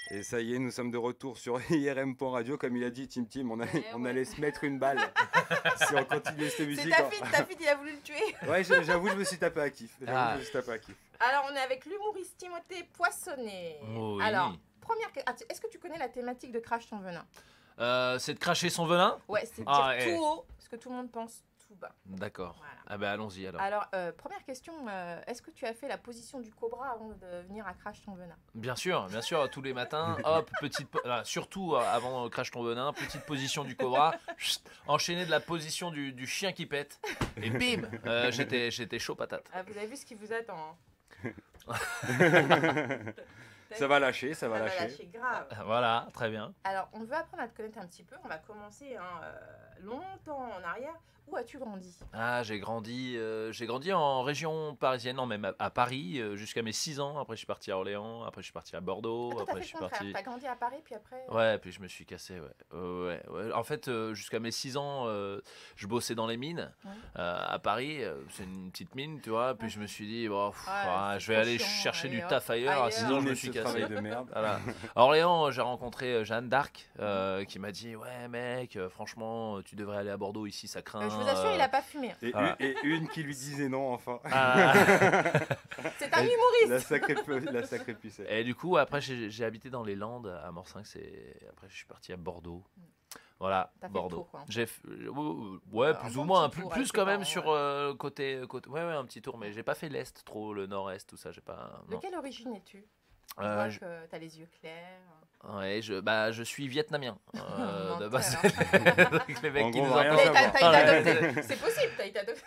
Et ça y est, nous sommes de retour sur IRM.radio. Comme il a dit, Tim, on allait se mettre une balle si on continuait cette musique. C'est ta fille, il a voulu le tuer. Ouais, j'avoue, je me suis tapé à kiff. Alors, on est avec l'humoriste Timothée Poissonnet. Oui. Alors, est-ce que tu connais la thématique de Crash ton venin? C'est de cracher son venin? Ouais, c'est de dire tout haut ce que tout le monde pense tout bas. D'accord. Voilà. Ah ben allons-y alors. Alors, première question, est-ce que tu as fait la position du cobra avant de venir à Crash ton venin? Bien sûr, tous les matins, hop, surtout avant Crash ton venin, petite position du cobra, enchaîné de la position du chien qui pète, et bim, j'étais chaud patate. Ah, vous avez vu ce qui vous attend, hein. Ça va lâcher. Grave. Voilà, très bien. Alors, on veut apprendre à te connaître un petit peu. On va commencer longtemps en arrière. Où as-tu grandi? Ah, j'ai grandi en région parisienne, non, même à Paris, jusqu'à mes 6 ans. Après, je suis parti à Orléans, après, je suis parti à Bordeaux. Toi, après, t'as je fait suis le contraire. parti. T'as grandi à Paris, puis après... Ouais, puis je me suis cassé, ouais. En fait, jusqu'à mes 6 ans, je bossais dans les mines à Paris. C'est une petite mine, tu vois. Puis je me suis dit, je vais aller chercher du taf ailleurs. Sinon, je me suis cassé. De merde. Voilà. À Orléans, j'ai rencontré Jeanne d'Arc qui m'a dit, ouais, mec, franchement, tu devrais aller à Bordeaux, ici, ça craint. Je vous assure, il a pas fumé. Et une qui lui disait non, enfin. C'est un humoriste. La sacrée pucelle. Et du coup, après, j'ai habité dans les Landes, à Morsinx. Après, je suis parti à Bordeaux. Voilà, T'as fait Bordeaux. le tour, Ouais, plus ou moins. petit tour, Plus avec quand tes même parents, sur côté. Ouais, un petit tour. Mais j'ai pas fait l'Est trop, le Nord-Est, tout ça. J'ai pas. De Non. quelle origine es-tu? Je vois que t'as les yeux clairs. Ouais, je suis vietnamien. De base, Menteur. les mecs En qui gros, nous rien entendent. savoir. T'as été adopté. C'est possible, t'as été adopté.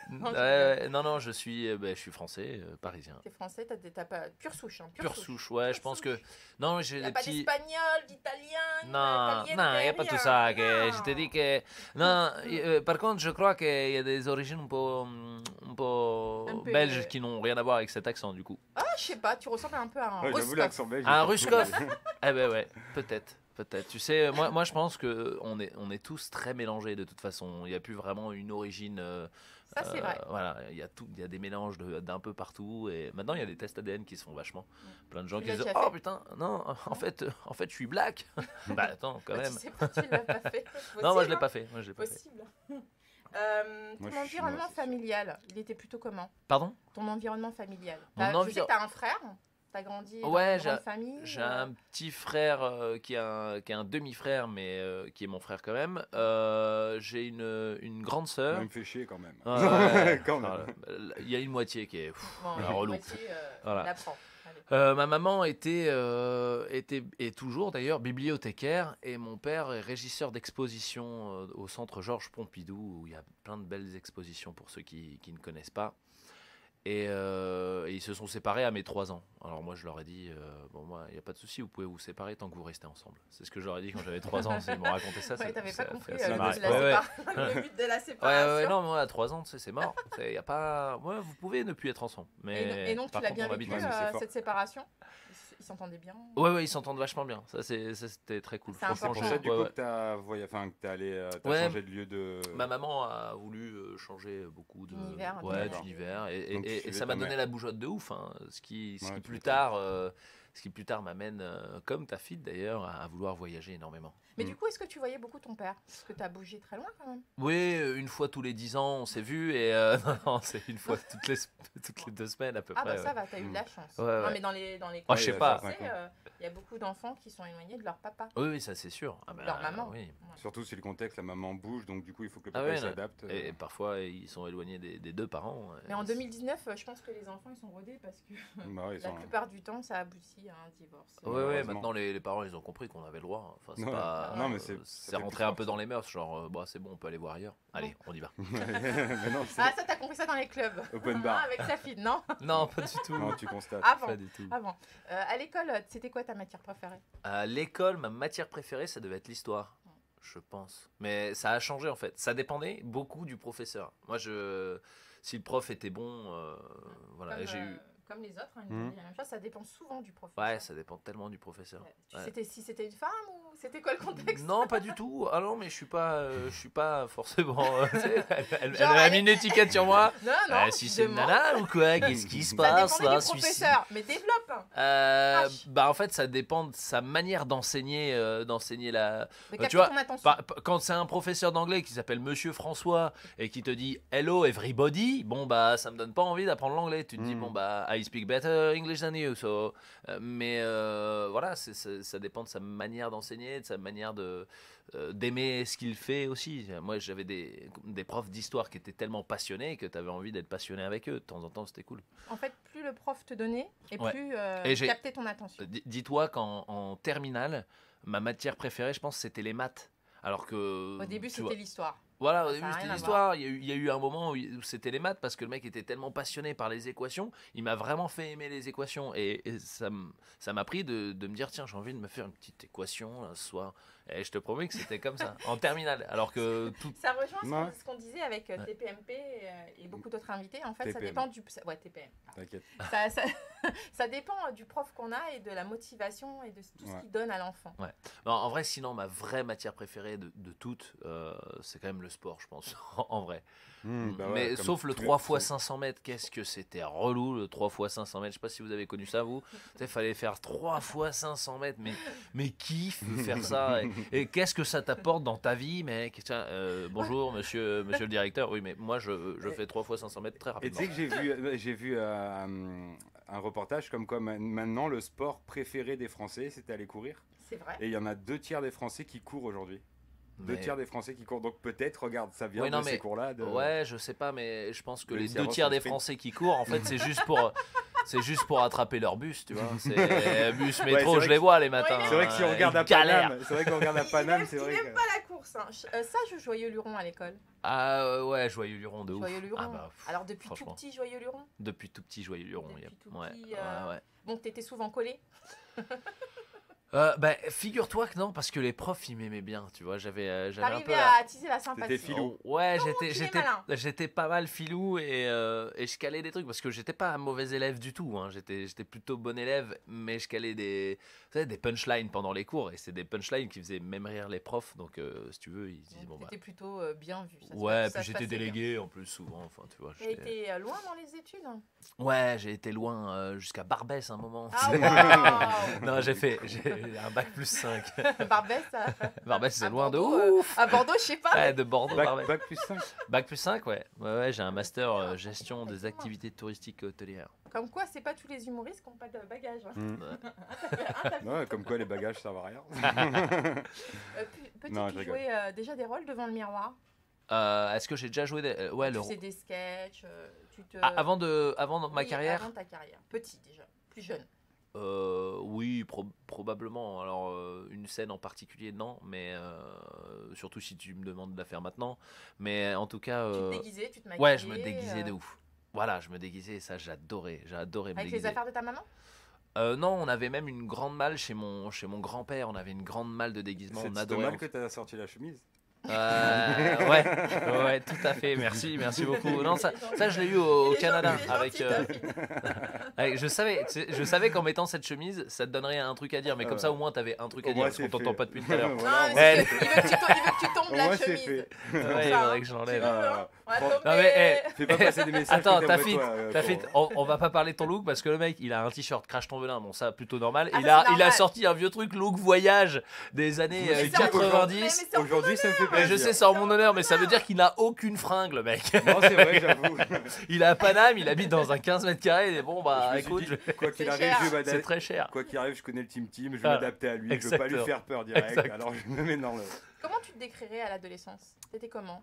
Non, je suis français, parisien. T'es français, t'as pas... Pure souche, hein. Pure souche, ouais, je pense que... Non, j'ai Y'a des pas petits... d'espagnol, d'italien, Non, il n'y a pas tout ça. Je te dis que... Non, par contre, je crois qu'il y a des origines un peu belges qui n'ont rien à voir avec cet accent, du coup. Ah, je sais pas, tu ressembles un peu à un Ouais, j'avoue, Ruskov. l'accent belge. Un Ruskov. Eh ben ouais, peut-être. Tu sais, moi je pense qu'on est tous très mélangés de toute façon. Il n'y a plus vraiment une origine. Ça, c'est vrai. Voilà, il y a des mélanges d'un peu partout. Et maintenant, il y a des tests ADN qui se font vachement. Plein de gens Tu qui l'as disent déjà oh fait putain, non, en fait, je suis black. Bah attends, quand même. Tu sais pas, tu l'as pas fait. Non, moi je l'ai Possible, pas fait. Moi, je l'ai hein. pas fait. Possible. Moi, Ton je suis environnement chinois, c'est sûr. familial, il était plutôt comment? Pardon? Ton environnement familial. Mon Je sais que t'as un frère. T'as grandi dans Ouais, une grande famille. j'ai un petit frère qui est un demi-frère, mais qui est mon frère quand même. J'ai une grande sœur. Ça me fait chier quand même. Ouais, Quand même. il y a une moitié qui est Bon, relou. moitié, Voilà. la prends. Allez. Ma maman était et toujours d'ailleurs bibliothécaire et mon père est régisseur d'exposition au centre Georges Pompidou où il y a plein de belles expositions pour ceux qui ne connaissent pas. Et ils se sont séparés à mes 3 ans. Alors moi je leur ai dit, bon moi il n'y a pas de souci, vous pouvez vous séparer tant que vous restez ensemble. C'est ce que je leur ai dit quand j'avais 3 ans, ils m'ont raconté ça. Ouais, t'avais pas compris assez marrant. le but de la séparation. Ouais, non, moi à 3 ans, tu sais, c'est mort. Y a pas... Ouais, vous pouvez ne plus être ensemble. Mais Et donc tu par l'as contre, bien on vécu, habite ensemble. cette séparation? Ils s'entendaient bien? Ouais, ils s'entendent vachement bien. Ça, c'était très cool. C'est C'est pour important. ça, du ouais, coup, ouais. que t'as allé, Ouais. changé de lieu de. Ma maman a voulu changer beaucoup D'univers, d'univers Donc, tu et suivais ça ta m'a donné mère. la bougeotte de ouf, hein, ce qui Ouais, plus tard m'amène, comme ta fille d'ailleurs, à vouloir voyager énormément. Mais du coup, est-ce que tu voyais beaucoup ton père? Parce que tu as bougé très loin quand même. Oui, une fois tous les 10 ans, on s'est vu et non, c'est une fois toutes les 2 semaines à peu Ah près. bah ça va, t'as eu de la chance. Ouais, Non ouais. mais dans les Oh, je sais pas. Français, il y a beaucoup d'enfants qui sont éloignés de leur papa. Oui, ça c'est sûr. Ah bah, Leur maman. Oui. Ouais. Surtout si le contexte, la maman bouge, donc du coup, il faut que le Ah papa ouais, il s'adapte. Et parfois, ils sont éloignés des 2 parents. Mais en 2019, je pense que les enfants ils sont rodés parce que Bah ouais, ils la sont- plupart du temps ça aboutit à un divorce. Ouais, Malheureusement. maintenant les parents ils ont compris qu'on avait le droit. Enfin, c'est Ouais. pas. Non, mais ça c'est fait rentré plus un fort, peu ça. dans les mœurs, genre, bah, c'est bon, on peut aller voir ailleurs. Allez, on y va. Mais non, c'est Ah ça t'as compris ça dans les clubs. open bar. Avec sa fille, non? Non, pas du tout. Non, tu constates. Avant. Pas du tout. Avant. À l'école, c'était quoi ta matière préférée? À l'école, ma matière préférée, ça devait être l'histoire, je pense. Mais ça a changé en fait. Ça dépendait beaucoup du professeur. Moi, si le prof était bon, voilà, j'ai eu. comme les autres, hein, ils nous ont dit la même chose, ça dépend souvent du professeur. Ouais, ça dépend tellement du professeur. Ouais. Si c'était une femme ou c'était quoi le contexte? Non, pas du tout. Ah non, mais je suis pas forcément. Elle a mis une étiquette sur moi. Non, si c'est une nana ou quoi? Qu'est-ce qui se passe ça dépend là, du professeur, mais développe. En fait, ça dépend de sa manière d'enseigner, la. Tu vois, ton attention. Quand c'est un professeur d'anglais qui s'appelle Monsieur François et qui te dit Hello everybody, bon bah ça me donne pas envie d'apprendre l'anglais. Tu te dis bon bah I speak better English than you. So, mais voilà, ça dépend de sa manière d'enseigner, de sa manière d'aimer ce qu'il fait aussi. Moi j'avais des profs d'histoire qui étaient tellement passionnés que tu avais envie d'être passionné avec eux. De temps en temps c'était cool. En fait, plus le prof te donnait et plus captait ton attention. Dis-toi qu'en terminale, ma matière préférée, je pense, c'était les maths. Alors que au début c'était l'histoire. Voilà, au début c'était l'histoire. Il y a eu un moment où c'était les maths parce que le mec était tellement passionné par les équations, il m'a vraiment fait aimer les équations et ça m'a pris de me dire tiens, j'ai envie de me faire une petite équation ce soir. Et je te promets que c'était comme ça en terminale. Alors que ça rejoint ce qu'on disait avec TPMP et beaucoup d'autres invités. En fait, TPM. Ça dépend du TPM. T'inquiète. Ça dépend du prof qu'on a et de la motivation et de tout ce qu'il donne à l'enfant. Ouais. Non, en vrai, sinon ma vraie matière préférée de toutes, c'est quand même le sport, je pense, en vrai. Mais sauf le 3 x 500 mètres, qu'est-ce que c'était relou le 3 x 500 mètres. Je sais pas si vous avez connu ça, vous. Il fallait faire 3 x 500 mètres, mais qui veut faire ça et qu'est-ce que ça t'apporte dans ta vie, mec? Tiens, bonjour, monsieur le directeur. Oui, mais moi, je fais 3 x 500 mètres très rapidement. Et tu sais que j'ai vu un reportage comme quoi maintenant, le sport préféré des Français, c'était aller courir. C'est vrai. Et il y en a 2/3 des Français qui courent aujourd'hui. 2/3 des Français qui courent, donc peut-être, regarde, ça vient de ces cours-là. Ouais, je sais pas, mais je pense que les 2/3 des Français qui courent, en fait, c'est juste pour attraper leur bus, tu vois. C'est bus métro, je les vois les matins. C'est vrai que si on regarde à Paname, c'est vrai Il n'aime pas la course. Sage ou Joyeux Luron à l'école? Ah ouais, Joyeux Luron de ouf. Joyeux Luron. Alors depuis tout petit Joyeux Luron? Depuis tout petit Joyeux Luron. Bon, t'étais souvent collé? Figure-toi que non, parce que les profs ils m'aimaient bien, tu vois. J'avais un peu à attiser la sympathie. T'étais filou. Ouais, j'étais pas mal filou et je calais des trucs parce que j'étais pas un mauvais élève du tout. Hein. J'étais plutôt bon élève, mais je calais des punchlines pendant les cours et c'est des punchlines qui faisaient même rire les profs. Donc si tu veux, ils disent T'étais plutôt bien vu. Puis j'étais délégué en plus souvent. Enfin, tu vois. T'as été loin dans les études? Ouais, j'ai été loin jusqu'à Barbès un moment. Ah wow. Non, j'ai un bac plus 5. Barbès, c'est loin de ouf. À Bordeaux, je sais pas. Ouais, de Bordeaux, Barbès. Bac plus 5. Bac plus 5, ouais. Ouais, j'ai un master gestion des activités touristiques et hôtelières. Comme quoi, c'est pas tous les humoristes qui n'ont pas de bagages. Ouais, comme quoi les bagages servent à rien. Petit, tu jouais déjà des rôles devant le miroir? Est-ce que j'ai déjà joué des... tu sais des sketchs avant ma carrière? Avant ta carrière. Petit déjà, plus jeune. Oui, probablement. Alors, une scène en particulier, non, mais surtout si tu me demandes de la faire maintenant. Mais en tout cas. Tu te déguisais, tu te maquillais. Ouais, je me déguisais de ouf. Voilà, je me déguisais et ça, j'adorais me déguiser. Avec les affaires de ta maman? Non, on avait même une grande malle chez mon grand-père. On avait une grande malle de déguisement. C'est de mal que tu as sorti la chemise. Ouais, tout à fait. Merci beaucoup. Non, ça je l'ai eu au Canada avec. Je savais qu'en mettant cette chemise, ça te donnerait un truc à dire, mais comme ça au moins t'avais un truc à dire parce qu'on t'entend pas depuis tout à l'heure. Non, il veut que tu tombes la chemise. Ouais, il faudrait que je l'enlève. Non mais fais pas passer des messages. Attends, ta fille, on va pas parler de ton look parce que le mec, il a un t-shirt crache ton venin, bon ça plutôt normal. Il a sorti un vieux truc look voyage des années 90. Aujourd'hui, ça me fait plaisir. Je sais, c'est en mon honneur, mais ça veut dire qu'il n'a aucune fringue, le mec. Non, c'est vrai, j'avoue. Il a Paname, il habite dans un 15 mètres carrés. Et bon, bah écoute, quoi qu'il arrive, c'est très cher. Quoi qu'il arrive, je connais le Tim, je vais m'adapter à lui. Je veux pas lui faire peur direct. Alors je me mets dans le. Comment tu te décrirais à l'adolescence? T'étais comment?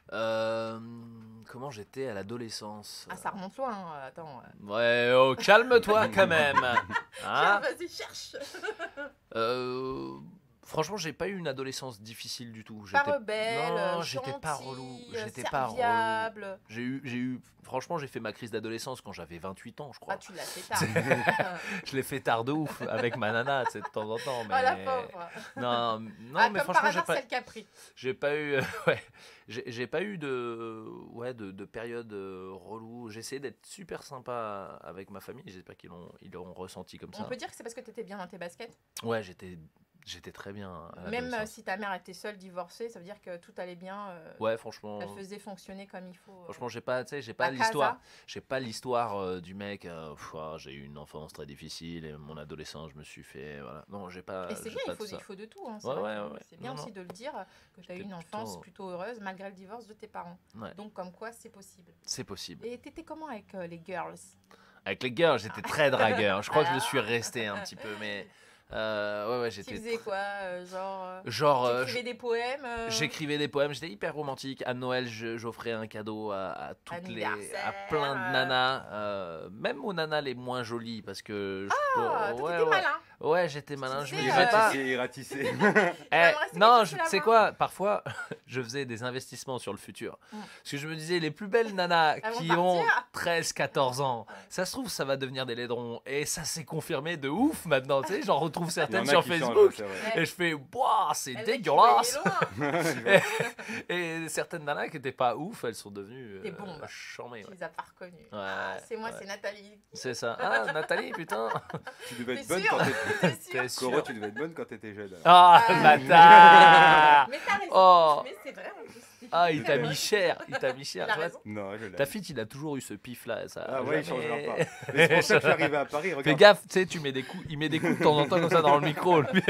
Comment j'étais à l'adolescence? Ah, ça remonte loin, attends. Ouais, calme-toi quand même. Vas-y, cherche. Franchement, j'ai pas eu une adolescence difficile du tout. Pas rebelle, Non, j'étais pas relou. J'étais pas relou. serviable. Franchement, j'ai fait ma crise d'adolescence quand j'avais 28 ans, je crois. Ah, tu l'as fait tard. Je l'ai fait tard de ouf avec ma nana, tu sais, de temps en temps. Mais... Oh la pauvre. Non, Ah, mais comme franchement, par hasard, c'est le Capri. j'ai pas eu, ouais, j'ai pas eu de période relou. J'ai essayé d'être super sympa avec ma famille. J'espère ils l'ont ressenti comme ça. On peut dire que c'est parce que t'étais bien dans tes baskets. Ouais, j'étais très bien. À Même l'adolescence. si ta mère était seule, divorcée, ça veut dire que tout allait bien. Ouais, franchement. Elle faisait fonctionner comme il faut. Franchement, j'ai pas la l'histoire. casa. J'ai pas l'histoire du mec. J'ai eu une enfance très difficile et mon adolescence, je me suis fait. Voilà. Non, j'ai pas. Et c'est j'ai bien, pas il faut de ça. de tout. Hein, Ouais, vrai ouais. C'est bien Non, aussi non. de le dire que tu as eu J'étais une enfance plutôt- plutôt heureuse malgré le divorce de tes parents. Ouais, Donc, comme quoi, c'est possible. c'est possible. Et t'étais comment avec les girls? Avec les girls, j'étais très dragueur. Je crois que je le Voilà. suis resté un petit peu, mais ouais, Tu j'étais. faisais quoi Genre, t'écrivais des poèmes j'écrivais des poèmes, j'étais hyper romantique. À Noël, j'offrais un cadeau à Anniversaire, plein de nanas, même aux nanas les moins jolies, parce que Ah, toi, t'étais malin. ouais, j'étais malin. Je me sais, disais pas. Il ratissait. Eh, Il va me rester non, quelque chose tu à sais voir. quoi, parfois, je faisais des investissements sur le futur. Parce que je me disais, les plus belles nanas Elles vont qui partir. ont 13, 14 ans, ça se trouve, ça va devenir des laidrons. Et ça s'est confirmé de ouf maintenant. Tu sais, j'en retrouve Il y en certaines a sur qui changent, Facebook. c'est vrai. Ouais. Et je fais, waouh, c'est Elles étaient dégueulasse. loin. Et certaines nanas qui n'étaient pas ouf, elles sont devenues Des bombes. charmées. Tu Ouais. les as pas reconnues. Ouais, Ah, c'est moi, ouais. c'est Nathalie. C'est ça. Ah, Nathalie, putain. Tu devais T'es être bonne sûr quand t'étais. T'es sûr T'es sûr. Coro, tu devais être bonne quand t'étais jeune. Ah, Ah. bâtard. Mais t'as raison. Oh. Mais c'est vrai en plus. Ah, il t'a mis cher. Il t'a mis cher. Il a Tu vois, raison. Non, je l'ai. ta fille, il a toujours eu ce pif là. Ça Ah a ouais, il jamais- changera pas. Mais c'est pour ça que je suis arrivé à Paris. Fais Regarde. gaffe, tu sais, tu mets des coups, il met des coups de temps en temps comme ça dans le micro. lui.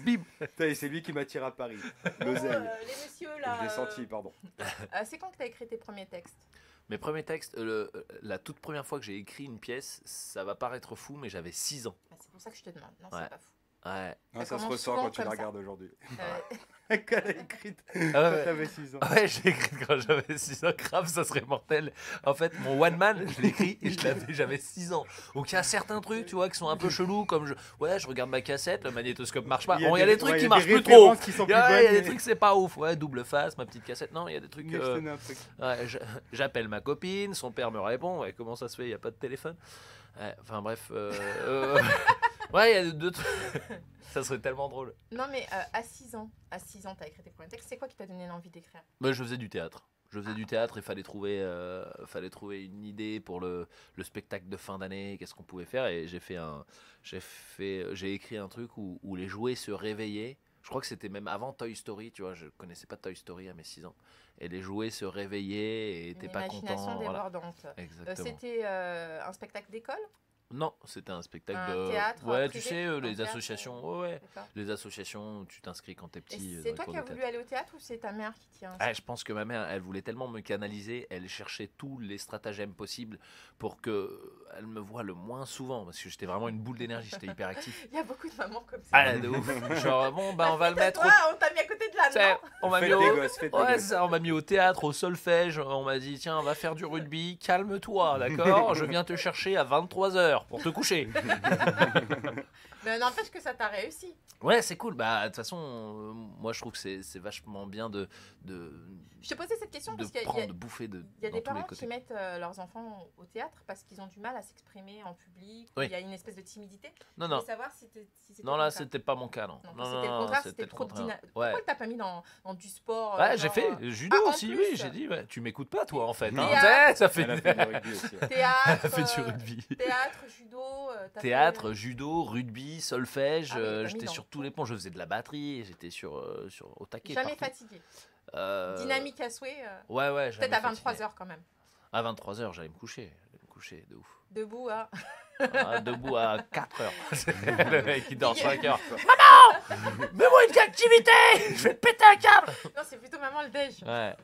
Bim. Putain, et c'est lui qui m'attire à Paris. Bon, L'oseille. les messieurs là. Je l'ai senti, pardon. C'est quand que t'as écrit tes premiers textes? Mes premiers textes, la toute première fois que j'ai écrit une pièce, ça va paraître fou, mais j'avais 6 ans. C'est pour ça que je te demande. Non, Ouais. c'est pas fou. Ouais. Ah, Ça ça se commence ressent souvent quand tu la comme ça. regardes aujourd'hui. Euh, Qu'elle a écrite Ah ouais, quand ouais. t'avais 6 ans. Ouais, je l'ai écrit quand j'avais 6 ans. Grave, ça serait mortel. En fait, mon one man, je l'ai écrit et j'avais 6 ans. Donc il y a certains trucs, tu vois, qui sont un peu chelous, comme je regarde ma cassette, le magnétoscope marche pas. Bon, il y a des trucs ouais, qui il y a marchent des plus trop. références qui sont Il plus y a bonnes, des mais- trucs, c'est pas ouf. Ouais, double face, ma petite cassette. Non, il y a des trucs. Mais je tenais un truc. Ouais, j'appelle ma copine, son père me répond. Ouais, comment ça se fait? Il n'y a pas de téléphone. Ouais, enfin bref. Ouais, il y a deux trucs. Ça serait tellement drôle. Non, mais à 6 ans, t'as écrit tes premiers textes. C'est quoi qui t'a donné l'envie d'écrire? Moi, je faisais du théâtre. Je faisais du théâtre, il fallait trouver une idée pour le spectacle de fin d'année, qu'est-ce qu'on pouvait faire. Et j'ai écrit un truc où les jouets se réveillaient. Je crois que c'était même avant Toy Story, tu vois, je connaissais pas Toy Story à mes 6 ans. Et les jouets se réveillaient et Une étaient pas imagination contents. Voilà. débordante. Exactement. C'était un spectacle d'école? Non, c'était un spectacle Un de. théâtre Ouais, privé? tu sais, Un les théâtre, associations. Ouais. D'accord. Les associations, tu t'inscris quand t'es Et petit. c'est dans toi les qui as cours de voulu théâtre. aller au théâtre ou c'est ta mère qui t'a Je pense que ma mère, elle voulait tellement me canaliser, elle cherchait tous les stratagèmes possibles pour que elle me voie le moins souvent, parce que j'étais vraiment une boule d'énergie, j'étais hyper actif. Il y a beaucoup de mamans comme ça. Ah, de ouf. Genre, bon, bah, on va le mettre au. Toi, on t'a mis à côté de la Tu sais, non. on m'a mis Faites au. des gosses, faites des Ouais, gosses. c'est ça, on m'a mis au théâtre, au solfège. On m'a dit, tiens, on va faire du rugby, calme-toi, d'accord? Je viens te chercher à 23h pour te coucher. Mais n'empêche que ça t'a réussi. Ouais, c'est cool. Bah, de toute façon, moi, je trouve que c'est vachement bien de Je te posais cette question parce qu'il y a, prendre, de bouffer de, il y a dans des tous les parents côtés. qui mettent leurs enfants au théâtre parce qu'ils ont du mal à s'exprimer en public. Oui. Il y a une espèce de timidité. Non, Je non. voulais savoir si c'était Non, ton là, cas. c'était pas mon cas, non. Non, Non, c'était le non, contraire, c'était c'était le trop de contraire. dynamique. Ouais. Pourquoi t'as pas mis dans du sport Ouais, j'ai genre, fait judo en aussi, plus. oui, j'ai dit, ouais, tu m'écoutes pas, toi, en fait. Non. Hein. Théâtre. Ouais, ça fait Elle a fait du rugby aussi. ouais. Théâtre, Elle a fait du rugby. théâtre, judo. T'as Théâtre, fait- judo, rugby, solfège, Ah oui, t'as mis j'étais dans sur tout. tous les ponts, je faisais de la batterie, j'étais au taquet. Jamais partout. fatigué. Euh, Dynamique à souhait. Ouais, ouais, jamais Peut-être à fatigué. 23h quand même. À 23h, j'allais me coucher de ouf. Debout, hein. Debout à 4h. Le mec qui dort Il- 5h. Maman, mets-moi une activité, je vais te péter un câble. Non, c'est plutôt maman le déj. Ouais.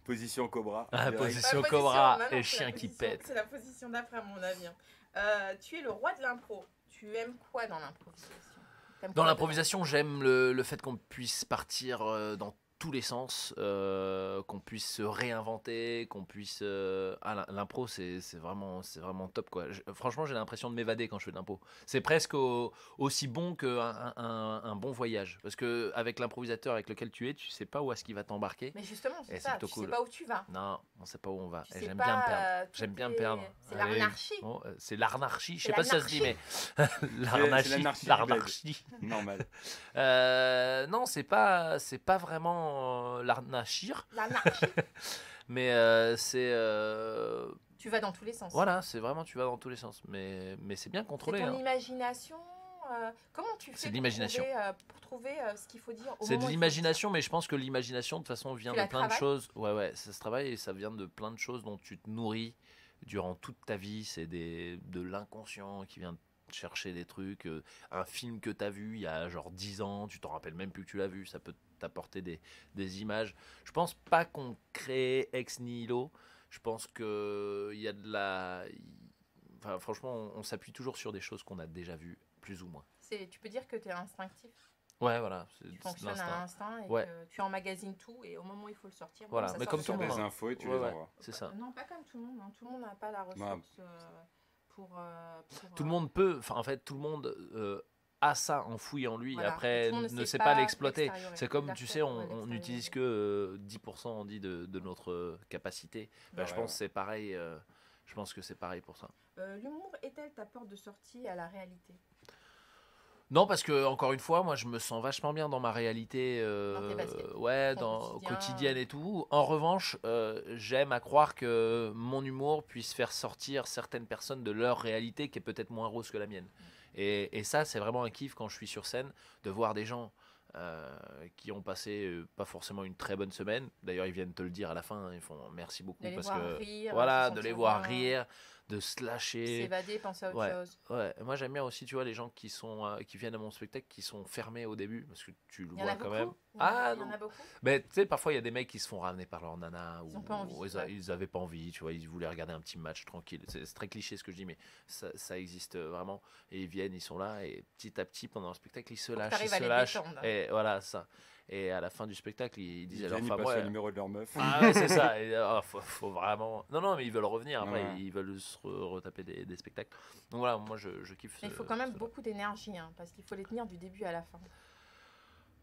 Position cobra. Ah, direct. position La cobra non, non, et c'est chien la qui position- pète. C'est la position d'après, à mon avis. Tu es le roi de l'impro. Tu aimes quoi dans l'improvisation? T'aimes Dans quoi l'improvisation, j'aime le fait qu'on puisse partir dans tous les sens, qu'on puisse se réinventer, qu'on puisse... l'impro, c'est vraiment top, quoi. Franchement, j'ai l'impression de m'évader quand je fais de l'impro. C'est presque aussi bon qu'un un bon voyage. Parce qu'avec l'improvisateur avec lequel tu es, tu sais pas où est-ce qu'il va t'embarquer. Mais justement, c'est Et ça, plutôt tu cool. sais pas où tu vas. Non, on sait pas où on va. Tu Et sais j'aime pas, bien me perdre. tout J'aime bien me est- perdre. c'est Allez. l'arnarchie. Bon, c'est l'arnarchie. Je sais C'est pas si ça se dit, mais l'anarchie du bled. l'arnarchie. Normal. Non, c'est pas vraiment l'arnachir, L'anarchie. mais c'est Tu vas dans tous les sens. voilà, c'est vraiment tu vas dans tous les sens, mais c'est bien C'est contrôlé. ton Hein. imagination. Comment tu fais C'est de l'imagination. pour trouver ce qu'il faut dire au C'est moment de où il faut l'imagination, mais je pense que l'imagination de toute façon vient Tu de la plein de travailles choses. Ouais, ça se travaille et ça vient de plein de choses dont tu te nourris durant toute ta vie. C'est de l'inconscient qui vient chercher des trucs. Un film que tu as vu il y a genre 10 ans, tu t'en rappelles même plus que tu l'as vu. Ça peut t'apporter des images. Je pense pas qu'on crée ex nihilo. Je pense qu'il y a de la... Enfin, franchement, on s'appuie toujours sur des choses qu'on a déjà vues, plus ou moins. Tu peux dire que tu es instinctif. Ouais, voilà. Tu fonctionnes à l'instinct et Ouais. que tu emmagasines tout et au moment où il faut le sortir, Voilà, ça mais sort comme sur tout le Des monde, infos et tu Ouais, les ouais, envoies. c'est ça. Non, pas comme tout le monde. Hein. Tout le monde n'a pas la ressource pour... Tout le monde peut, enfin en fait tout le monde a ça enfoui en lui, Voilà. après Et tout le monde ne ne sait sait pas pas l'exploiter. l'extérioriser. C'est comme tu sais, on L'extérioriser. n'utilise que 10% on dit de notre capacité. Bah, Ouais, je ouais. pense que c'est pareil. Je pense que c'est pareil pour ça. L'humour est-elle ta porte de sortie à la réalité? Non, parce que encore une fois, moi je me sens vachement bien dans ma réalité, Dans tes baskets. ouais, Ton dans quotidien. quotidienne et tout. En revanche, j'aime à croire que mon humour puisse faire sortir certaines personnes de leur réalité qui est peut-être moins rose que la mienne. Et ça, c'est vraiment un kiff quand je suis sur scène de voir des gens qui ont passé pas forcément une très bonne semaine. D'ailleurs, ils viennent te le dire à la fin. Ils font merci beaucoup De les parce voir que rire, voilà, se de les sentir voir bien, rire, de se lâcher. s'évader, penser à autre Ouais. chose. Ouais, moi j'aime bien aussi, tu vois, les gens qui viennent à mon spectacle qui sont fermés au début parce que tu le Il y en vois a quand beaucoup. même. Il y en a- Ah il y en non. a beaucoup. Mais tu sais, parfois il y a des mecs qui se font ramener par leur nana Ils ont pas envie, ouais. ils avaient pas envie, tu vois, ils voulaient regarder un petit match tranquille. C'est très cliché ce que je dis, mais ça existe vraiment. Et ils viennent, ils sont là et petit à petit pendant le spectacle ils se Faut que lâchent, t'arrives ils à se les lâchent. détendre. Et voilà ça. Et à la fin du spectacle, ils disent Ils à leur viennent, ils femme, passent le ouais, numéro de leur meuf. ah ouais, c'est ça. Et, faut vraiment. Non, mais ils veulent revenir après. Ouais. Ils veulent se retaper des spectacles. Donc voilà, moi je kiffe. Mais il faut quand même beaucoup d'énergie, hein, parce qu'il faut les tenir du début à la fin.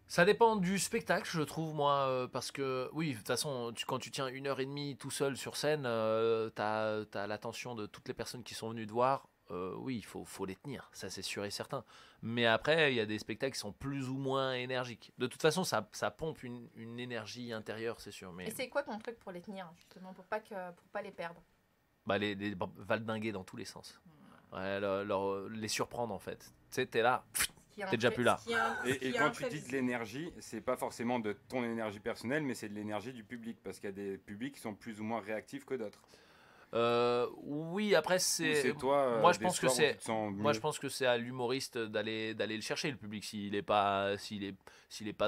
Ça dépend du spectacle, je trouve, moi, parce que oui, de toute façon, quand tu tiens 1h30 tout seul sur scène, t'as l'attention de toutes les personnes qui sont venues te voir. Oui, il faut les tenir, ça c'est sûr et certain. Mais après, il y a des spectacles qui sont plus ou moins énergiques. De toute façon, ça pompe une énergie intérieure, c'est sûr. Mais Et c'est quoi ton truc pour les tenir, justement, pour pas les perdre? bah, les valdinguer dans tous les sens. Ouais, les surprendre en fait. Tu sais, t'es là, t'es déjà plus là. Et quand tu dis de l'énergie, c'est pas forcément de ton énergie personnelle, mais c'est de l'énergie du public, parce qu'il y a des publics qui sont plus ou moins réactifs que d'autres. Oui, après Ou c'est. c'est toi, moi je des pense que soirs où c'est. tu te sens Moi, je mieux. pense que c'est à l'humoriste d'aller le chercher, le public. S'il est pas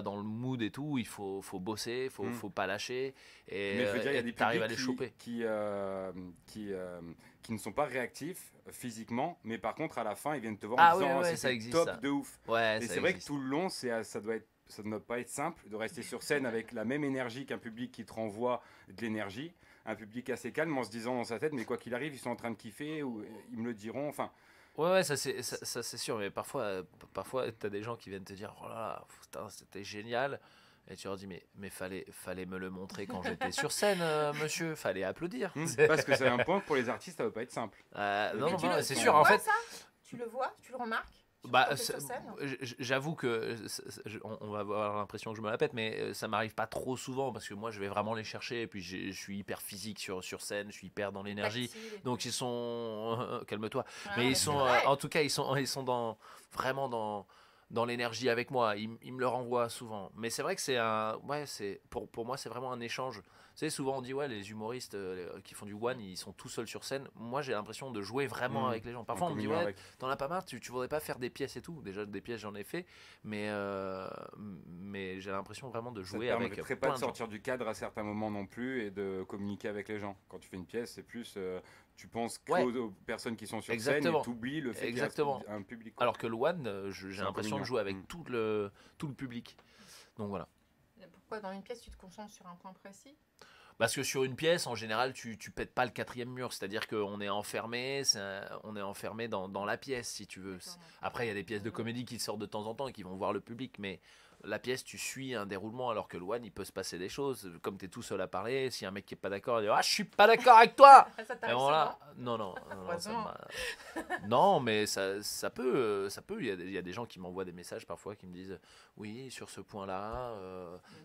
dans le mood et tout, il faut bosser, faut pas lâcher. Et Mais je veux dire, il y a des t'arrives à publics les choper. qui ne sont pas réactifs physiquement, mais par contre, à la fin, ils viennent te voir Ah en disant ouais, oh, ça c'était existe, top ça. de ouf. Ouais, Et ça c'est vrai que existe. tout le long, ça ne doit pas être simple de rester sur scène avec la même énergie qu'un public qui te renvoie de l'énergie. Un public assez calme en se disant dans sa tête, mais quoi qu'il arrive, ils sont en train de kiffer, ou ils me le diront. Enfin, Ouais, ça c'est sûr, mais parfois t'as des gens qui viennent te dire oh là là, putain, c'était génial. Et tu leur dis mais fallait me le montrer quand j'étais sur scène, monsieur, fallait applaudir. parce que c'est un point que pour les artistes, ça ne va pas être simple. Non, Mais non, c'est tu sûr. le En vois, fait, ça tu le vois, tu le remarques surtout bah, quand t'es sur scène. j'avoue que on va avoir l'impression que je me la pète, mais ça m'arrive pas trop souvent parce que moi je vais vraiment les chercher et puis je suis hyper physique sur scène, je suis hyper dans l'énergie. Tactile et Donc tout. ils sont calme-toi. Ouais, Mais mais ils c'est sont vrai. en tout cas ils sont vraiment dans l'énergie avec moi. Ils me le renvoient souvent. Mais c'est vrai que c'est pour moi c'est vraiment un échange. Tu sais, souvent on dit ouais les humoristes qui font du one ils sont tout seuls sur scène. Moi j'ai l'impression de jouer vraiment avec les gens. Parfois on me dit ouais t'en as pas marre, tu voudrais pas faire des pièces et tout. Déjà des pièces j'en ai fait, mais j'ai l'impression vraiment de jouer avec permettrait plein pas de de gens. sortir du cadre à certains moments non plus et de communiquer avec les gens. Quand tu fais une pièce, c'est plus tu penses que Ouais. aux personnes qui sont sur Exactement. scène et tu oublies le fait Exactement. qu'il y a un public. quoi. Alors que le one j'ai C'est l'impression de encore jouer avec mieux. tout le public. Donc voilà. Pourquoi dans une pièce, tu te concentres sur un point précis? Parce que sur une pièce, en général, tu pètes pas le quatrième mur. C'est-à-dire qu'on est enfermé, on est enfermé dans la pièce, si tu veux. D'accord, donc, Après, il y a des pièces de comédie qui sortent de temps en temps et qui vont voir le public, mais la pièce, tu suis un déroulement, alors que le one, il peut se passer des choses. Comme tu es tout seul à parler, si un mec qui est pas d'accord, il dit « Ah, je suis pas d'accord avec toi !» Ça Et t'arrive voilà. souvent? Non, ça Heureusement. non, mais ça peut. Il y a des gens qui m'envoient des messages parfois qui me disent « Oui, sur ce point-là,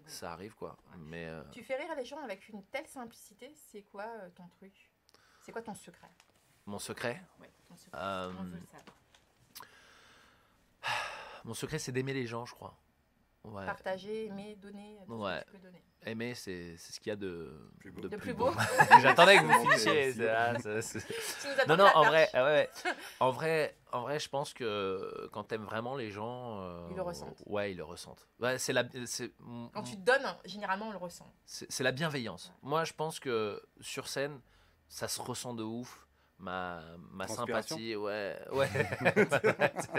ça arrive, quoi. » Mais Tu fais rire les gens avec une telle simplicité, c'est quoi ton truc? C'est quoi ton secret? mon secret, Ouais, ton secret. Euh, On veut le savoir. mon secret, c'est d'aimer les gens, je crois. Ouais. Partager, aimer, donner, tout ce que Ouais. tu peux donner. Aimer, c'est ce qu'il y a de Plus beau. De plus beau. J'attendais que vous Merci. finissiez. Tu nous as Non, tendu non, la en vrai, perche. en vrai, je pense que quand t'aimes vraiment les gens, Ils le ressentent. Ouais, ils le ressentent. Ouais, Quand tu te donnes, généralement, on le ressent. c'est la bienveillance. Moi, je pense que sur scène, ça se ressent de ouf. Ma Transpiration. sympathie, ouais.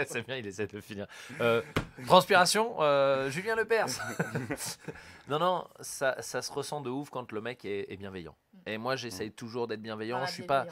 C'est bien, il essaie de le finir. Transpiration, Julien Lepers. Non, ça se ressent de ouf quand le mec est bienveillant. Et moi, j'essaye toujours d'être bienveillant. Dans la Je suis pas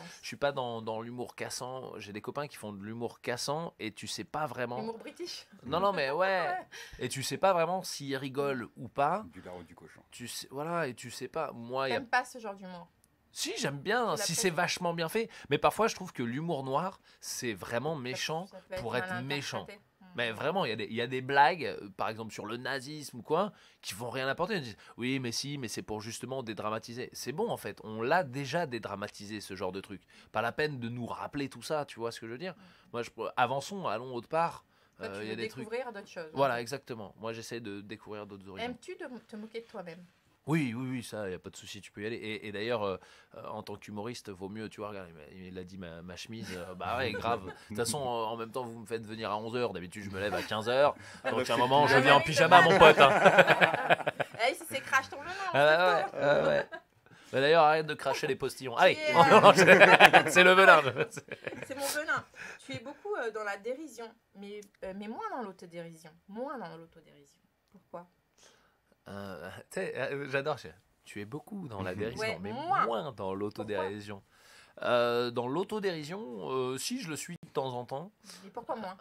bienveillance. dans l'humour cassant. J'ai des copains qui font de l'humour cassant et tu sais pas vraiment. Humour british. Non, mais ouais. Ouais. Et tu sais pas vraiment s'ils rigolent ou pas. Du lard ou du cochon. Tu sais, voilà, et tu sais pas. Moi, il y a T'aimes pas ce genre d'humour? si, j'aime bien, Tu si l'apprécies? c'est vachement bien fait. Mais parfois, je trouve que l'humour noir, c'est vraiment méchant Ça peut pour mal être méchant. interprété. Mais vraiment, il y a des blagues, par exemple sur le nazisme ou quoi, qui vont rien apporter. Ils disent, oui, mais si, mais c'est pour justement dédramatiser. C'est bon, en fait. On l'a déjà dédramatisé, ce genre de truc. Pas la peine de nous rappeler tout ça, tu vois ce que je veux dire? Moi, avançons, allons autre part. Toi, tu Il y veux a des trucs. découvrir d'autres choses. Voilà, exactement. Moi, j'essaie de découvrir d'autres horizons. Aimes-tu te moquer de toi-même? Oui, ça, il n'y a pas de souci, tu peux y aller. Et d'ailleurs, en tant qu'humoriste, vaut mieux, tu vois, regarde, il a dit ma chemise, bah ouais, grave. De toute façon, en même temps, vous me faites venir à 11h, d'habitude, je me lève à 15h. Donc, à un moment, je Ah, viens en oui, pyjama, mon pote. Hein. Eh, si c'est crash ton venin, Ah, ouais. Bah, d'ailleurs, arrête de cracher les postillons. Allez, Yeah. c'est le venin. c'est mon venin. Tu es beaucoup dans la dérision, mais moins dans l'autodérision. Moins dans l'autodérision. Pourquoi? J'adore. Tu es beaucoup dans la dérision, Ouais, mais moins. moins dans l'autodérision. Dans l'autodérision, si je le suis de temps en temps. Et pourquoi moins?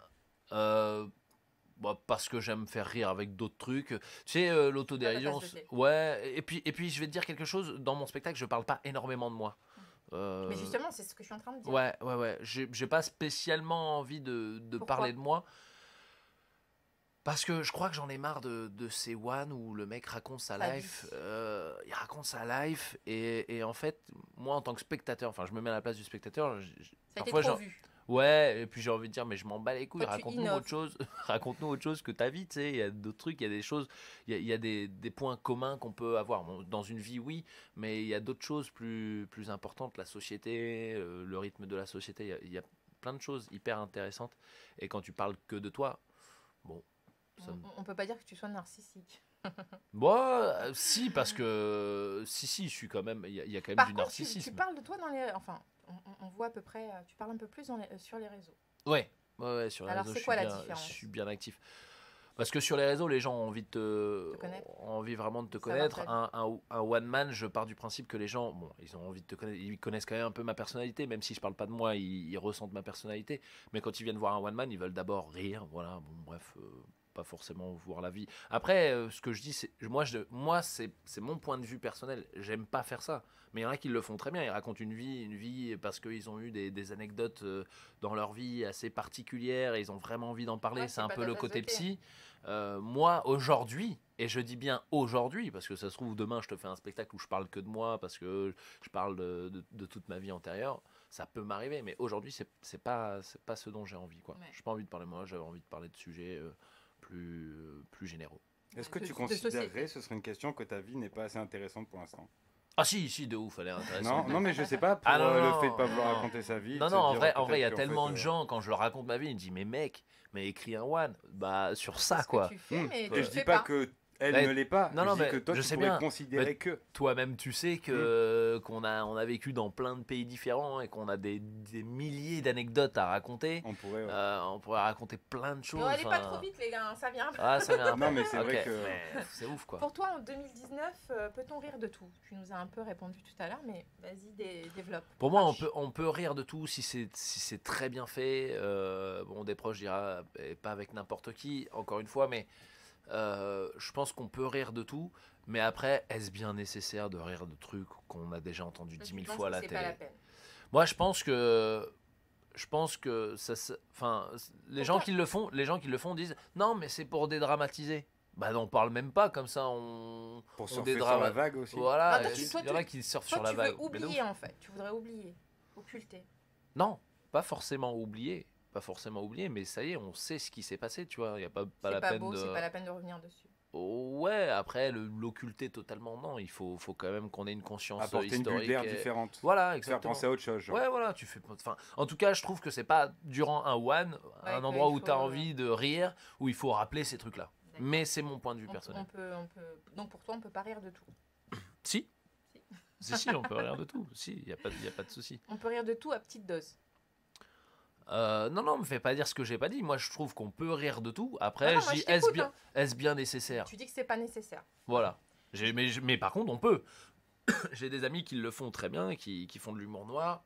Bah, parce que j'aime faire rire avec d'autres trucs. Tu sais, l'autodérision. Pas ta tasse de thé. Ouais, et puis je vais te dire quelque chose. Dans mon spectacle, je parle pas énormément de moi. Mais justement, c'est ce que je suis en train de dire. Ouais. J'ai pas spécialement envie de Pourquoi? parler de moi. Parce que je crois que j'en ai marre de ces one où le mec raconte sa Sa life. vie. Il raconte sa life. Et en fait, moi, en tant que spectateur, enfin, je me mets à la place du spectateur. Ça a été Parfois, trop j'en- vu. Ouais, et puis j'ai envie de dire, mais je m'en bats les couilles, Toi, tu raconte-nous innoves. autre chose, raconte-nous autre chose que ta vie, tu sais, il y a d'autres trucs, il y a des choses, il y a des points communs qu'on peut avoir. Bon, dans une vie, oui, mais il y a d'autres choses plus importantes, la société, le rythme de la société, il y a plein de choses hyper intéressantes, et quand tu parles que de toi, bon, ça me... On peut pas dire que tu sois narcissique. si, parce que, si, je suis quand même, il y a quand même Par du contre, tu narcissisme. parles de toi dans les... Enfin, on voit à peu près... Tu parles un peu plus sur les réseaux. Ouais, sur les Alors, réseaux, c'est je quoi suis la bien, différence? je suis bien actif. Parce que sur les réseaux, les gens ont envie Te connaître. ont envie vraiment de te Savoir connaître. ta Un one man, je pars du principe que les gens, bon, ils ont envie de te connaître, ils connaissent quand même un peu ma personnalité, même si je parle pas de moi, ils ressentent ma personnalité. Mais quand ils viennent voir un one man, ils veulent d'abord rire, voilà. Bon, bref, pas forcément voir la vie. Après, ce que je dis, c'est moi, c'est mon point de vue personnel. J'aime pas faire ça. Mais il y en a qui le font très bien. Ils racontent une vie parce qu'ils ont eu des anecdotes dans leur vie assez particulières et ils ont vraiment envie d'en parler. Ouais, c'est c'est un pas peu ta le tasse côté de thé. psy. Moi, aujourd'hui, et je dis bien aujourd'hui, parce que ça se trouve, demain, je te fais un spectacle où je parle que de moi, parce que je parle de toute ma vie antérieure. Ça peut m'arriver, mais aujourd'hui, c'est pas ce dont j'ai envie, quoi. Ouais. J'ai pas envie de parler de moi, j'avais envie de parler de sujets plus généraux. Est-ce que De- tu de considérerais, société. ce serait une question, que ta vie n'est pas assez intéressante pour l'instant? Ah si, de ouf, elle est intéressante. Non, mais je sais pas, pour Ah, non, le non, fait de pas vouloir non. raconter sa vie. Non, de non, se en dire vrai, il y a peut-être qu'en tellement fait, de gens, quand je leur raconte ma vie, ils me disent, mais mec, mais écris un one, bah sur ça, C'est ce quoi. que tu fais, mais Et tu je le dis fais pas pas. que Elle Mais- ne l'est pas. non, je non, dis mais que toi, je tu sais pourrais bien. considérer Mais- que. Toi-même, tu sais que on a vécu dans plein de pays différents et qu'on a des milliers d'anecdotes à raconter. On pourrait. On pourrait raconter plein de choses. Non, allez pas enfin. trop vite, les gars, hein, ça vient. Ah, ça vient. Non, mais c'est Ok, vrai que. mais c'est ouf quoi. Pour toi, en 2019, peut-on rire de tout? Tu nous as un peu répondu tout à l'heure, mais vas-y, développe. Pour moi, Lâche. on peut rire de tout si c'est très bien fait. Bon, des proches dira pas avec n'importe qui, encore une fois, mais je pense qu'on peut rire de tout. Mais après, est-ce bien nécessaire de rire de trucs qu'on a déjà entendus Toi, 10 tu 000 penses fois à que la c'est télé? pas la peine. Moi, je pense que enfin, les gens qui le font disent non, mais c'est pour dédramatiser. Bah non, on parle même pas comme ça. Pour on surfer sur dédrama- la vague aussi. Voilà, Ah, toi, il y en a qui surfent Toi, sur la tu vague. veux Mais de oublier, ouf. en fait. Tu voudrais oublier, occulter. Non, pas forcément oublier. Pas forcément oublier, mais ça y est, on sait ce qui s'est passé, tu vois. Il y a pas C'est la pas peine beau, de. c'est pas la peine de revenir dessus. Ouais, après, l'occulter totalement, non. Il faut quand même qu'on ait une conscience Apporter une bulle historique. d'air différente. Voilà, Faire exactement. penser à autre chose. Genre. Ouais, voilà, tu fais. Enfin, en tout cas, je trouve que c'est pas durant un one, un que endroit il où faut, tu as envie de rire, où il faut rappeler ces trucs-là. D'accord. Mais c'est mon point de vue On personnel. peut... Donc pour toi, on peut pas rire de tout. Si. Si. Si, on peut rire de tout. Si, il n'y a pas de souci. On peut rire de tout à petite dose. Non, me fais pas dire ce que j'ai pas dit. Moi, je trouve qu'on peut rire de tout. Après, Ah non, je moi, dis, je t'écoute, hein. est-ce bien nécessaire? Tu dis que c'est pas nécessaire. Voilà. Mais par contre, on peut. J'ai des amis qui le font très bien et qui font de l'humour noir.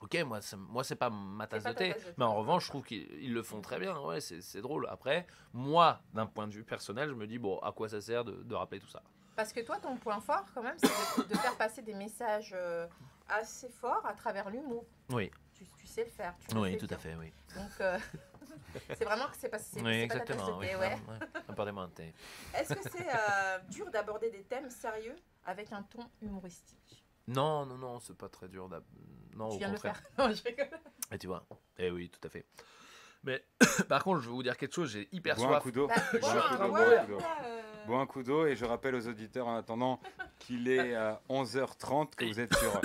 Ok, moi c'est pas ma tasse pas de ta thé, tasse de thé. mais en revanche, je trouve qu'ils le font très bien. Ouais, c'est drôle. Après, moi, d'un point de vue personnel, je me dis, bon, à quoi ça sert de rappeler tout ça? Parce que toi, ton point fort, quand même, c'est de faire passer des messages assez forts à travers l'humour. Oui, Tu sais le faire. Tu le oui, fais tout bien. à fait, oui. Donc, c'est vraiment que c'est pas, c'est Oui, pas ta tasse exactement. de Oui. thé, ouais. Apportez-moi un thé. Est-ce que c'est dur d'aborder des thèmes sérieux avec un ton humoristique? Non, c'est pas très dur. Non, Tu au viens de le contraire. faire. Non, je rigole. Et tu vois. Eh oui, tout à fait. Mais par contre, je vais vous dire quelque chose, j'ai hyper Bois un soif. coup d'eau. Bah, Bois un bois coup un- d'eau, bois- bois un coup d'eau. bois, Bois un coup d'eau et je rappelle aux auditeurs en attendant qu'il est 11h30 que vous êtes sur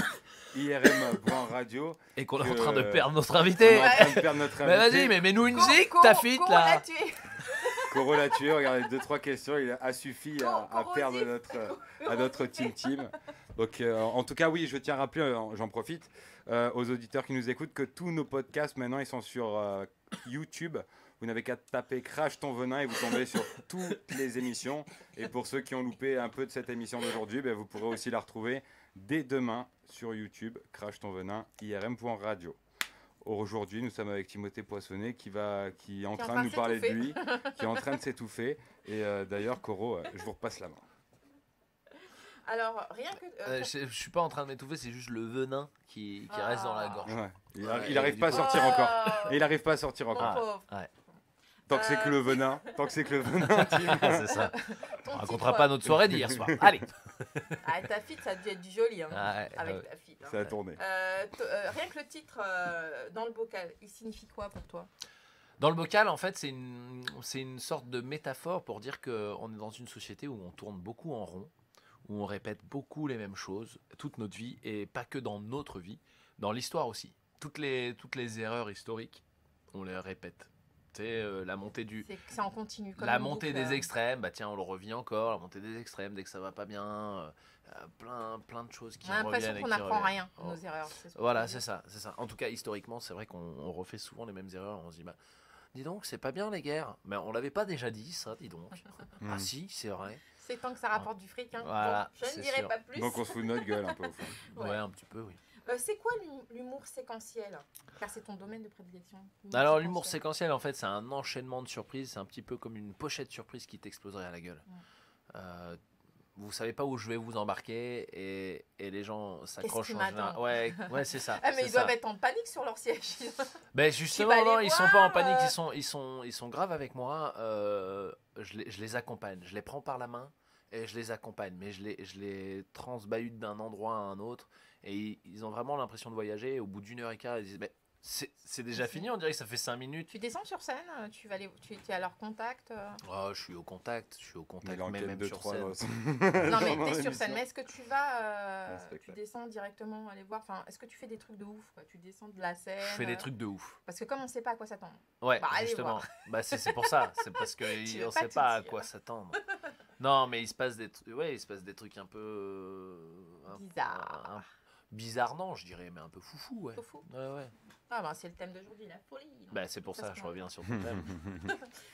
IRM Point Radio. Et qu'on est en que- train de perdre notre On est invité. en train de perdre notre Mais invité. vas-y, mais mets-nous une Coro- zik, Coro- ta fit Coro là. l'a tué. Coro l'a tué, regardez, 2-3 questions, il a suffi à Corrosif. perdre à notre team. Donc en tout cas, oui, je tiens à rappeler, j'en profite, aux auditeurs qui nous écoutent que tous nos podcasts maintenant ils sont sur YouTube. Vous n'avez qu'à taper Crash ton venin et vous tombez sur toutes les émissions. Et pour ceux qui ont loupé un peu de cette émission d'aujourd'hui, ben, vous pourrez aussi la retrouver dès demain sur YouTube, Crash ton venin, IRM.radio. Aujourd'hui, nous sommes avec Timothée Poissonnet qui est en train de nous parler de lui, qui est en train de s'étouffer. Et d'ailleurs, Coro, je vous repasse la main. Alors, rien que. Je suis pas en train de m'étouffer, c'est juste le venin qui reste dans la gorge. Ouais. Il Ouais, n'arrive et pas à du sortir Oh, encore. Et il n'arrive pas à sortir mon encore. pauvre. Tant que c'est que le venin. Tant que c'est que le venin. Tim. C'est ça. Ton On racontera titre, pas notre soirée d'hier soir. Allez. Ah, ta fille, ça a dû être du joli, hein, Ouais, avec ouais. ta fille. hein. Ça a tourné. Rien que le titre dans le bocal, il signifie quoi pour toi? Dans le bocal, en fait, c'est une sorte de métaphore pour dire qu'on est dans une société où on tourne beaucoup en rond, où on répète beaucoup les mêmes choses toute notre vie, et pas que dans notre vie, dans l'histoire aussi. Toutes les erreurs historiques, on les répète. Tu sais, la montée C'est en continu. Comme la une montée boucle, des extrêmes, bah tiens, on le revit encore, la montée des extrêmes, dès que ça va pas bien, plein de choses qui On a l'impression reviennent et qu'on qui n'apprend reviennent. rien de nos erreurs. c'est ce que Voilà, tu c'est veux ça, c'est ça. En tout cas, historiquement, c'est vrai qu'on refait souvent les mêmes erreurs. On se dit, bah, dis donc, c'est pas bien les guerres. Mais on l'avait pas déjà dit, ça, dis donc. Mm. Ah si, c'est vrai. dire. C'est tant que ça rapporte du fric. Hein. Voilà, Bon, je c'est ne dirai sûr. pas plus. Donc on se fout de notre gueule un peu au fond. Ouais, Ouais. un petit peu, oui. C'est quoi l'humour séquentiel? Car c'est ton domaine de prédilection. Alors, l'humour séquentiel, en fait, c'est un enchaînement de surprises. C'est un petit peu comme une pochette surprise qui t'exploserait à la gueule. Vous savez pas où je vais vous embarquer et les gens s'accrochent qui en général. m'attend Ouais, c'est ça. Ah, mais c'est ils ça. doivent être en panique sur leur siège. Ben justement, vas les non, ils sont pas en voir, panique, ils sont graves avec moi. Je les accompagne, je les prends par la main et je les accompagne, mais je les transbahute d'un endroit à un autre et ils ont vraiment l'impression de voyager. Au bout d'1h15, ils disent mais c'est déjà fini, on dirait que ça fait 5 minutes. Tu descends sur scène, tu es à leur contact. Oh, je suis au contact, Mais mais l'enquête même de sur 3 scène. Non, mais t'es sur scène. Mais est-ce que tu vas. Un spectacle. Tu descends directement aller voir. Enfin, est-ce que tu fais des trucs de ouf quoi? Tu descends de la scène. Je fais des trucs de ouf. Parce que comme on sait pas à quoi s'attendre. Ouais, Bah, allez justement. voir. Bah, c'est pour ça. C'est parce Tu veux qu'on pas sait tout pas à dire. quoi s'attendre. Non, mais il se passe des trucs un peu Bizarre. bizarres, non, je dirais, mais un peu foufou, ouais. Foufou. Ouais. Ah ben c'est le thème d'aujourd'hui, la folie. Bah, c'est pour ça, je reviens sur ton thème.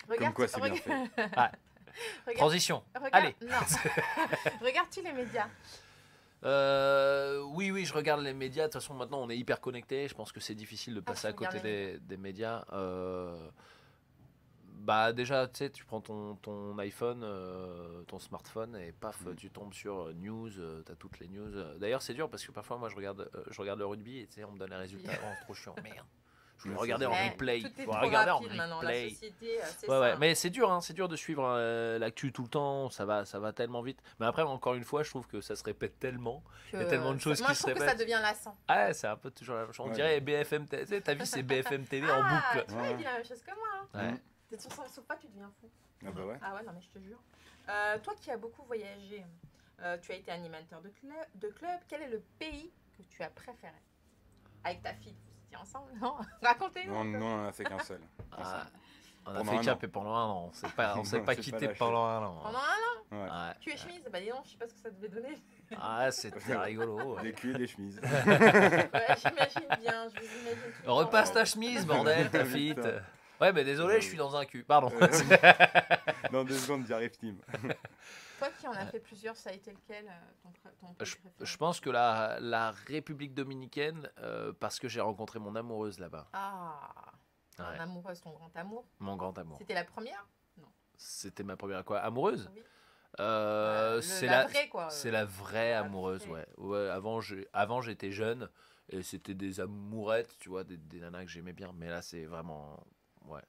Regarde, quoi, c'est bien fait. Ouais. Regarde- Transition. regarde- Allez. Non. Regardes-tu les médias? Oui, je regarde les médias. De toute façon, maintenant, on est hyper connectés. Je pense que c'est difficile de passer à je côté regarde les des médias. Bah, déjà, tu sais, tu prends ton iPhone, ton smartphone, et paf, tu tombes sur news. T'as toutes les news. D'ailleurs, c'est dur parce que parfois, moi, je regarde le rugby et tu sais, on me donne les résultats. Oh, c'est trop chiant. Merde. Je voulais regarder en replay. Tout est Je trop voulais regarder en rapide maintenant. La replay. société, c'est Ouais, ça. mais c'est dur, c'est dur de suivre l'actu tout le temps, ça va tellement vite. Mais après, encore une fois, je trouve que ça se répète tellement. Il y a tellement de choses moi, qui je se trouve que ça répètent. devient lassant. Ah, c'est un peu toujours la même chose. On Ouais. dirait BFM TV. Tu sais, t'as vu, c'est BFM TV en Ah, boucle. tu vois, il dit la même chose que moi. Hein. Ouais. T'es sur son sofa, tu deviens fou. Ah bah ouais. Ah ouais, non, mais je te jure. Toi qui as beaucoup voyagé, tu as été animateur de club, quel est le pays que tu as préféré? Avec ta fille, vous étiez ensemble, non? Racontez-nous. Non, un peu. non, on en a fait qu'un seul. Ah, on a Pendant fait un cap an. et pendant un an. On s'est pas On quitté s'est pas lâché. pendant un an. Pendant un an, Ouais. Ouais. tu es chemise? Bah dis donc, je sais pas ce que ça devait donner. Ah, c'était rigolo. Les culs et les chemises. Ouais, j'imagine bien, je vous imagine. tout le temps. Repasse ta chemise, bordel, ta fille. Putain. Ouais, mais désolé, je suis dans un cul. Pardon. Dans 2 secondes, j'y arrive, Tim. Toi qui en as fait plusieurs, ça a été lequel ton pays préféré? Je pense que la République dominicaine, parce que j'ai rencontré mon amoureuse là-bas. Ah, Ouais. ton amoureuse, ton grand amour. Mon grand amour. C'était la première? C'était ma première quoi? Amoureuse? Oui. C'est la vraie, quoi. C'est la vraie La amoureuse, vraie. ouais. Avant j'étais jeune et c'était des amourettes, tu vois, des nanas que j'aimais bien. Mais là, c'est vraiment, ouais,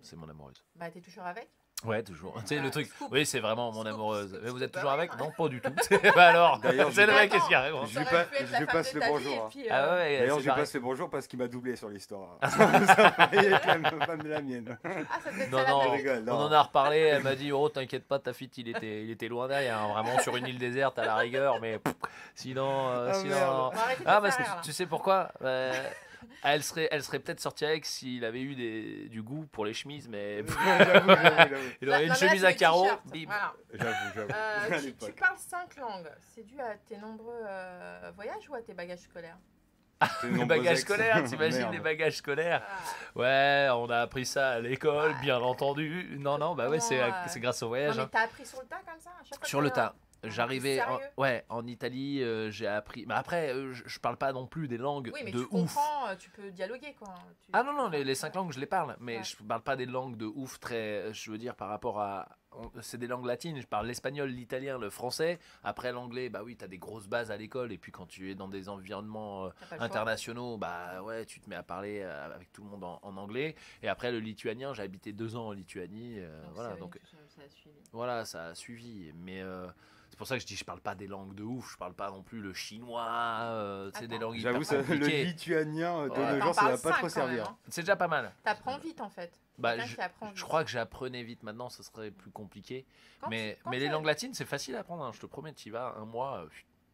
c'est mon amoureuse. Bah, t'es toujours avec? Ouais, toujours. Tu sais, Ah, le truc, scoop. oui, c'est vraiment mon Scoop, amoureuse. scoop, Mais vous scoop. êtes toujours Bah avec? ouais. Non, pas du tout. Bah alors, D'ailleurs, c'est le je- mec, qu'est-ce qui arrive? Je lui Ça pas- aurait pu être je lui la passe femme de le ta bonjour, vie, et hein. puis, Ah ouais, D'ailleurs, c'est je lui pareil. passe le bonjour parce qu'il m'a doublé sur l'histoire. Ça mariait avec la femme de la mienne. Ah, ça devait être Non, ça, la non, Je belle. rigole, On non. en a reparlé, elle m'a dit, oh t'inquiète pas, ta fille il était loin derrière, vraiment sur une île déserte à la rigueur, mais sinon... Ah, sinon merde. Bon, arrêtez de Ah me parce faire que rire, là. tu sais pourquoi elle serait peut-être sortie avec s'il avait eu du goût pour les chemises, mais J'avoue. il aurait Non, une mais là, chemise c'est à le carreaux, t-shirt. bim. Voilà. J'avoue. À Tu l'époque. parles 5 langues. C'est dû à tes nombreux voyages ou à tes bagages scolaires? Les bagages scolaires, t'imagines Merde. les bagages scolaires? Ah. Ouais, on a appris ça à l'école, bien entendu. Non, bah ouais, c'est grâce au voyage. Non, hein. mais t'as appris sur le tas comme ça à chaque fois Sur que le t'allais tas. J'arrivais sérieux en Italie, j'ai appris. Mais après, je parle pas non plus des langues Oui, mais de tu ouf. comprends, tu peux dialoguer, quoi. Ah non, les 5 langues, je les parle, mais Ouais. je parle pas des langues de ouf très. Je veux dire, par rapport à. C'est des langues latines, je parle l'espagnol, l'italien, le français. Après l'anglais, bah oui, t'as des grosses bases à l'école, et puis quand tu es dans des environnements T'as pas le choix. internationaux, bah ouais, tu te mets à parler avec tout le monde en anglais. Et après le lituanien, j'ai habité 2 ans en Lituanie, voilà, c'est- donc ça a suivi. voilà, ça a suivi. Mais c'est pour ça que je dis, je parle pas des langues de ouf, je parle pas non plus le chinois, tu sais, des Attends. langues hyper J'avoue, le compliquées. lituanien de Ouais. nos T'en jours, ça va parles pas cinq, trop quand même, servir. hein. C'est déjà pas mal. T'apprends vite, en fait. Bah, Quelqu'un qui apprend je vite. crois que j'apprenais vite maintenant, ce serait plus compliqué. Quand Mais quand les tu- langues latines, c'est facile à apprendre, hein, je te promets, tu y vas un mois, Mais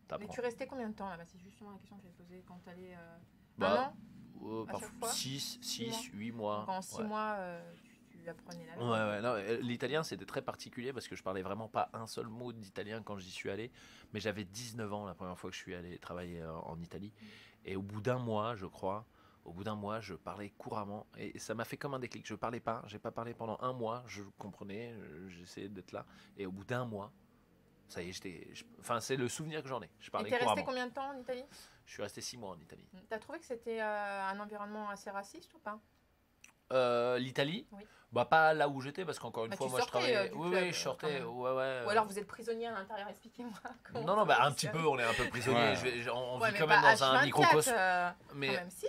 t'apprends. tu restais combien de temps là-bas? C'est justement la question que j'avais posée quand t'allais. Bah, un an? à parfois chaque fois 6, 8 mois. Donc en 6 ouais. mois, tu apprenais la langue. Ouais, non, l'italien c'était très particulier parce que je parlais vraiment pas un seul mot d'italien quand j'y suis allé, mais j'avais 19 ans la première fois que je suis allé travailler en Italie. Et au bout d'un mois, je crois, je parlais couramment et ça m'a fait comme un déclic. Je parlais pas, j'ai pas parlé pendant un mois, je comprenais, j'essayais d'être là. Et au bout d'un mois, ça y est, enfin, c'est le souvenir que j'en ai. Je Et parlais t'es resté couramment. combien de temps en Italie? Je suis resté 6 mois en Italie. T'as trouvé que c'était un environnement assez raciste ou pas? L'Italie, Oui. bah pas là où j'étais parce qu'encore une Bah, fois tu moi je sortais, travaillais. du Oui, club, oui, je sortais. quand même. Ouais. Ou alors vous êtes prisonnier à l'intérieur? Expliquez-moi. comment Non, ça bah un fonctionne. petit peu, on est un peu prisonnier. Ouais. On Ouais, vit mais quand pas même dans un H24, microcosme. quand Mais même, si.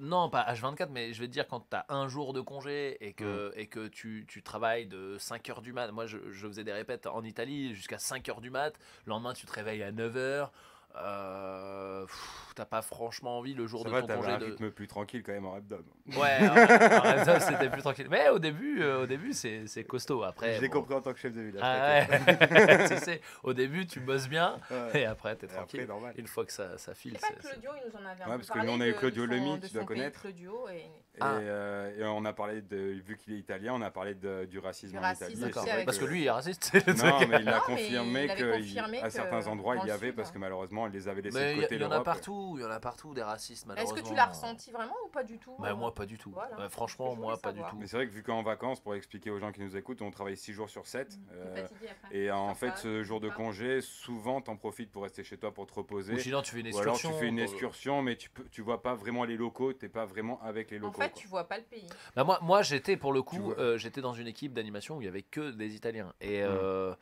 non, pas H24, mais je vais te dire, quand tu as un jour de congé et que tu travailles de 5h du mat. Moi, je faisais des répètes en Italie jusqu'à 5h du mat. Le lendemain, tu te réveilles à 9h. T'as pas franchement envie le jour Ça de va, ton t'avais congé un de. rythme plus tranquille quand même en Hebdom. Ouais, en réseau, c'était plus tranquille. Mais au début c'est costaud. Après, Je l'ai bon. compris en tant que chef de village. Ah ouais. Tu sais, au début, tu bosses bien Ouais. et après, t'es Et après, tranquille. normal. Une fois que ça file, C'est pas Claudio, il nous en avait un Ouais, peu parce que parlé nous, on a eu de Claudio son- Lemy, de tu dois son pays, connaître. Claudio, et Et on a parlé vu qu'il est italien, on a parlé du racisme en Italie. aussi D'accord, avec parce que le- lui, il est raciste. Non, mais il a Non, mais confirmé il avait confirmé qu'à que certains endroits, dans il y le avait, sud, parce que malheureusement, ils les avaient laissés Mais de côté il y en a l'Europe. partout, des racistes, Est-ce malheureusement. que tu l'as ressenti vraiment ou pas du tout Bah, moi, pas du tout. Voilà, Franchement, c'est ce que je moi, voulais pas du savoir. tout. Mais c'est vrai que vu qu'en vacances, pour expliquer aux gens qui nous écoutent, on travaille 6 jours sur 7. T'es fatigué après. Et en Sympa, fait, ce jour de sympa. congé, souvent, t'en profites pour rester chez toi, pour te reposer. Ou sinon, tu fais une Ou alors excursion. tu fais une excursion, mais tu vois pas vraiment les locaux, t'es pas vraiment avec les En locaux. fait, quoi. tu vois pas le pays. Bah, moi, j'étais pour le Tu coup, vois. j'étais dans une équipe d'animation où il y avait que des Italiens. Et, Mm.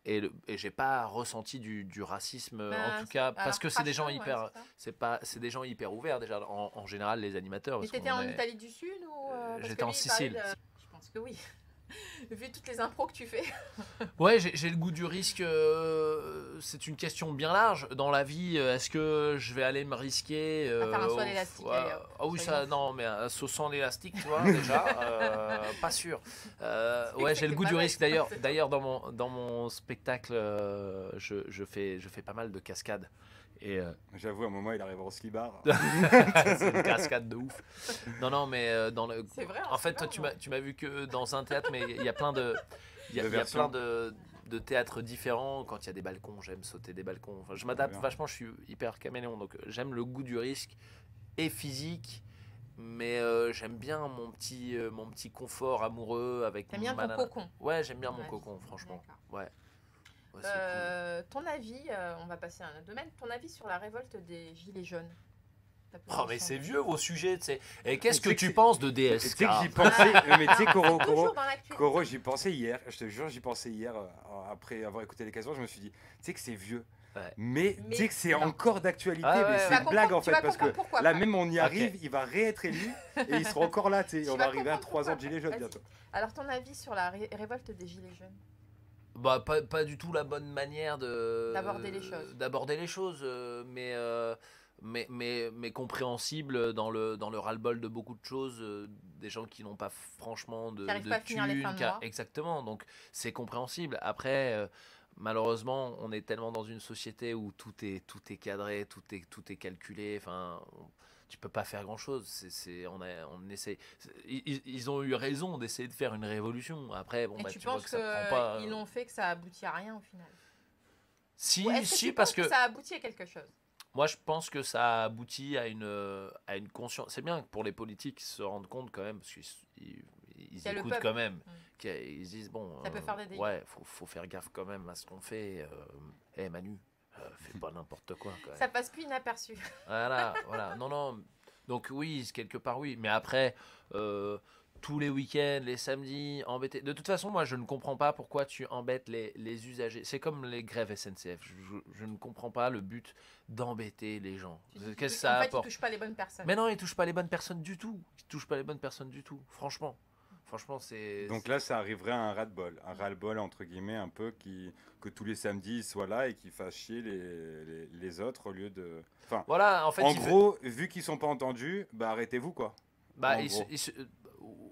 et j'ai pas ressenti du racisme, en Ben, tout cas, alors, parce que c'est des gens crachant, ouais, hyper. c'est ça. C'est des gens hyper ouverts déjà, en général, les animateurs. Mais parce t'étais qu'on en est- Italie du Sud ou parce j'étais que en lui, il parlait Sicile. Je pense que oui. Vu toutes les impros que tu fais. Ouais, j'ai le goût du risque. C'est une question bien large. Dans la vie, est-ce que je vais aller me risquer À faire un saut à l'élastique, allez, hop, Ah oui, soyons ça, non, mais un saut sans l'élastique, tu vois, déjà, pas sûr. Ouais, j'ai le goût C'était du pas risque. bête. D'ailleurs, dans mon spectacle, je fais pas mal de cascades. Et J'avoue, à un moment, il arrive en slibard. c'est une cascade de ouf. Non, mais dans le. C'est vrai, En fait, toi, c'est vrai, tu m'as vu que dans un théâtre, mais il y a plein de. Il y a versions. plein de théâtres différents. Quand il y a des balcons, j'aime sauter des balcons. Enfin, je m'adapte Bien. vachement, je suis hyper caméléon. Donc j'aime le goût du risque et physique. Mais j'aime bien mon petit confort amoureux avec T'aimes bien ma ton nana. cocon. Ouais, j'aime bien mon Ouais, cocon, franchement. d'accord. Ouais. Ouais, c'est cool. Ton avis, on va passer à un autre domaine, ton avis sur la révolte des Gilets jaunes. Ta Oh, mais position. c'est vieux vos sujets, tu sais. Et qu'est-ce Tu que sais que tu c'est- penses de Tu sais DSK? que j'y pensais, mais tu sais, Coro, Toujours dans l'actu. Coro, j'y pensais hier, je te jure, j'y pensais hier, après avoir écouté les questions, je me suis dit, tu sais que c'est vieux. Ouais. Mais Mais tu sais que c'est non. encore d'actualité, Ah ouais, mais ouais. c'est Tu vas une blague en comprendre- tu vas fait, parce que comprendre pourquoi là après. même on y Ok. arrive, il va réêtre élu et il sera encore là, tu sais, Tu on vas va arriver à comprendre 3 ans de pourquoi. gilets jaunes Vas-y. bientôt. Alors ton avis sur la révolte des Gilets jaunes. Bah, pas du tout la bonne manière D'aborder les choses. d'aborder les choses, mais compréhensible dans le ras-le-bol de beaucoup de choses, des gens qui n'ont pas franchement de Qui arrivent pas à finir les thunes, fins de mois. exactement, donc c'est compréhensible. Après, malheureusement, on est tellement dans une société où tout est cadré, tout est calculé, enfin. Tu peux pas faire grand chose. On essaie. Ils ont eu raison d'essayer de faire une révolution. Après, bon, Et bah, tu tu vois penses que ça prend pas. qu'ils l'ont fait que ça aboutit à rien au final? Si, Ou est-ce que si, tu parce penses que ça aboutit à quelque chose? moi, je pense que ça aboutit à une conscience. C'est bien que pour les politiques se rendent compte quand même, parce qu'ils Il y a le écoutent peuple. quand même. Mm. Ils se disent, bon, Ça peut faire des dégâts. ouais, faut faire gaffe quand même à ce qu'on fait. Manu, fais pas n'importe quoi quand même. Ça passe plus inaperçu. Voilà. Non. Donc oui, quelque part oui. Mais après, tous les week-ends, les samedis, embêter. De toute façon, moi, je ne comprends pas pourquoi tu embêtes les usagers. C'est comme les grèves SNCF. Je ne comprends pas le but d'embêter les gens. Qu'est-ce que ça En fait, ils apporte? touchent pas les bonnes personnes. Mais non, ils touchent pas les bonnes personnes du tout. Ils touchent pas les bonnes personnes du tout. Franchement, c'est. Donc là, ça arriverait à un ras-le-bol. Un ras-le-bol, entre guillemets, un peu que tous les samedis ils soient là et qui fassent chier les autres au lieu de. Enfin, Voilà, en fait. en il fait- gros, vu qu'ils sont pas entendus, bah arrêtez-vous quoi. Bah, en gros.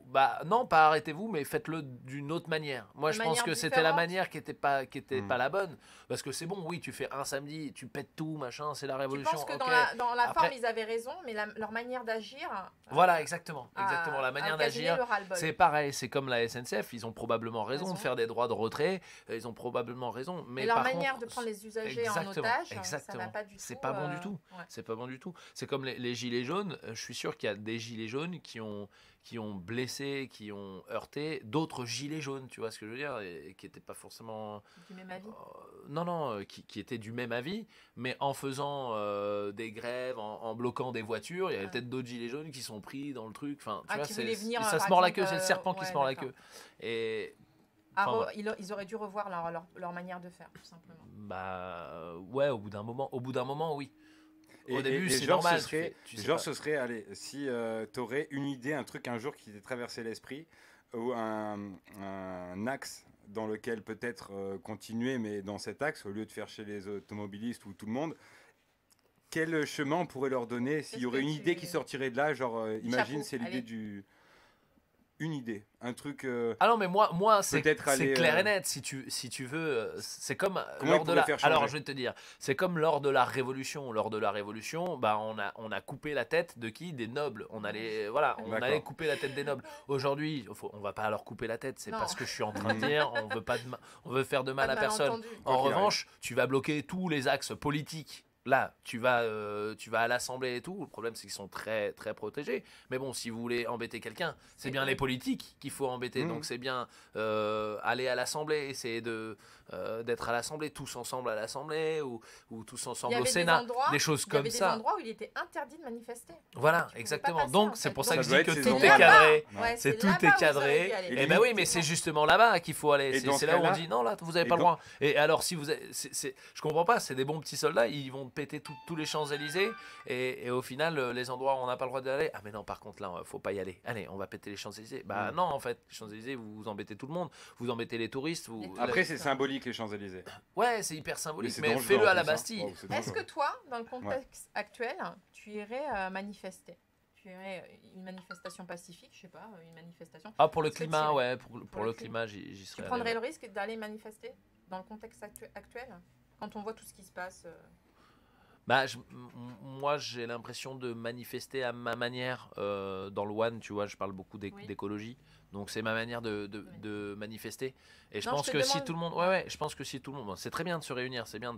bah non, pas arrêtez-vous, mais faites-le d'une autre manière. Moi, De je pense manière que c'était la différente. manière qui était pas Mm. la bonne. Parce que c'est bon, oui, tu fais un samedi, tu pètes tout, machin, c'est la Tu révolution. penses que ok. dans la Après- forme, ils avaient raison, mais leur manière d'agir. Voilà, exactement. a La manière occasionné d'agir. le ras-le-bol. C'est pareil, c'est comme la SNCF, ils ont probablement raison de Raison. faire des droits de retrait, ils ont probablement raison. Mais Mais leur par manière contre, de prendre les usagers en exactement, otage, ça exactement. va pas du tout. C'est pas bon du tout. Ouais. C'est pas bon du tout. C'est comme les gilets jaunes. Je suis sûr qu'il y a des gilets jaunes qui ont blessé, qui ont heurté d'autres gilets jaunes, tu vois ce que je veux dire, et qui n'étaient pas forcément... Du même avis. non, qui étaient du même avis, mais en faisant des grèves, en bloquant des voitures, il y avait Ouais. peut-être d'autres gilets jaunes qui sont pris dans le truc. Enfin, tu Ah, vois, qui voulaient venir, ça se par mord la exemple, queue, c'est le serpent qui ouais, se mord la d'accord. queue. Et Ah, enfin, ils auraient dû revoir leur manière de faire, tout simplement. bah ouais, au bout d'un moment, oui. Et- Au début, et c'est genre, normal. Ce serait, tu sais genre, pas. ce serait, allez, si tu aurais une idée, un truc un jour qui t'est traversé l'esprit, ou un axe dans lequel peut-être continuer, mais dans cet axe, au lieu de faire chez les automobilistes ou tout le monde, quel chemin on pourrait leur donner s'il y Qu'est-ce aurait que une tu- idée qui sortirait de là, genre, imagine, chapeau, c'est l'idée allez. du... une idée, un truc. Ah non, mais moi c'est Peut-être aller, clair et net. Si tu veux, c'est comme Comment lors il de pourrait faire changer Alors, je vais te dire, c'est comme lors de la Révolution. Lors de la Révolution, bah, on a coupé la tête de qui? Des nobles. On allait D'accord. couper la tête des nobles. Aujourd'hui, on va pas leur couper la tête. C'est Non. pas ce que je suis en train de dire. On veut faire de mal Pas à de personne. malentendu. En Quoi qu'il revanche, tu vas bloquer tous les axes politiques. Là, tu vas à l'Assemblée et tout. Le problème, c'est qu'ils sont très, très protégés. Mais bon, si vous voulez embêter quelqu'un, c'est bien les politiques qu'il faut embêter. Mmh. Donc, c'est bien aller à l'Assemblée, essayer d'être à l'Assemblée, tous ensemble à l'Assemblée ou tous Il y ensemble avait au des Sénat. endroits- Des choses Il y comme avait des ça. endroits où il était interdit de manifester. Voilà, Tu pouvais exactement. pas passer, Donc, en c'est fait. pour ça que Ça je doit dis que être ces tout endroits. est cadré. Ouais, C'est tout là-bas est où vous cadré. avez dû aller. Et ben oui, mais c'est justement là-bas qu'il faut aller. Et dans C'est ce là où on cas-là- dit non, là, vous avez et pas le dans- droit. Et alors, si vous, je comprends pas. C'est des bons petits soldats. Ils vont péter tous les Champs-Élysées. Et au final, les endroits où on n'a pas le droit d'aller. Ah mais non, par contre là, faut pas y aller. Allez, on va péter les Champs-Élysées. Bah non, en fait, les Champs-Élysées, vous embêtez tout le monde. Vous embêtez les touristes. Après, c'est symbolique les Champs-Élysées. Ouais, c'est hyper symbolique. c'est Mais dangereux, fais-le en à la plus, hein. Bastille. Oh, c'est Est-ce que dangereux. toi, dans le contexte actuel, tu irais manifester? Tu irais une manifestation pacifique, je sais pas, une manifestation. Ah, pour le Est-ce que climat, tu- ouais, pour le le climat, j'y Tu serais allé. prendrais le risque d'aller manifester dans le contexte actuel quand on voit tout ce qui se passe Bah, moi, j'ai l'impression de manifester à ma manière. Dans le One, tu vois, je parle beaucoup Oui. d'écologie. Donc, c'est ma manière de manifester. Et je Non, pense je te que si demande- tout le monde. Ouais, je pense que si tout le monde. Bon, c'est très bien de se réunir. C'est bien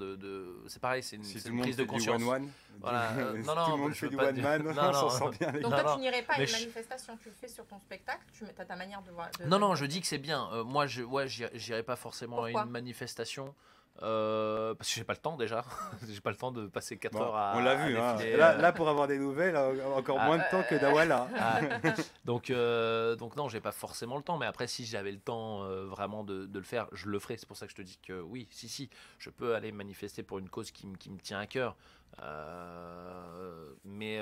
c'est pareil, c'est Si c'est tout une le monde prise fait de du conscience. one-one, Voilà, si non, tout le monde je fait veux du pas one dire- man, non, on s'en non. sort bien. les Donc gars. Non, toi, tu n'irais pas à mais une je- manifestation, tu le fais sur ton spectacle, tu as ta manière de voir. Non, je dis que c'est bien. Moi, j'irai pas forcément à Pourquoi une manifestation. Parce que j'ai pas le temps déjà. J'ai pas le temps de passer 4 Bon, heures à. on l'a à vu, hein. défiler, Là, pour avoir des nouvelles, encore moins de temps que Dawala. Ah, donc non, j'ai pas forcément le temps, mais après si j'avais le temps vraiment de le faire, je le ferais. C'est pour ça que je te dis que oui, si, je peux aller manifester pour une cause qui me tient à cœur. Mais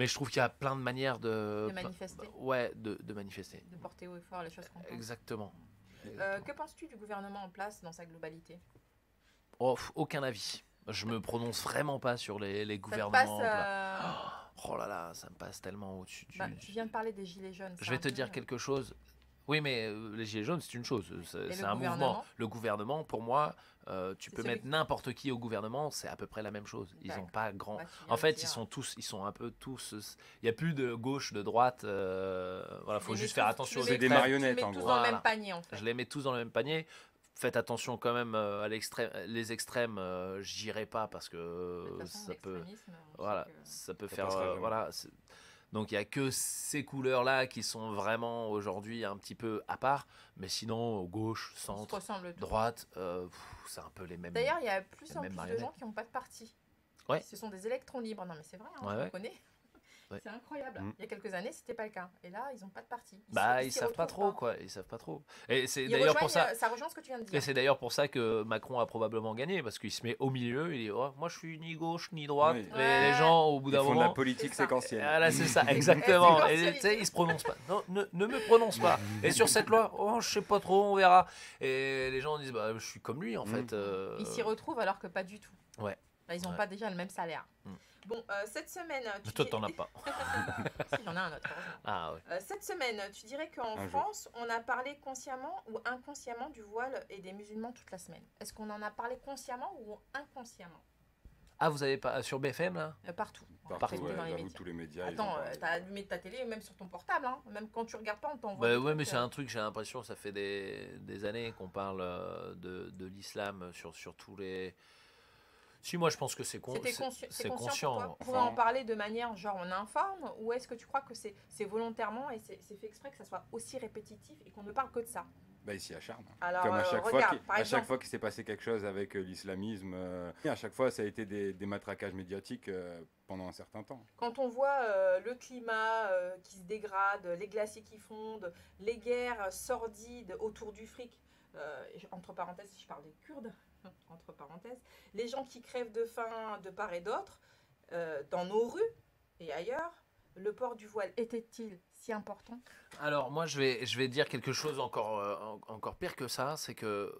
je trouve qu'il y a plein de manières De manifester. Ouais, de manifester. De porter haut et fort les choses qu'on pense. Exactement. Que penses-tu du gouvernement en place dans sa globalité? Oh, aucun avis. Je me prononce vraiment pas sur les Ça te gouvernements. passe, Oh là là, ça me passe tellement au-dessus du. tu viens de parler des gilets jaunes. Je vais te dire quelque chose. Oui, mais les gilets jaunes, c'est une chose. C'est le un mouvement. gouvernement Le gouvernement, pour moi, tu C'est peux celui mettre n'importe qui au gouvernement, c'est à peu près la même chose. Ils n'ont D'accord. pas grand. Bah, tu viens En de fait, dire. ils sont un peu tous. Il n'y a plus de gauche, de droite. Voilà, Tu faut les juste mets faire tous- attention aux tu les mets des extrêmes. marionnettes, Tu en les mets tous gros. dans le Voilà. même panier en fait. Je les mets tous dans le même panier. Faites attention quand même à l'extrême. Les extrêmes, j'irai pas parce que De toute façon, ça peut. l'extrémisme, je Voilà, sais que- ça peut Ça faire. passera jamais. Voilà. Donc il y a que ces couleurs-là qui sont vraiment aujourd'hui un petit peu à part. Mais sinon, gauche, Ils se centre, ressemblent tous. droite, c'est un peu les mêmes. D'ailleurs, il y a plus les en mêmes plus de marionnettes. gens qui n'ont pas de parti. Ouais. Ce sont des électrons libres. Non, mais c'est vrai, hein, Ouais, on ouais. connaît. Ouais. C'est incroyable. Mm. Il y a quelques années, c'était pas le cas. Et là, ils n'ont pas de parti. Bah, ils s'y savent pas retrouvent trop, quoi. Ils savent pas trop. Et c'est Ils d'ailleurs pour ça. ça rejoint ce que tu viens de Et dire. c'est d'ailleurs pour ça que Macron a probablement gagné, parce qu'il se met au milieu, il dit oh, moi je suis ni gauche ni droite. Oui. Les gens, au bout Ils d'un font de la moment. politique C'est ça. séquentielle. Voilà, c'est ça, exactement. Et séquentialisme. tu sais, ils se prononcent pas. Non, ne me prononce pas. Et sur cette loi, oh, je sais pas trop, on verra. Et les gens disent bah, je suis comme lui en fait. Ils s'y retrouvent alors que pas du tout. Ouais. Là, ils n'ont Ouais. pas déjà le même salaire. Mm. Bon, cette semaine. Toi, t'en as pas. Si, j'en ai un autre. heureusement. Ah ouais. Cette semaine, tu dirais qu'en Un jour. France, on a parlé consciemment ou inconsciemment du voile et des musulmans toute la semaine. Est-ce qu'on en a parlé consciemment ou inconsciemment? Ah, vous avez pas sur BFM là Partout. Partout, Dans ouais, les j'avoue, médias. tous les médias. ils en Attends, parlent. t'as allumé ta télé, même sur ton portable, hein. Même quand tu regardes pas, on t'envoie. Bah des ouais, trucs, mais c'est un truc, j'ai l'impression, ça fait des années qu'on parle de l'islam sur tous les. Si, moi je pense que c'est C'est conscient. conscient pour toi. Pour Enfin, en parler de manière genre on informe, ou est-ce que tu crois que c'est volontairement et c'est fait exprès que ça soit aussi répétitif et qu'on ne parle que de ça? Bah, il s'y acharne. Alors, Comme à chaque regarde, par à exemple, chaque fois qu'il s'est passé quelque chose avec l'islamisme, à chaque fois ça a été des matraquages médiatiques pendant un certain temps. quand on voit le climat qui se dégrade, les glaciers qui fondent, les guerres sordides autour du fric, entre parenthèses, si je parle des Kurdes, entre parenthèses, les gens qui crèvent de faim de part et d'autre, dans nos rues et ailleurs, le port du voile était-il si important? Alors moi je vais dire quelque chose encore pire que ça, c'est que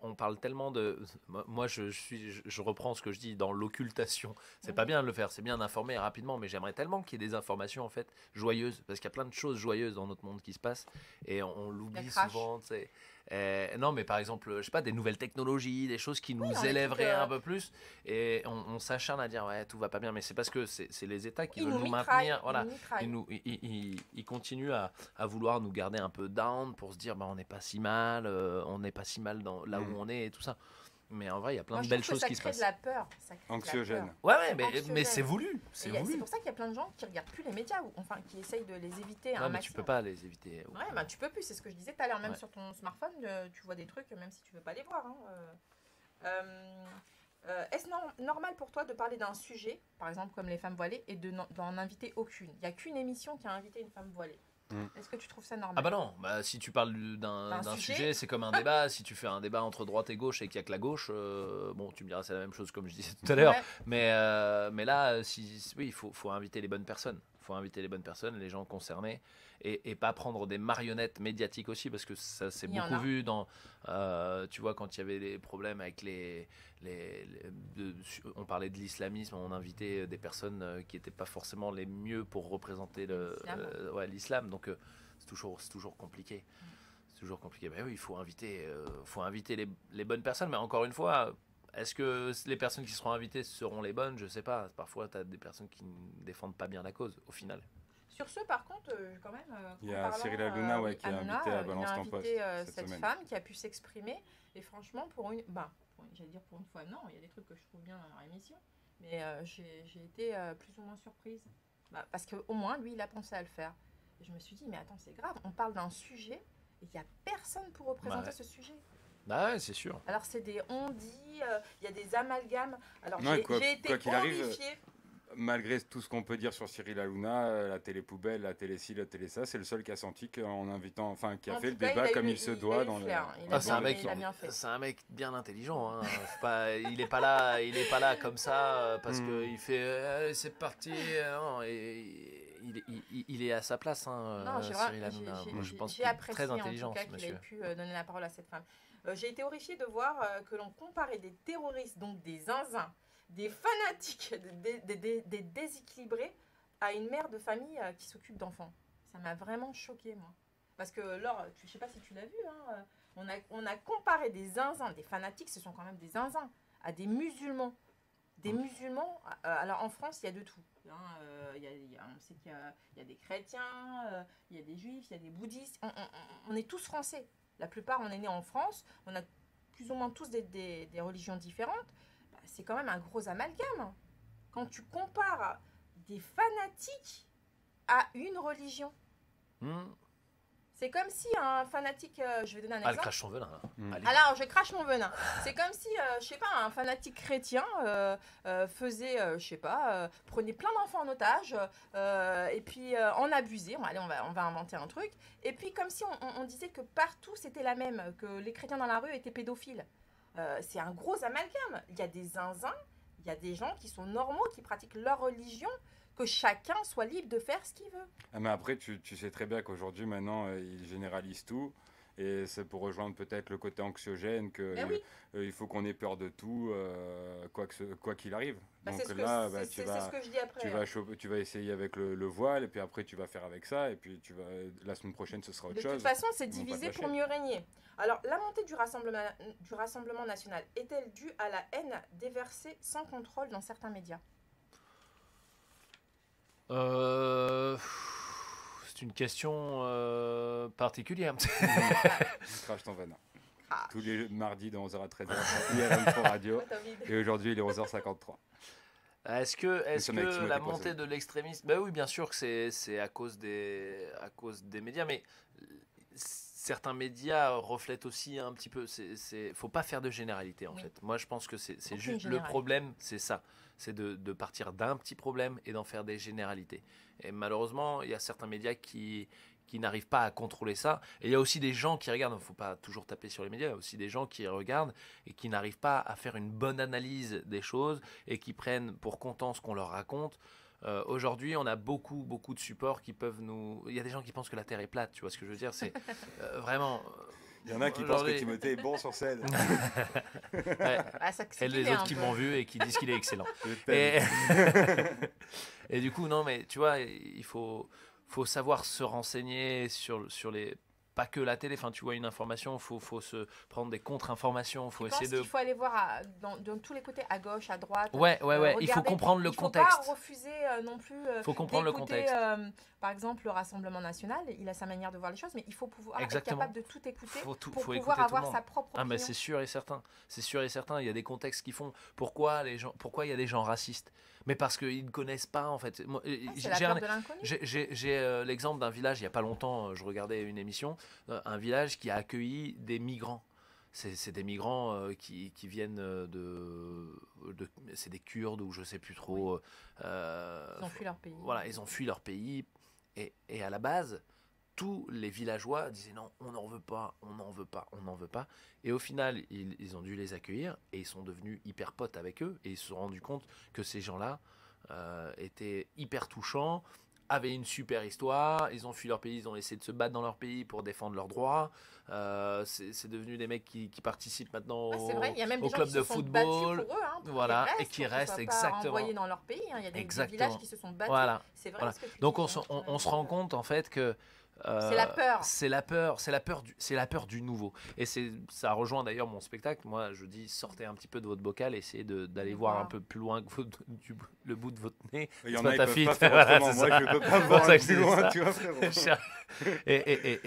on parle tellement de... Moi, je reprends ce que je dis dans l'occultation. C'est pas bien de le faire, c'est bien d'informer rapidement, mais j'aimerais tellement qu'il y ait des informations, en fait, joyeuses, parce qu'il y a plein de choses joyeuses dans notre monde qui se passent, et on l'oublie souvent, tu sais. Non, mais par exemple, je sais pas, des nouvelles technologies, des choses qui nous élèveraient un peu plus, et on s'acharne à dire, ouais, tout va pas bien, mais c'est parce que c'est les États qui veulent nous maintenir, voilà, ils continuent à vouloir nous garder un peu down pour se dire, bah, on n'est pas si mal, dans, là où on est et tout ça. Mais en vrai, il y a plein de belles choses qui se passent. Ça crée de la peur. Anxiogène. Ouais, mais c'est voulu. C'est pour ça qu'il y a plein de gens qui regardent plus les médias, ou enfin qui essayent de les éviter un mais maximum. tu peux pas les éviter. Ouais, bah tu peux plus, c'est ce que je disais tout à l'heure, même sur ton smartphone, tu vois des trucs, même si tu veux pas les voir. Est-ce normal pour toi de parler d'un sujet, par exemple comme les femmes voilées, et d'en inviter aucune? Il n'y a qu'une émission qui a invité une femme voilée. Est-ce que tu trouves ça normal? Ah bah non, si tu parles d'un sujet, c'est comme un débat. Si tu fais un débat entre droite et gauche et qu'il n'y a que la gauche, bon, tu me diras c'est la même chose comme je disais tout à l'heure. Mais là, oui, il faut inviter les bonnes personnes. Il faut inviter les bonnes personnes, les gens concernés, et pas prendre des marionnettes médiatiques aussi, parce que ça s'est beaucoup vu dans, tu vois, quand il y avait des problèmes avec on parlait de l'islamisme, on invitait des personnes qui n'étaient pas forcément les mieux pour représenter l'islam, donc c'est toujours compliqué. C'est toujours compliqué. Mais oui, il faut inviter les bonnes personnes, mais encore une fois, est-ce que les personnes qui seront invitées seront les bonnes? Je sais pas. Parfois, tu as des personnes qui ne défendent pas bien la cause, au final. Sur ce, par contre, quand même... il y a Cyril Hanouna qui a invité à Balance ton poste cette femme qui a pu s'exprimer. Et franchement, j'allais dire pour une fois, non, il y a des trucs que je trouve bien dans l'émission. Mais j'ai été plus ou moins surprise. Parce qu'au moins, lui, il a pensé à le faire. Et je me suis dit, mais attends, c'est grave. On parle d'un sujet et il n'y a personne pour représenter ce sujet. Bah ouais, c'est sûr. Alors, c'est des on-dit, il y a des amalgames. Alors, j'ai été horrifiée. Malgré tout ce qu'on peut dire sur Cyril Hanouna, la télé poubelle, la télé ci, la télé ça, c'est le seul qui a senti qu'en invitant, qui a fait le débat comme il se doit dans c'est un mec bien intelligent. Hein. Il est pas là comme ça parce que il fait c'est parti. Non, il est à sa place. Cyril Hanouna. Moi, je pense qu'il est très intelligent, ce monsieur. Qu'il ait pu donner la parole à cette femme. J'ai été horrifiée de voir que l'on comparait des terroristes, donc des zinzins, des fanatiques, des déséquilibrés, à une mère de famille qui s'occupe d'enfants. Ça m'a vraiment choquée, moi. Parce que, Laure, je ne sais pas si tu l'as vu, on a comparé des zinzins, des fanatiques, ce sont quand même des zinzins, à des musulmans. Des musulmans, alors en France, il y a de tout. On sait qu'il y a des chrétiens, il y a des juifs, il y a des bouddhistes. On est tous français. La plupart, on est nés en France. On a plus ou moins tous des religions différentes. C'est quand même un gros amalgame. Quand tu compares des fanatiques à une religion. C'est comme si un fanatique, je vais donner un exemple. Elle crache son venin. Alors, je crache mon venin. C'est comme si, je sais pas, un fanatique chrétien faisait, je sais pas, prenait plein d'enfants en otage et puis en abusait. Allez, on va inventer un truc. Et puis comme si on disait que partout c'était la même, que les chrétiens dans la rue étaient pédophiles. C'est un gros amalgame. Il y a des zinzins, il y a des gens qui sont normaux, qui pratiquent leur religion, que chacun soit libre de faire ce qu'il veut. Mais après, tu sais très bien qu'aujourd'hui, maintenant, ils généralisent tout. Et c'est pour rejoindre peut-être le côté anxiogène qu'il faut qu'on ait peur de tout, quoi qu'il arrive. Donc là, c'est ce que je dis après. Tu vas essayer avec le voile, et puis après tu vas faire avec ça, et puis la semaine prochaine ce sera autre chose. De toute façon, c'est divisé pour mieux régner. Alors, la montée du Rassemblement national est-elle due à la haine déversée sans contrôle dans certains médias ? C'est une question particulière. Crache ton venin. Tous les mardis de 11h à 13h, IRM3 Radio. Et aujourd'hui, il est 11h53. Est-ce que la montée de l'extrémisme... Ben oui, bien sûr que c'est à cause des médias, mais certains médias reflètent aussi un petit peu... Faut pas faire de généralité, en fait. Moi, je pense que c'est juste... Le problème, c'est ça. C'est de partir d'un petit problème et d'en faire des généralités. Et malheureusement, il y a certains médias qui n'arrivent pas à contrôler ça. Et il y a aussi des gens qui regardent, il ne faut pas toujours taper sur les médias, il y a aussi des gens qui regardent et qui n'arrivent pas à faire une bonne analyse des choses et qui prennent pour content ce qu'on leur raconte. Aujourd'hui, on a beaucoup de supports qui peuvent nous... Il y a des gens qui pensent que la Terre est plate, tu vois ce que je veux dire ? C'est vraiment... Il y en a qui pensent que Aujourd'hui- Timothée est bon sur scène. Ouais. Ah, ça, c'est Et les qu'il est autres un qui peu. m'ont vu et qui disent qu'il est excellent. Je t'aime. Et, et du coup, non, mais tu vois, il faut savoir se renseigner sur les. Pas que la télé, enfin, tu vois une information, faut se prendre des contre-informations, faut Je pense essayer de. qu'il faut aller voir dans tous les côtés, à gauche, à droite. Ouais, il faut Regarder. comprendre le Il faut contexte. pas refuser non plus Il faut comprendre le d'écouter, contexte. par exemple, le Rassemblement National. Il a sa manière de voir les choses, mais il faut pouvoir Exactement. être capable de tout écouter Faut pour écouter pouvoir tout le avoir monde. sa propre Ah, mais opinion. c'est sûr et certain. C'est sûr et certain. Il y a des contextes qui font. Pourquoi il y a des gens racistes? Mais parce qu'ils ne connaissent pas, en fait. Moi, C'est la peur de l'inconnu. j'ai l'exemple d'un village, il n'y a pas longtemps, je regardais une émission, un village qui a accueilli des migrants. C'est des migrants qui viennent c'est des Kurdes ou je sais plus trop. Ils ont fui leur pays. Voilà, ils ont fui leur pays. Et à la base, tous les villageois disaient non, on n'en veut pas, on n'en veut pas, on n'en veut pas. Et au final, ils ont dû les accueillir et ils sont devenus hyper potes avec eux. Et ils se sont rendus compte que ces gens-là étaient hyper touchants, avaient une super histoire. Ils ont fui leur pays, ils ont essayé de se battre dans leur pays pour défendre leurs droits. C'est devenu des mecs qui participent maintenant Ah, c'est vrai, il y a même au des gens club qui de se sont battus football. pour eux, hein, pour Voilà, qu'ils et qui pour qu'ils restent soient exactement. pas renvoyés dans leur pays. Hein. Il y a des Exactement. villages qui se sont battus. Voilà. C'est vrai Voilà. ce que tu Donc dis, on hein. se rend compte en fait que C'est la peur. c'est la peur du nouveau. Et ça rejoint d'ailleurs mon spectacle. Moi, je dis sortez un petit peu de votre bocal, essayez d'aller De voir voir. un peu plus loin que le bout de votre nez. Il y en C'est a, pas ils ta peuvent fille. pas faire Voilà, autrement. c'est Moi, ça. je peux pas C'est pour voir ça que plus je dis loin, ça. tu vois, frérot.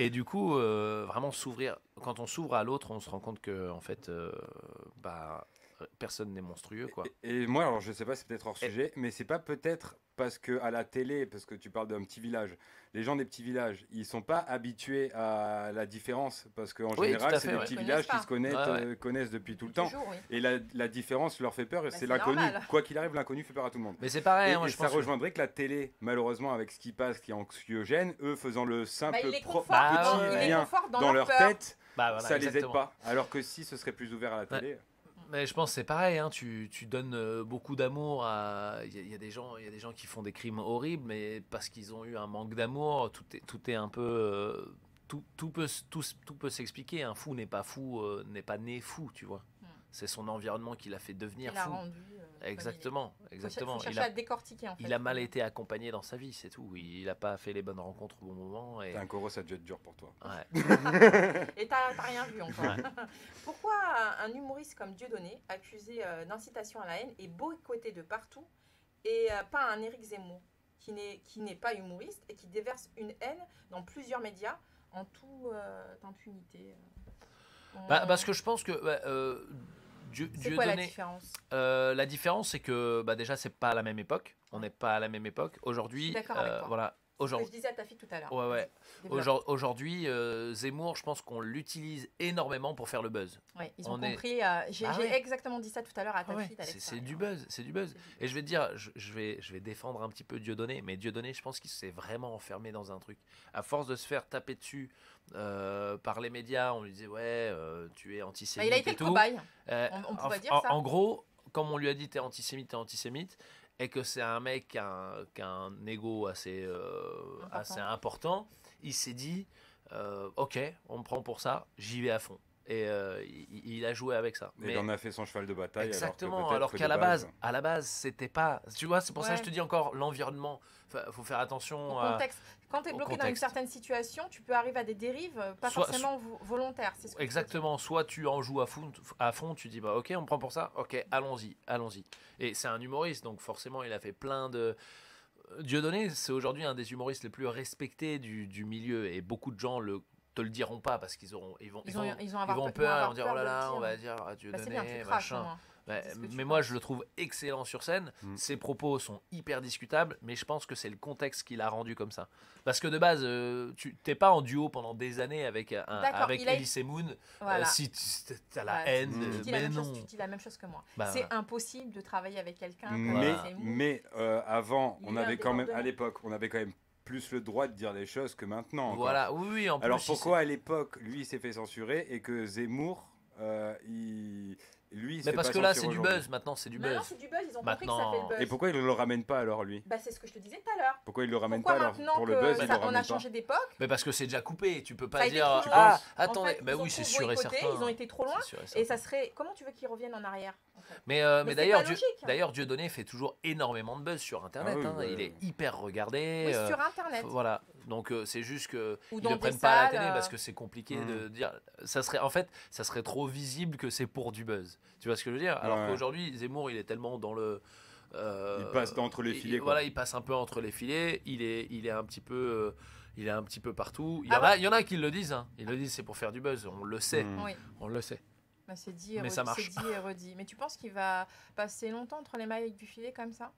Du coup, vraiment s'ouvrir. Quand on s'ouvre à l'autre, on se rend compte que en fait, personne n'est monstrueux, quoi. Et moi, alors je sais pas, c'est peut-être hors sujet, mais c'est pas peut-être parce que à la télé, parce que tu parles d'un petit village, les gens des petits villages, ils sont pas habitués à la différence, parce qu'en Oui, général, tout à c'est fait, des ouais. petits Ils villages connaissent qui se Ouais. connaissent depuis tout le temps. Toujours, oui. Et la différence leur fait peur, et c'est c'est l'inconnu. normal. Quoi qu'il arrive, l'inconnu fait peur à tout le monde. Mais c'est pareil, Et, moi et je ça pense. rejoindrait que la télé, malheureusement, avec ce qui passe, qui est anxiogène, eux faisant le simple Bah, il les conforte, Bah, petit ouais. il les lien conforte dans leur leur peur. tête, Bah, voilà, ça les aide exactement. pas. Alors que si ce serait plus ouvert à la télé. Mais je pense que c'est pareil, hein, tu donnes beaucoup d'amour à. Il y a des gens qui font des crimes horribles, mais parce qu'ils ont eu un manque d'amour, tout est un peu. Tout peut s'expliquer. Un fou n'est pas fou, n'est pas né fou, tu vois. C'est son environnement qui l'a fait devenir Il l'a fou. rendu. Exactement, exactement. Il faut chercher à décortiquer en fait. Il a mal été accompagné dans sa vie, c'est tout. Il n'a pas fait les bonnes rencontres au bon moment. Et... T'as un chorus, ça a dû être dur pour toi. Ouais. Et t'as rien vu encore. Ouais. Pourquoi un humoriste comme Dieudonné, accusé d'incitation à la haine, est boycotté de partout et pas un Éric Zemmour, qui n'est pas humoriste et qui déverse une haine dans plusieurs médias en toute impunité Parce que je pense que C'est quoi la différence? La différence, c'est que déjà, c'est pas à la même époque. On n'est pas à la même époque. Aujourd'hui, Je suis d'accord avec toi. voilà. Ce que je disais à ta fille tout à l'heure. Ouais. Développe. Aujourd'hui, Zemmour, je pense qu'on l'utilise énormément pour faire le buzz. Ouais, ils on ont est- compris. J'ai Ah ouais. exactement dit ça tout à l'heure à ta fille. C'est Alexa. du buzz, c'est du buzz. Et je vais te dire, je vais défendre un petit peu Dieudonné, mais Dieudonné, je pense qu'il s'est vraiment enfermé dans un truc. À force de se faire taper dessus par les médias, on lui disait ouais, tu es antisémite Il a été et le tout. cobaye. Euh, On pourrait dire ça. En gros, comme on lui a dit t'es antisémite, et que c'est un mec qui a un ego assez important, il s'est dit ok, on me prend pour ça, j'y vais à fond. Et il a joué avec ça. Il en a fait son cheval de bataille. Exactement, alors que qu'à peut-être la base, c'était pas. Tu vois, c'est pour ça que je Ouais. te dis encore l'environnement. Faut faire attention Au à. contexte. Quand tu es au bloqué dans une contexte. certaine situation, tu peux arriver à des dérives pas Soit- forcément volontaires. C'est ce que tu veux dire. Exactement, soit tu en joues à fond, tu dis bah ok, on me prend pour ça, ok, allons-y. Et c'est un humoriste, donc forcément, il a fait plein de. Dieudonné, c'est aujourd'hui un des humoristes les plus respectés du milieu, et beaucoup de gens te le diront pas parce qu'ils vont Ils vont peur, ils vont avoir dire oh là peur de là, le on va dire. dire ah, Bah, c'est Dieudonné, bien, tu craches. machin. au moins. Ouais, C'est ce que tu mais moi, penses. je le trouve excellent sur scène. Mm. Ses propos sont hyper discutables, mais je pense que c'est le contexte qui l'a rendu comme ça. Parce que de base, tu t'es pas en duo pendant des années avec D'accord, il a- Elise Semoun Voilà. si tu as la Ouais, haine. tu Tu dis la Mais même non. chose, tu dis la même chose que moi. Bah, C'est voilà. impossible de travailler avec quelqu'un comme Mais, Zemmour. mais avant, Il on y a un avait quand même, à débordement. l'époque, on avait quand même plus le droit de dire des choses que maintenant. encore. Voilà, oui, en plus. Alors pourquoi à l'époque, lui, il s'est fait censurer et que Zemmour, lui, il se Mais fait parce pas que là, sentir c'est du aujourd'hui. buzz. Maintenant, c'est du Maintenant, buzz. c'est du buzz, ils ont compris que ça Maintenant- fait le buzz. Et pourquoi il le ramène pas alors, lui? Bah, c'est ce que je te disais tout à l'heure. Pourquoi il le ramène Pourquoi pas alors? maintenant Pour le que buzz, il le on a ramène pas. changé d'époque, Mais parce que c'est déjà coupé. Tu peux ça pas a été dire trop loin. loin. attendez. En fait, Bah ils ont oui, c'est trop sûr et boycotté, certain. ils ont été trop loin. C'est sûr et Et certain. ça serait. Comment tu veux qu'ils reviennent en arrière en fait Mais c'est d'ailleurs, pas logique. d'ailleurs, Dieudonné fait toujours énormément de buzz sur Internet. Ah oui, hein. bah, Il est hyper regardé. Oui, sur Internet. Voilà. Donc c'est juste que Ou ils dans ne des prennent pas à la salles, télé parce que c'est compliqué Hmm. de dire. Ça serait trop visible que c'est pour du buzz. Tu vois ce que je veux dire? Alors Ouais. qu'aujourd'hui, Zemmour, il est tellement dans le. Il passe entre les filets, quoi. Voilà, il passe un peu entre les filets. Il est un petit peu. Il est un petit peu partout. Ah Il y en a qui le disent. Hein. Ils le disent, c'est pour faire du buzz. On le sait. Hmm. Oui. On le sait. Bah, c'est dit, et Mais redit, ça marche. c'est dit et redit. Mais tu penses qu'il va passer longtemps entre les mailles du filet comme ça?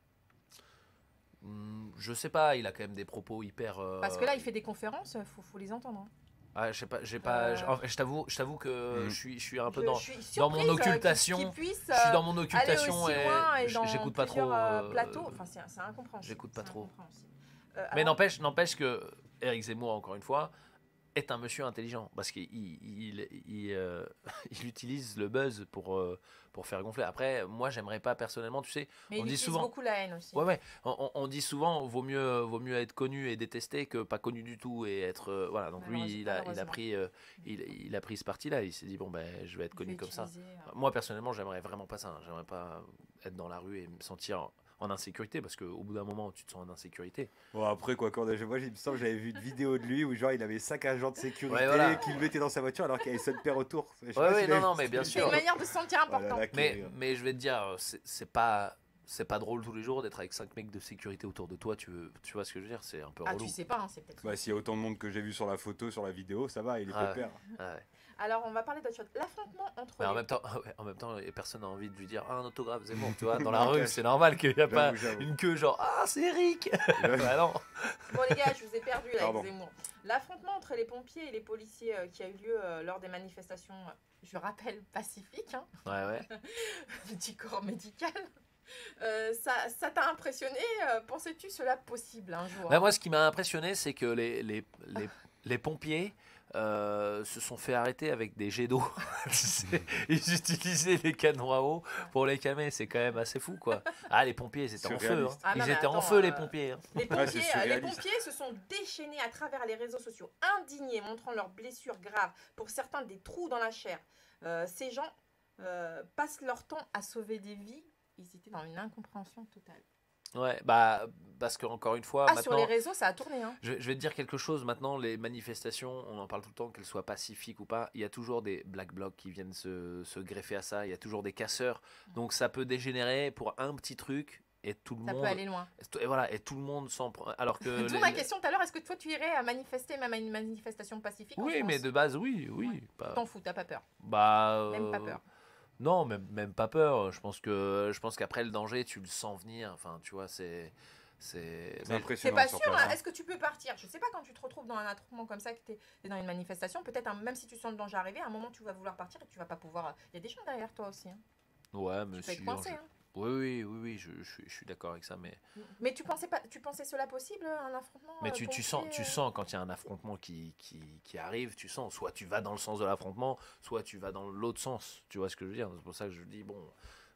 Je sais pas. Il a quand même des propos hyper. Parce que là, il fait des conférences, faut les entendre. Hein. Ah, je sais pas. J'ai pas. Je t'avoue que Mm. je suis un peu Je dans. suis dans mon surprise, occultation, qu'il puisse, Je suis dans mon aller occultation aussi loin et dans j'écoute pas trop. plusieurs, plateaux. Enfin, c'est incompréhensible. j'écoute pas c'est trop. incompréhensible. Mais Alors, n'empêche que Éric Zemmour, encore une fois, est un monsieur intelligent parce qu'il il utilise le buzz pour faire gonfler. Après, moi, j'aimerais pas personnellement, tu sais, mais on il dit utilise souvent. beaucoup la haine aussi. Ouais, on dit souvent vaut mieux être connu et détesté que pas connu du tout et être voilà. Donc lui, il a Malheureusement. pris il a pris ce parti-là. Il s'est dit bon ben je vais être Il connu fait comme ça. utiliser, Moi personnellement, j'aimerais vraiment pas ça. Hein. J'aimerais pas être dans la rue et me sentir en insécurité parce qu'au bout d'un moment, tu te sens en insécurité. Bon, après, quoi qu'on moi, il me semble que j'avais vu une vidéo de lui où genre il avait 5 agents de sécurité Ouais, voilà. qu'il mettait dans sa voiture alors qu'il y avait son père autour. Je sais Ouais, pas ouais, si non, vous non, avez mais bien vu. C'est sûr. une manière de se sentir Oh là important. là, Mais je vais te dire, c'est pas drôle tous les jours d'être avec 5 mecs de sécurité autour de toi. Tu vois ce que je veux dire? C'est un peu Ah, relou. tu sais pas, hein, c'est peut-être. Bah, s'il y a autant de monde que j'ai vu sur la photo, sur la vidéo, ça va, il est Ah ouais. pépère. Ouais. Alors, on va parler d'autre chose. L'affrontement entre Mais en les- même temps, personne n'a envie de lui dire ah, un autographe Zemmour. Tu vois, dans la rue, c'est normal qu'il n'y a pas J'avoue. une queue genre ah, c'est Eric. Bah non. Bon, les gars, je vous ai perdu là Pardon. avec Zemmour. L'affrontement entre les pompiers et les policiers qui a eu lieu lors des manifestations, je rappelle, pacifiques, hein, Ouais. du corps médical. Ça t'a impressionné? Pensais-tu cela possible un jour? Bah, moi, ce qui m'a impressionné, c'est que les pompiers se sont fait arrêter avec des jets d'eau. Tu sais, ils utilisaient les canons à eau pour les calmer. C'est quand même assez fou, quoi. Ah, les pompiers, ils étaient en feu. Hein. Surréaliste. Ah, non, Ils mais étaient en attends, feu, les pompiers. Hein. Les Ouais, pompiers, c'est les surréaliste. pompiers se sont déchaînés à travers les réseaux sociaux, indignés, montrant leurs blessures graves, pour certains des trous dans la chair. Ces gens passent leur temps à sauver des vies. Ils étaient dans une incompréhension totale. Ouais, bah, parce qu'encore une fois, Sur les maintenant, réseaux, ça a tourné. Hein. je vais te dire quelque chose. Maintenant, les manifestations, on en parle tout le temps, qu'elles soient pacifiques ou pas, il y a toujours des black blocs qui viennent se greffer à ça. Il y a toujours des casseurs. Donc, ça peut dégénérer pour un petit truc. Et tout le Ça monde, peut aller loin. et voilà, et tout le monde s'en prend. Alors que D'où ma question tout à l'heure, est-ce que toi tu irais à manifester même à une manifestation pacifique en oui, France? mais de base, oui. Ouais. Pas- T'en fous, t'as pas peur. Bah, Même pas peur. Non, même pas peur. Je pense qu'après le danger, tu le sens venir. Enfin, tu vois, c'est C'est C'est impressionnant pas sur sûr, place, hein. hein. Est-ce que tu peux partir? Je sais pas, quand tu te retrouves dans un attroupement comme ça, que t'es dans une manifestation, peut-être même si tu sens le danger arriver, à un moment tu vas vouloir partir et tu vas pas pouvoir. Il y a des gens derrière toi aussi. Hein. Ouais, Tu peux monsieur. être coincé. Hein. Oui, je suis d'accord avec ça, mais Mais tu pensais cela possible, un affrontement tu sens quand il y a un affrontement qui arrive, tu sens, soit tu vas dans le sens de l'affrontement, soit tu vas dans l'autre sens, tu vois ce que je veux dire? C'est pour ça que je dis, bon,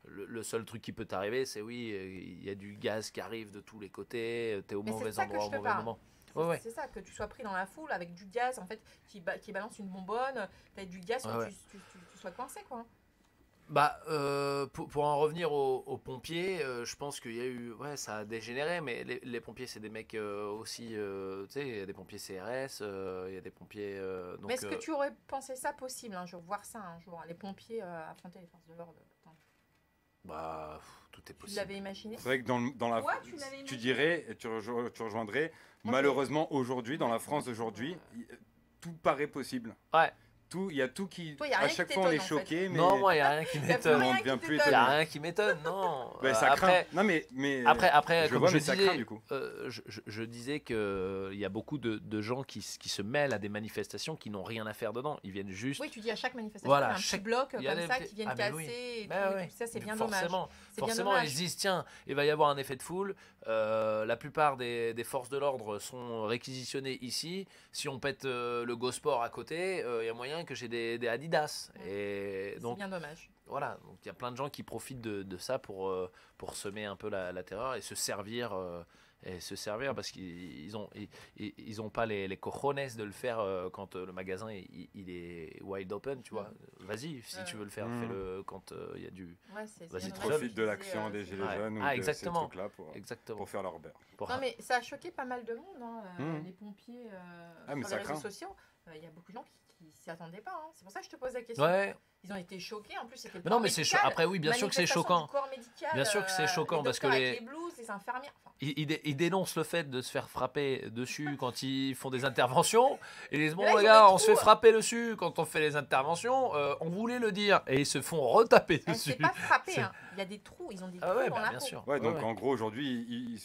le seul truc qui peut t'arriver, c'est oui, il y a du gaz qui arrive de tous les côtés, t'es au Mais c'est mauvais de ça que endroit je au te mauvais parle. moment. C'est Ouais. c'est ça, que tu sois pris dans la foule avec du gaz, en fait, qui balance une bonbonne, t'as du gaz, Ouais. tu sois coincé, quoi. Bah, pour en revenir aux pompiers, je pense qu'il y a eu, ouais, ça a dégénéré, mais les pompiers, c'est des mecs aussi, tu sais, il y a des pompiers CRS, il y a des pompiers, donc, Mais est-ce que tu aurais pensé ça possible un jour, voir ça un jour, les pompiers affronter les forces de l'ordre? Attends, bah, tout est tu possible. l'avais imaginé? C'est vrai que dans la Ouais, tu l'avais tu imaginé. dirais, et tu rejoindrais, malheureusement aujourd'hui, dans la France d'aujourd'hui, tout paraît possible. Ouais. Il y a tout qui. Toi, y a à rien qui chaque fois, on est t'étonne, en fait. choqué, mais. Non, moi, il n'y a rien qui Y a plus m'étonne. rien on qui devient plus t'étonne. Il n'y étonné. a rien qui m'étonne, non. Ben, ça Après, craint. Non, mais. après je comme vois, je mais ça disais, craint, du coup. je disais qu'il y a beaucoup de gens qui se mêlent à des manifestations qui n'ont rien à faire dedans. Ils viennent juste. Oui, tu dis à chaque manifestation, Voilà, il y a un petit bloc il y a comme des ça petits- qui viennent Ah, mais oui. casser et tout, Ben et ouais. tout. Ça, c'est bien dommage. Forcément, C'est bien forcément dommage. ils se disent tiens, il va y avoir un effet de foule. La plupart des forces de l'ordre sont réquisitionnées ici. Si on pète le Gosport à côté, il y a moyen bien que j'ai des Adidas. Et C'est donc, bien dommage. voilà, donc il y a plein de gens qui profitent de ça pour semer un peu la terreur et se servir. Parce qu'ils ont pas les cojones de le faire quand le magasin il est wide open, tu vois. Vas-y, si tu veux le faire, fais-le quand il y a du. Ouais, c'est Vas-y, bien Ils trop dommage profitent de l'action des c'est- Gilets Ouais. jaunes ou Ah, de ces exactement. trucs-là Exactement. pour faire leur beurre. Pour- Non, mais ça a choqué pas mal de monde, hein, Mhm. les pompiers Ah, mais sur ça les réseaux craint. sociaux. Il y a beaucoup de gens qui s'y attendaient pas. Hein. C'est pour ça que je te pose la question. Ouais. Ils ont été choqués. En plus, c'était le Mais non, corps mais c'est médical. après oui, bien sûr que c'est Manifestation choquant. du corps médical, Bien sûr que c'est choquant, les parce que docteurs les- avec les blouses, les infirmières. Enfin, Ils dénoncent le fait de se faire frapper dessus quand ils font des interventions. Ils disent Mais là, bon ils les ont gars, des on se fait trous. frapper dessus quand on fait les interventions. On voulait le dire et ils se font retaper elle dessus. s'est pas frappée. C'est- Hein. Il y a des trous. Ils ont des Ah trous ouais, dans bah, la bien peau. sûr. Ouais, donc Ouais. en gros, aujourd'hui,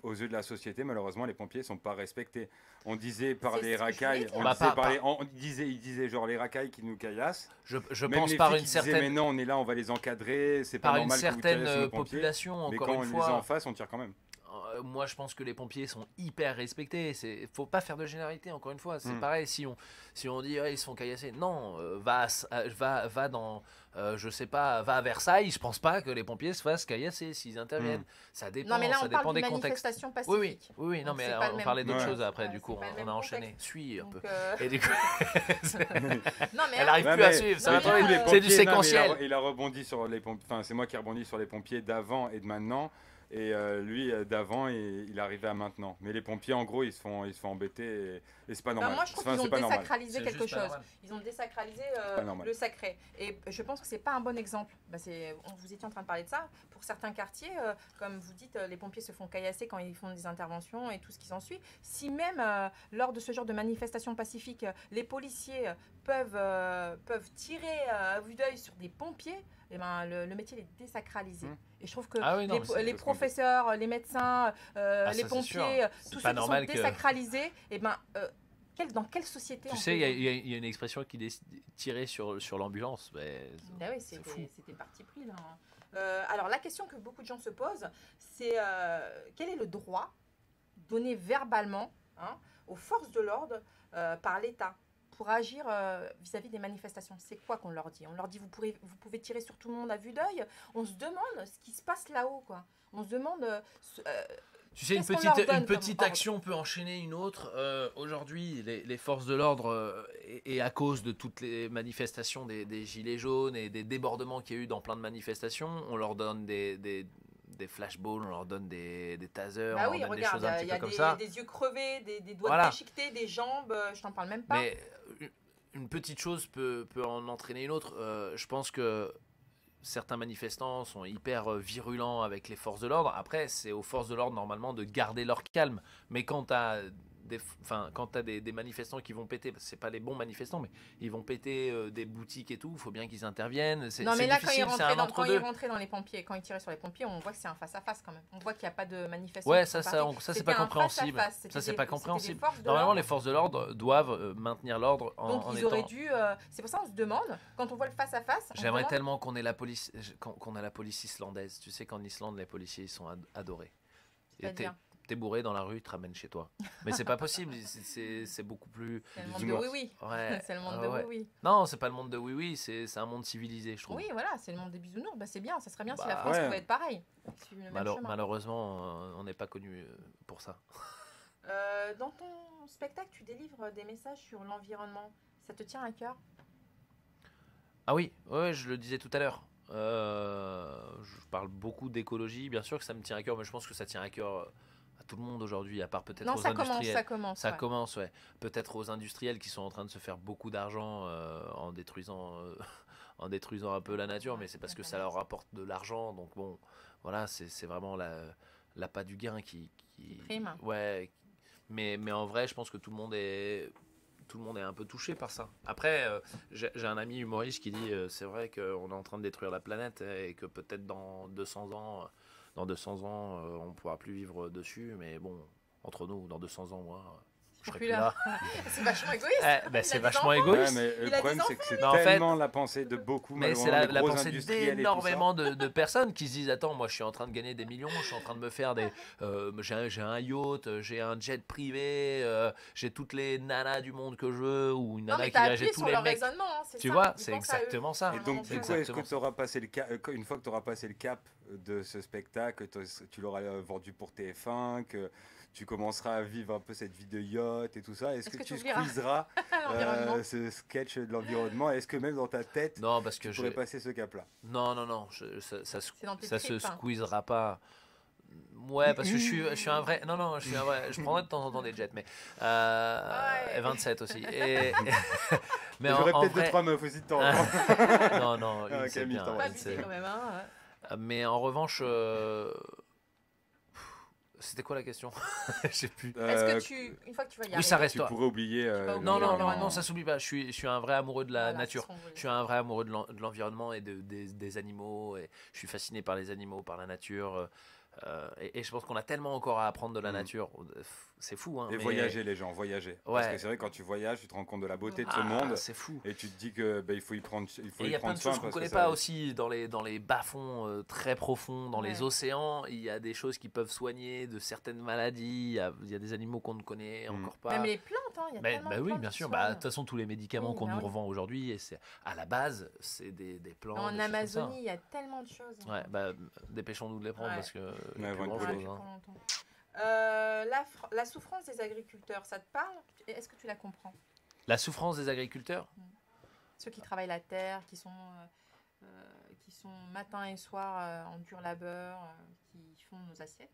aux yeux de la société, malheureusement, les pompiers sont pas respectés. On disait par C'est les ce que je voulais racailles, dire. on Bah, disait par- par les- on disait, ils disaient genre les racailles qui nous caillassent. Je Même pense les par flics une qui disaient, mais certaine, non, on est là, on va les encadrer, c'est pas par une normal que vous certaine tirez sur nos pompiers. population, Mais encore quand une on les a en fois. face, on tire quand même. Moi, je pense que les pompiers sont hyper respectés. Faut pas faire de généralité. Encore une fois, c'est Mm. pareil. Si on dit ils se font caillasser, non, va dans, je sais pas, va à Versailles. Je pense pas que les pompiers se fassent caillasser s'ils interviennent. Ça dépend. Non, mais là, ça on dépend parle des d'une contextes. manifestation Oui, pacifique. oui, non, Donc, mais c'est pas le on même parlait d'autres contexte. choses après. Ouais, Du c'est coup, pas le on même a contexte. enchaîné. Suis un peu. Donc, Et du coup, non, mais elle là, arrive Ouais, plus à mais- suivre. Ça non, va mais trop là, vite. les C'est du pompiers, non, mais séquentiel. il a rebondi sur les pompiers. Enfin, c'est moi qui ai rebondi sur les pompiers d'avant et de maintenant. Et lui, d'avant, il est arrivé à maintenant. Mais les pompiers, en gros, ils se font embêter et c'est pas bah, normal. moi, je trouve Enfin, qu'ils c'est ont pas normal. désacralisé C'est quelque juste pas chose. normal. Ils ont désacralisé pas normal. le sacré. Et je pense que c'est pas un bon exemple. Bah, vous étiez en train de parler de ça. Pour certains quartiers, comme vous dites, les pompiers se font caillasser quand ils font des interventions et tout ce qui s'ensuit. Si même lors de ce genre de manifestation pacifique, les policiers peuvent tirer à vue d'œil sur des pompiers, eh ben, le métier est désacralisé. Et je trouve que Ah oui, non, les, mais c'est- les c'est ce qu'on dit. professeurs, les médecins, ça, les c'est pompiers, sûr. C'est tous pas ceux qui sont normal que- désacralisés, eh ben, dans quelle société Tu on sais, peut il y a une expression qui dit tirer sur l'ambulance. Ah oui, c'est fou. c'était parti pris là. Alors la question que beaucoup de gens se posent, c'est quel est le droit donné verbalement aux forces de l'ordre par l'État pour agir vis-à-vis des manifestations? C'est quoi qu'on leur dit? On leur dit vous pouvez tirer sur tout le monde à vue d'œil. On se demande ce qui se passe là-haut, quoi. On se demande. Tu sais, Qu'est-ce qu'on leur donne une petite comme action peut enchaîner une autre. Aujourd'hui, les forces de l'ordre, et à cause de toutes les manifestations des gilets jaunes et des débordements qu'il y a eu dans plein de manifestations, on leur donne des flashballs, on leur donne des tasers, Bah on oui, leur donne des regarde, choses un il petit y a peu comme des, ça. des yeux crevés, des doigts Voilà. déchiquetés, des jambes, je t'en parle même pas. Mais une petite chose peut en entraîner une autre. Je pense que certains manifestants sont hyper virulents avec les forces de l'ordre. Après, c'est aux forces de l'ordre normalement de garder leur calme. Mais quand tu as des manifestants qui vont péter, parce que c'est pas les bons manifestants, mais ils vont péter des boutiques et tout, il faut bien qu'ils interviennent. C'est Non, mais là, quand difficile, c'est un ils entre-deux. rentraient dans les pompiers, quand ils tiraient sur les pompiers, on voit que c'est un face-à-face quand même. On voit qu'il n'y a pas de manifestation. Ouais, qui sont ça, partis. c'est C'était pas un compréhensible. face-à-face. Ça, C'était c'est des- pas c'était des compréhensible. forces de Normalement, l'ordre. les forces de l'ordre doivent maintenir l'ordre Donc en ils étant... auraient dû. C'est pour ça qu'on se demande, quand on voit le face-à-face. on se J'aimerais demande- tellement qu'on ait qu'on a la police islandaise. Tu sais qu'en Islande, les policiers ils sont adorés. Et C'est-à-dire t'es bourré dans la rue, ils te ramènent chez toi. Mais c'est pas possible. C'est beaucoup plus. C'est le monde Bisounours. de oui-oui. Ouais. C'est le monde Ah de ouais. oui-oui. Non, c'est pas le monde de oui-oui, c'est un monde civilisé, je trouve. Oui, voilà, c'est le monde des bisounours. Bah, c'est bien, ça serait bien si Bah, la France ouais. pouvait être pareil. Suivre le même chemin. Malheureusement, on n'est pas connu pour ça. Dans ton spectacle, tu délivres des messages sur l'environnement. Ça te tient à cœur? Ah oui, ouais, je le disais tout à l'heure. Je parle beaucoup d'écologie, bien sûr que ça me tient à cœur, mais je pense que ça tient à cœur à tout le monde aujourd'hui, à part peut-être Non, aux ça commence, industriels. ça commence. Ça ouais. commence, ouais. Peut-être aux industriels qui sont en train de se faire beaucoup d'argent en détruisant, en détruisant un peu la nature, mais c'est parce que ça leur rapporte de l'argent. Donc bon, voilà, c'est vraiment l'appât du gain qui prime. Ouais, mais en vrai, je pense que tout le monde est un peu touché par ça. Après, j'ai un ami humoriste qui dit c'est vrai qu'on est en train de détruire la planète et que peut-être dans 200 ans, on ne pourra plus vivre dessus. Mais bon, entre nous, dans 200 ans, moi, je serais Plus plus là. là. C'est vachement égoïste. Ben, Il c'est a des vachement enfants. égoïste. Ouais, mais Il le a problème, des c'est que c'est Mais en fait- tellement la pensée de beaucoup, Mais c'est malheureusement, la les gros pensée industriels et tout ça. d'énormément de personnes qui se disent attends, moi je suis en train de gagner des millions, je suis en train de me faire des. J'ai un yacht, j'ai un jet privé, j'ai toutes les nanas du monde que je veux, ou une Non, nana mais qui t'as dirait appuyé j'ai tous sur les leur mecs. raisonnement, hein, c'est Tu ça. vois, Ils c'est pensent à eux. exactement ça. Et donc, C'est du coup, est-ce que exactement tu auras passé le cap, une fois que tu auras passé le cap de ce spectacle, tu l'auras vendu pour TF1, que tu commenceras à vivre un peu cette vie de yacht et tout ça, est-ce que tu oublieras squeezeras l'environnement? ce sketch de l'environnement? Est-ce que même dans ta tête, Non, parce que tu pourrais passer ce cap-là? non, ça C'est dans tes se tripes, hein. squeezera pas. Ouais, parce que je suis un vrai. Non, je suis un vrai. Je prendrai de temps en temps des jets, mais. Ouais. Et 27 aussi. Mais J'aurais en peut-être vrai. 2-3 meufs aussi de temps. non, Ah, une, c'est Camille, bien. t'en Pas Ouais, abusé quand même, hein. Mais en revanche. C'était quoi la question? Je sais plus. Est-ce que tu, une fois que tu vas y Oui, arriver, ça reste Tu toi. pourrais oublier. pas oublier Non, l'environnement. ça s'oublie pas. Je suis un vrai amoureux de la voilà, nature. c'est ce qu'on voulait. Je suis un vrai amoureux de l'environnement et des animaux. Et je suis fasciné par les animaux, par la nature. Et je pense qu'on a tellement encore à apprendre de la nature. C'est fou, hein. Et mais- voyager, les gens, voyager. Parce Ouais. que c'est vrai, quand tu voyages, tu te rends compte de la beauté de ce Ah, monde. c'est fou. Et tu te dis que il faut y prendre, Et il y a plein de soin. choses qu'on ne parce que connaît ça- pas aussi dans les bas-fonds très profonds, dans les Ouais. océans. Il y a des choses qui peuvent soigner de certaines maladies. Il y a des animaux qu'on ne connaît encore pas. Même les plantes, hein, il y a tellement de Oui, plantes bien qui sûr. soignent. De toute façon, tous les médicaments Oui, qu'on bah nous oui. revend aujourd'hui, et à la base, c'est des plantes. En des choses comme ça. Amazonie, il y a tellement de choses. Ouais, dépêchons-nous de les prendre Ouais. parce que il y a Ouais, plus voilà, grand Ouais, chose. plus Hein. pour longtemps. La souffrance des agriculteurs, ça te parle? Est-ce que tu la comprends? La souffrance des agriculteurs. Ceux qui travaillent la terre, qui sont matin et soir en dur labeur, qui font nos assiettes.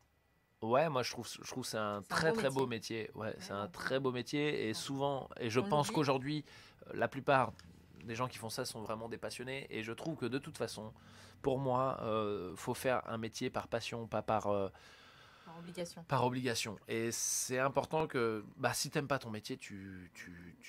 Ouais, moi je trouve que c'est un C'est un très beau très beau métier. Ouais, c'est un Vraiment. très beau métier et souvent, et je On pense l'oublie. qu'aujourd'hui, la plupart des gens qui font ça sont vraiment des passionnés et je trouve que de toute façon, pour moi, faut faire un métier par passion, pas par Par obligation. par obligation. Et c'est important que, si t'aimes pas ton métier, tu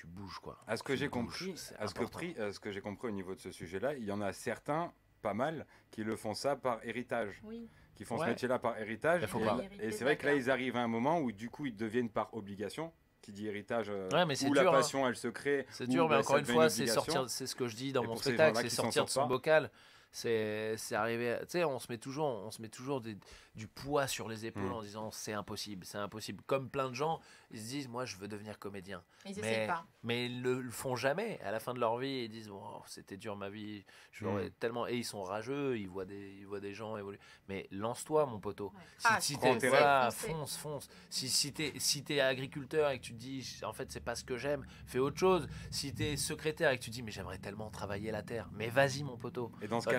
bouges quoi. À ce que Tu j'ai bouges, compris, c'est à ce important. que j'ai compris au niveau de ce sujet-là, il y en a certains, pas mal, qui le font ça par héritage, Oui. qui font Ouais. ce métier-là par héritage. Mais faut et, pas. et c'est vrai que là, ils arrivent à un moment où du coup, ils deviennent par obligation. Qui dit héritage, Ouais, mais c'est où dur, la hein. passion, elle se crée. C'est où, dur, mais bah, encore ça une devient fois, c'est obligation. sortir, c'est ce que je dis dans Et mon pour ces spectacle, gens-là c'est qui s'en sortir de sortent son pas. bocal. C'est arriver, tu sais, on se met toujours du poids sur les épaules en disant c'est impossible, c'est impossible. Comme plein de gens, ils se disent moi je veux devenir comédien, Ils essaient pas. mais ils le font jamais. À la fin de leur vie, ils disent oh, c'était dur ma vie, je l'aurais tellement, et ils sont rageux, ils voient des gens évoluer. Mais lance-toi mon poteau. Ouais. Si prends t'es tes voilà, rêves. fonce. Si t'es agriculteur et que tu te dis en fait c'est pas ce que j'aime, fais autre chose. Si t'es secrétaire et que tu te dis mais j'aimerais tellement travailler la terre, mais vas-y mon poteau. Et dans ce Bah, tu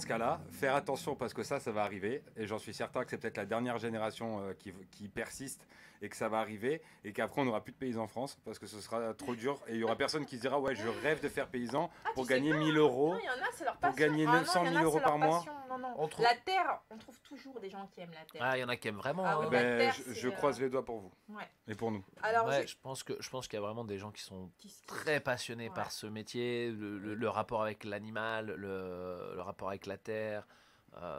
cas-là, vois. faire attention parce que ça va arriver. Et j'en suis certain que c'est peut-être la dernière génération qui persiste et que ça va arriver. Et qu'après, on n'aura plus de paysans en France parce que ce sera trop dur. Et il y aura personne qui se dira ouais, je rêve de faire paysan pour tu sais gagner pas. 1000 euros. Non, il y en a, c'est leur Pour passion. gagner Ah non, 900 il y en 000 a, euros c'est leur par mois. passion. Non. On trouve- La terre, on trouve toujours des gens qui aiment la terre. Ah, il y en a qui aiment vraiment. Ah oui, hein. la Ben, terre, je c'est, croise les doigts pour vous Ouais. et pour nous. Alors, Ouais, je pense qu'il y a vraiment des gens qui sont très passionnés Ouais. par ce métier, le rapport avec l'animal, le rapport avec la terre.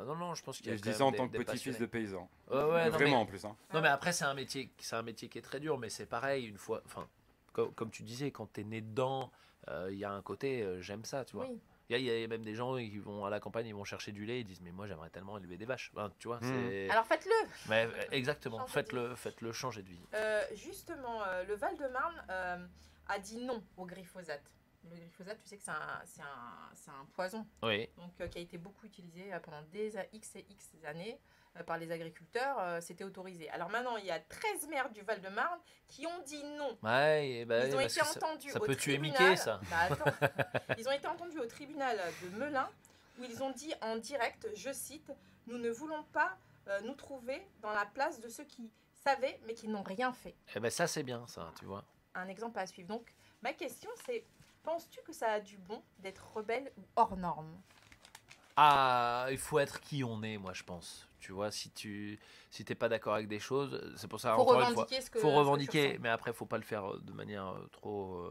Non, je pense qu'il y a Et je quand dis ça même en tant que des petit-fils de passionnés. paysan. Ouais, non, Vraiment mais- en plus. Hein. Non, mais après, c'est un métier qui est très dur, mais c'est pareil, une fois. Enfin, comme tu disais, quand tu es né dedans, il y a un côté, j'aime ça, tu vois. oui. Il y a même des gens qui vont à la campagne, ils vont chercher du lait, ils disent, mais moi, j'aimerais tellement élever des vaches. Ben, tu vois, c'est. Alors faites-le. Mais, exactement, Changer de faites-le changer de vie. Justement, le Val-de-Marne a dit non au glyphosate. Le glyphosate, tu sais que c'est un poison Oui. donc, qui a été beaucoup utilisé pendant des X et X années par les agriculteurs. C'était autorisé. Alors maintenant, il y a 13 maires du Val-de-Marne qui ont dit non. Ouais, et ben, Ils ont parce été que ça- entendus ça au peut tuer tribunal. Mickey, ça. Bah, attends. Ils ont été entendus au tribunal de Melun où ils ont dit en direct, je cite, « Nous ne voulons pas nous trouver dans la place de ceux qui savaient mais qui n'ont rien fait. Eh ben, ça, c'est bien, ça, tu vois. » Un exemple à suivre. Donc, ma question c'est, penses-tu que ça a du bon d'être rebelle ou hors norme? Ah, il faut être qui on est, moi, je pense. Tu vois, si t'es pas d'accord avec des choses, c'est pour ça, Faut encore une fois, revendiquer ce que faut ce que tu revendiquer, ressens. mais après, faut pas le faire de manière trop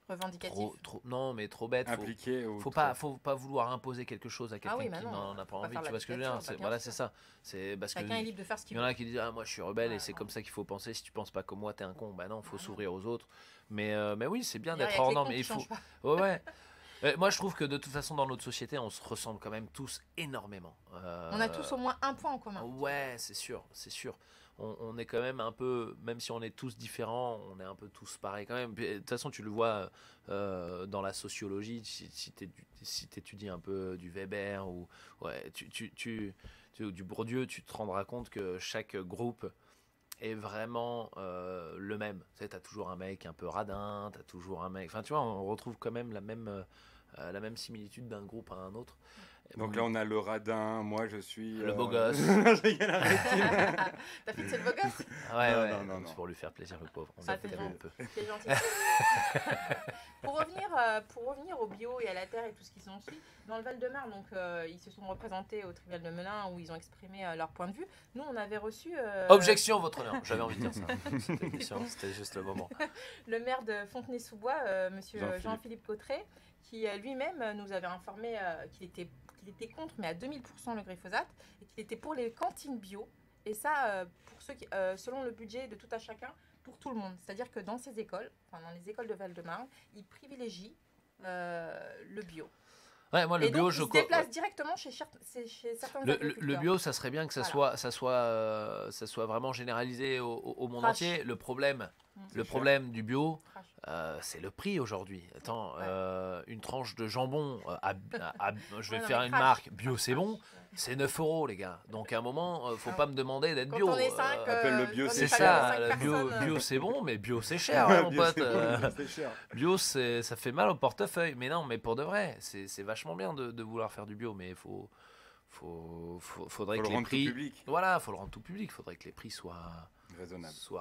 Revendicatif. Non, mais trop bête. Impliqué ou Faut pas vouloir imposer quelque chose à quelqu'un oui, qui bah non, n'en a pas faut pas envie. faire Tu la vois ce que je veux dire? dictature, Voilà, bien c'est sûr. ça. C'est parce que Chacun est libre de faire ce il qu'il y en veut. a qui disent moi je suis rebelle et Ouais, c'est non. comme ça qu'il faut penser. Si tu penses pas comme moi, t'es un con. Bah non, faut Ah non. s'ouvrir aux autres. Mais oui, c'est bien D'ailleurs, d'être il y a que hors les norme. cons Mais qui il faut. changent pas. Ouais. Moi, je trouve que de toute façon, dans notre société, on se ressemble quand même tous énormément. On a tous au moins un point en commun. Ouais, c'est sûr. On est quand même un peu, même si on est tous différents, on est un peu tous pareils quand même. Puis, de toute façon, tu le vois dans la sociologie, si tu étudies un peu du Weber ou du Bourdieu, tu te rendras compte que chaque groupe est vraiment le même. Tu sais, t'as toujours un mec un peu radin, t'as toujours un mec... Enfin, tu vois, on retrouve quand même la même similitude d'un groupe à un autre. Donc là, on a le radin, moi je suis. Le beau gosse. Je rigole, arrête. Ta fille, c'est le beau gosse. Non, non. c'est pour lui faire plaisir, le pauvre. On Ça, a t'es fait gentil. un peu. C'est gentil. pour revenir au bio et à la terre et tout ce qu'ils ont suivi, dans le Val-de-Marne, donc ils se sont représentés au tribunal de Melun où ils ont exprimé leur point de vue. Nous, on avait reçu Objection, votre honneur. J'avais envie de dire ça. C'était juste le moment. le maire de Fontenay-sous-Bois, monsieur Jean-Philippe Cotret, qui lui-même nous avait informé qu'il était contre, mais à 2000% le glyphosate, et qu'il était pour les cantines bio. Et ça, pour ceux qui, selon le budget de tout à chacun, pour tout le monde. C'est-à-dire que dans ces écoles, dans les écoles de Val-de-Marne, ils privilégient le bio. Ouais, moi, le et bio, donc, ils se déplacent directement chez certains agriculteurs. Le bio, ça serait bien que ça soit vraiment généralisé au monde entier. Le problème du bio, c'est le prix aujourd'hui. Attends, une tranche de jambon, je vais faire une marque, bio c'est bon, c'est 9 €, les gars. Donc à un moment, faut pas me demander d'être bio. Quand on est 5, appelle le bio, c'est ça, bio c'est bon, mais bio c'est cher, hein, mon pote. Bio, ça fait mal au portefeuille. Mais non, mais pour de vrai, c'est vachement bien de vouloir faire du bio, mais il faudrait que les prix... Voilà, faut le rendre tout public. Il faudrait que les prix soient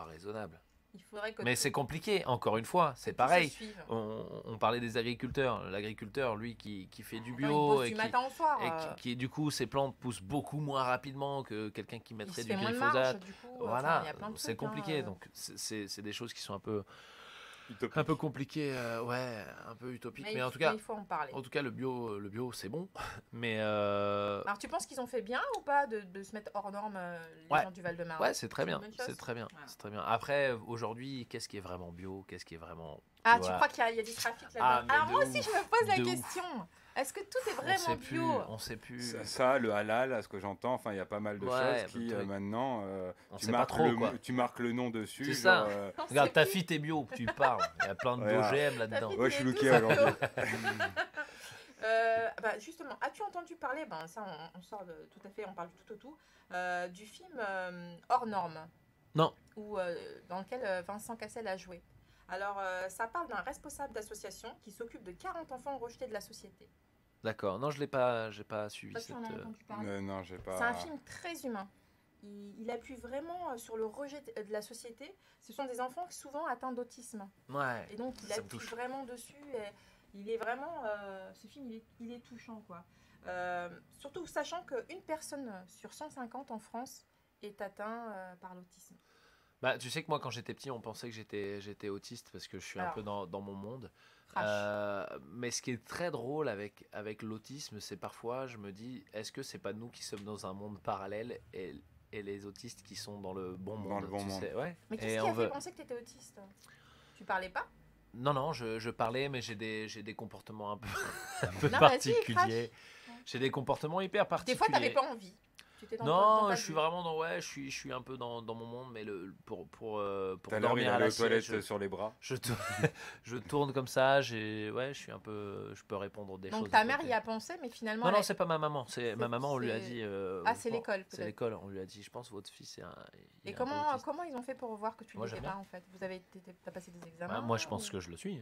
raisonnables. Mais c'est compliqué, encore une fois, c'est pareil. On parlait des agriculteurs. L'agriculteur, lui, qui fait du bio et qui, du coup, ses plantes poussent beaucoup moins rapidement que quelqu'un qui mettrait du glyphosate. Voilà, c'est compliqué. Donc, c'est des choses qui sont un peu compliquées, un peu utopiques. Mais en tout cas, il faut en parler. En tout cas, le bio, c'est bon. Mais alors, tu penses qu'ils ont fait bien ou pas de se mettre hors norme les gens du Val-de-Marne? Ouais, c'est très bien. C'est très bien. Après, aujourd'hui, qu'est-ce qui est vraiment bio? Qu'est-ce qui est vraiment... Ah, tu crois qu'il y a du trafic là-dedans? Alors moi aussi, je me pose la question. Est-ce que tout est vraiment bio? On sait plus. Ça, le halal, à ce que j'entends, enfin, il y a pas mal de choses qui maintenant, tu marques le nom dessus. C'est ça. Regarde, ta fille, t'es bio, tu parles. Il y a plein de d'OGM là-dedans. Ouais, je suis looké aujourd'hui. Justement, as-tu entendu parler, ça on sort de tout à fait, on parle du tout au tout, du film Hors Norme? Non. Dans lequel Vincent Cassel a joué. Alors, ça parle d'un responsable d'association qui s'occupe de 40 enfants rejetés de la société. D'accord. Non, j'ai pas suivi cette... Non, j'ai pas... C'est un film très humain. Il appuie vraiment sur le rejet de la société. Ce sont des enfants souvent atteints d'autisme. Ouais. Et donc, il appuie vraiment dessus. Et il est vraiment... ce film, il est touchant, quoi. Surtout sachant qu'une personne sur 150 en France est atteinte par l'autisme. Bah, tu sais que moi, quand j'étais petit, on pensait que j'étais autiste parce que je suis un peu dans mon monde. Mais ce qui est très drôle avec l'autisme, c'est parfois, je me dis, est-ce que c'est pas nous qui sommes dans un monde parallèle et les autistes qui sont dans le bon monde? Dans le bon monde. Ouais. Mais qu'est-ce qui a fait penser que tu étais autiste? Tu parlais pas? Non, je parlais, mais j'ai des comportements un peu particuliers. J'ai des comportements hyper particuliers. Des fois, t'avais pas envie. Non, je suis vraiment je suis un peu dans mon monde, mais pour dormir à la toilette sur les bras. Je tourne comme ça, je suis un peu, je peux répondre des choses. Donc ta mère y a pensé, mais finalement. Non, c'est pas ma maman, c'est ma maman. On lui a dit. C'est l'école. Peut-être. C'est l'école. On lui a dit, je pense, votre fils est Et comment ils ont fait pour voir que tu ne l'étais pas en fait? T'as passé des examens? Moi, je pense que je le suis.